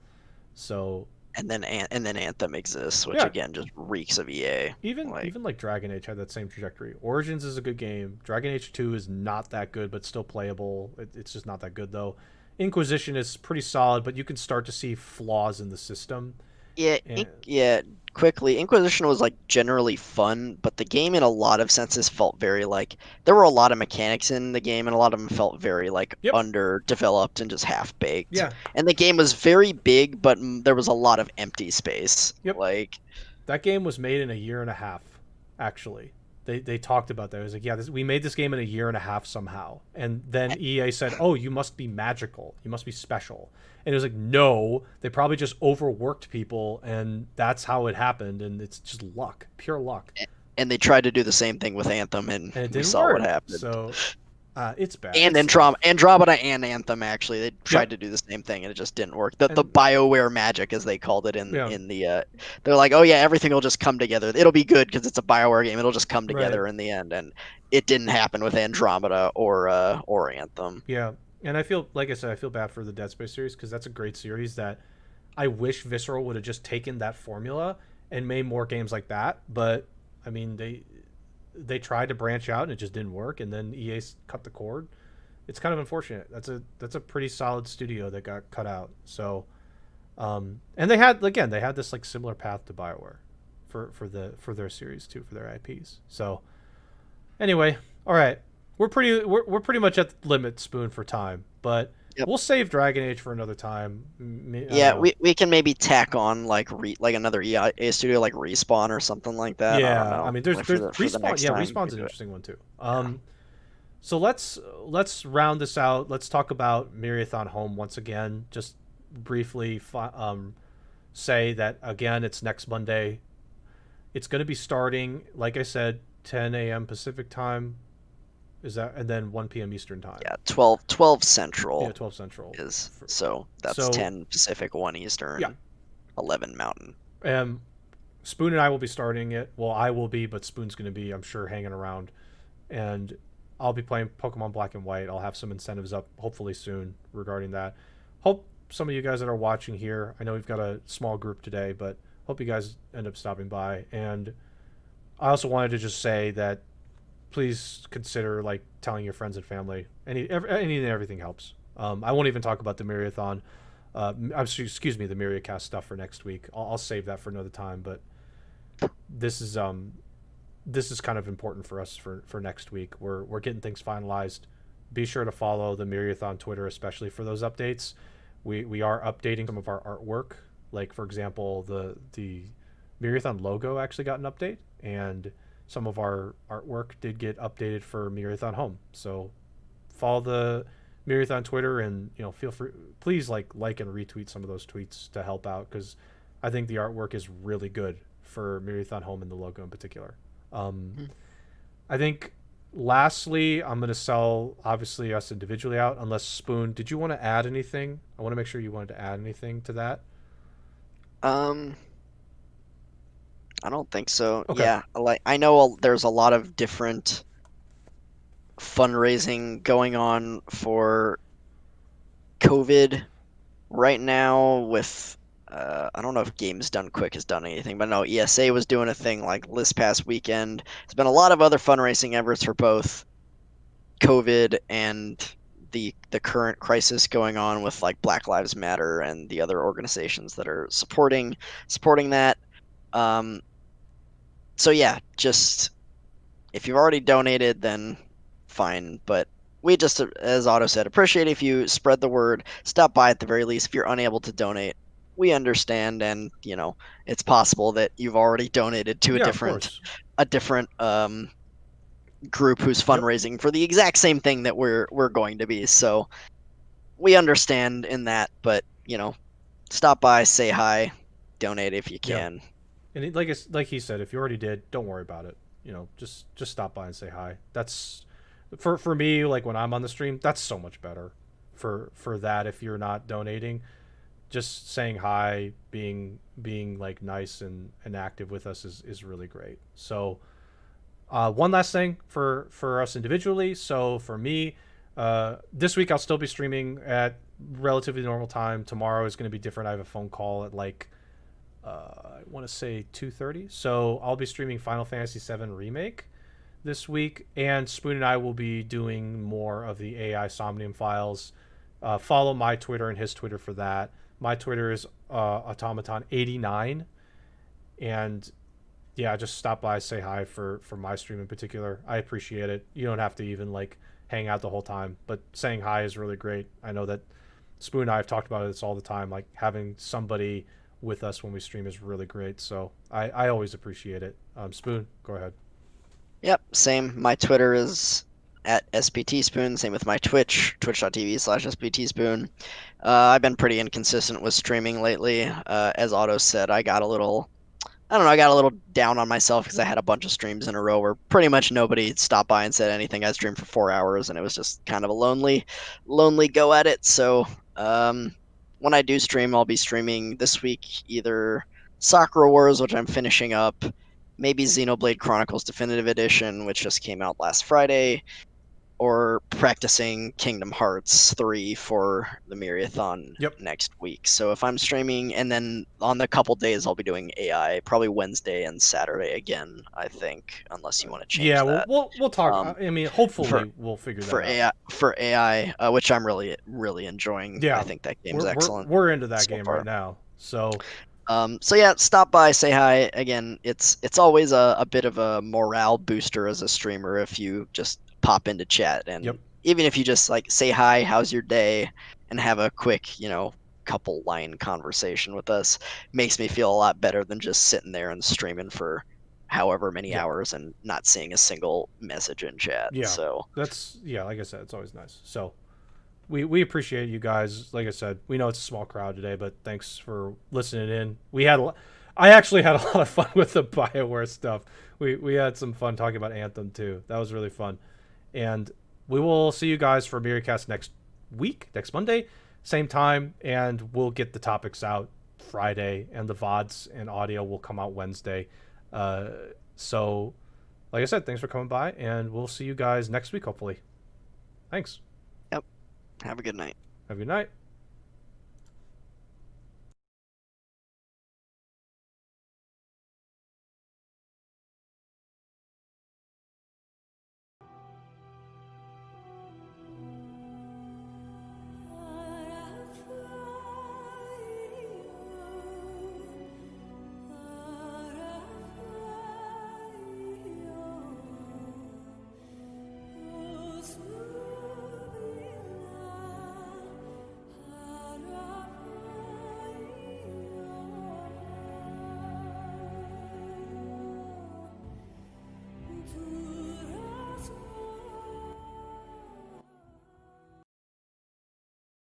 So and then Anthem exists, which Yeah, again just reeks of EA. Like, even like Dragon Age had that same trajectory. Origins is a good game. Dragon Age 2 is not that good, but still playable. It's just not that good though. Inquisition is pretty solid, but you can start to see flaws in the system. yeah, And yeah. Quickly, Inquisition was like generally fun, but the game in a lot of senses felt very like there were a lot of mechanics in the game, and a lot of them felt very like yep, underdeveloped and just half baked. yeah, And the game was very big, but there was a lot of empty space. yep. Like, That game was made in a year and a half. Actually, they talked about that. It was like, yeah, we made this game in a year and a half somehow. And then EA said, oh, you must be magical. You must be special. And it was like, no, they probably just overworked people, and that's how it happened. And it's just luck, pure luck. and they tried to do the same thing with Anthem, and And it we didn't saw what work. happened. So it's bad. And It's tough. Andromeda and Anthem actually they tried Yep. to do the same thing and it just didn't work. The And Bioware magic, as they called it yeah, in the they're like, oh yeah, everything will just come together. It'll be good because it's a Bioware game. It'll just come right. together in the end, and it didn't happen with Andromeda or Anthem. Yeah. And I feel, like I said, I feel bad for the Dead Space series because that's a great series that I wish Visceral would have just taken that formula and made more games like that. But I mean, they tried to branch out and it just didn't work. And then EA cut the cord. It's kind of unfortunate. That's a pretty solid studio that got cut out. So, and they had this like similar path to Bioware for their series too, for their IPs. So anyway, all right, we're pretty much at the limit, Spoon, for time, but Yep. we'll save Dragon Age for another time. I don't Yeah, know. we can maybe tack on like another EA studio like Respawn or something like that. I don't Yeah, I know. mean, Like there's for the respawn. next Yeah, time we respawn's could an do it. interesting one too. Yeah. So let's round this out. Let's talk about Myriathon Home once again. Just briefly, say that again. It's next Monday. It's going to be starting, like I said, 10 a.m. Pacific time. Is that, and then 1 p.m. Eastern time? Yeah, 12 Yeah, Central 12 Central. is so that's So 10 Pacific, 1 yeah, Eastern, 11 Mountain. um, Spoon and I will be starting it. Well, I will be, but Spoon's going to be, I'm sure, hanging around, and I'll be playing Pokemon Black and White. I'll have some incentives up hopefully soon regarding that. Hope some of you guys that are watching here, I know we've got a small group today, but hope you guys end up stopping by. And I also wanted to just say that please consider like telling your friends and family. Anything and everything helps. I won't even talk about the Myriathon. Excuse me, the Myriacast stuff for next week. I'll save that for another time. But this is this is kind of important for us for next week. We're getting things finalized. Be sure to follow the Myriathon Twitter, especially for those updates. We are updating some of our artwork. Like for example, the Myriathon logo actually got an update, and some of our artwork did get updated for Myriathon Home. So follow the Myriathon Twitter, and feel free, please like and retweet some of those tweets to help out, because I think the artwork is really good for Myriathon Home and the logo in particular. Mhm. I think lastly, I'm going to sell obviously us individually out, unless Spoon, did you want to add anything? I want to make sure you wanted to add anything to that. Um, I don't think so. Okay. Yeah, like I know there's a lot of different fundraising going on for COVID right now with I don't know if Games Done Quick has done anything, but no, ESA was doing a thing like this past weekend. There's been a lot of other fundraising efforts for both COVID and the current crisis going on with like Black Lives Matter and the other organizations that are supporting that. Um, so yeah, just if you've already donated, then fine. But we just, as Otto said, appreciate if you spread the word. Stop by at the very least. If you're unable to donate, we understand, and it's possible that you've already donated to Yeah, of course. a different group who's Yep. fundraising for the exact same thing that we're going to be. So we understand in that, but stop by, say hi, donate if you Yeah. can. And like he said, if you already did, don't worry about it. Just stop by and say hi. That's for me. Like when I'm on the stream, that's so much better. For that, if you're not donating, just saying hi, being like nice and active with us is really great. So one last thing for us individually. So for me, this week I'll still be streaming at relatively normal time. Tomorrow is going to be different. I have a phone call at like I want to say 2:30. So I'll be streaming Final Fantasy VII Remake this week, and Spoon and I will be doing more of the AI Somnium Files. Follow my Twitter and his Twitter for that. My Twitter is automaton89, and yeah, just stop by, say hi for my stream in particular. I appreciate it. You don't have to even like hang out the whole time, but saying hi is really great. I know that Spoon and I have talked about this all the time. Like having somebody with us when we stream is really great. So I always appreciate it. Spoon, go ahead. Yep, same. My Twitter is at SPTSpoon. Same with my Twitch, twitch.tv/SPTSpoon. I've been pretty inconsistent with streaming lately. As Otto said, I don't know, I got a little down on myself because I had a bunch of streams in a row where pretty much nobody stopped by and said anything. I streamed for 4 hours and it was just kind of a lonely go at it. So um, when I do stream, I'll be streaming this week either Sakura Wars, which I'm finishing up, maybe Xenoblade Chronicles Definitive Edition, which just came out last Friday, or practicing Kingdom Hearts 3 for the Myriathon Yep. next week. So if I'm streaming, and then on the couple days I'll be doing AI, probably Wednesday and Saturday again, I think, unless you want to Yeah, change that. we'll talk. Um, I mean, for hopefully we'll figure that for out. AI, which I'm really enjoying. I Yeah, think that game's we're excellent we're into that so game right far. now. So So yeah, stop by, say hi. Again, it's always a bit of a morale booster as a streamer if you just pop into chat, yep. and even if you just like say hi, how's your day, and have a quick, couple line conversation with us, makes me feel a lot better than just sitting there and streaming for however many Yeah. hours and not seeing a single message in chat. Yeah. So That's yeah, like I said, it's always nice. So we appreciate you guys. Like I said, we know it's a small crowd today, but thanks for listening in. I actually had a lot of fun with the Bioware stuff. We had some fun talking about Anthem too. That was really fun. And we will see you guys for Myriacast next week, next Monday, same time, and we'll get the topics out Friday, and the VODs and audio will come out Wednesday. Uh, so, like I said, thanks for coming by, and we'll see you guys next week, hopefully. Thanks. yep, have a good night. Have a good night.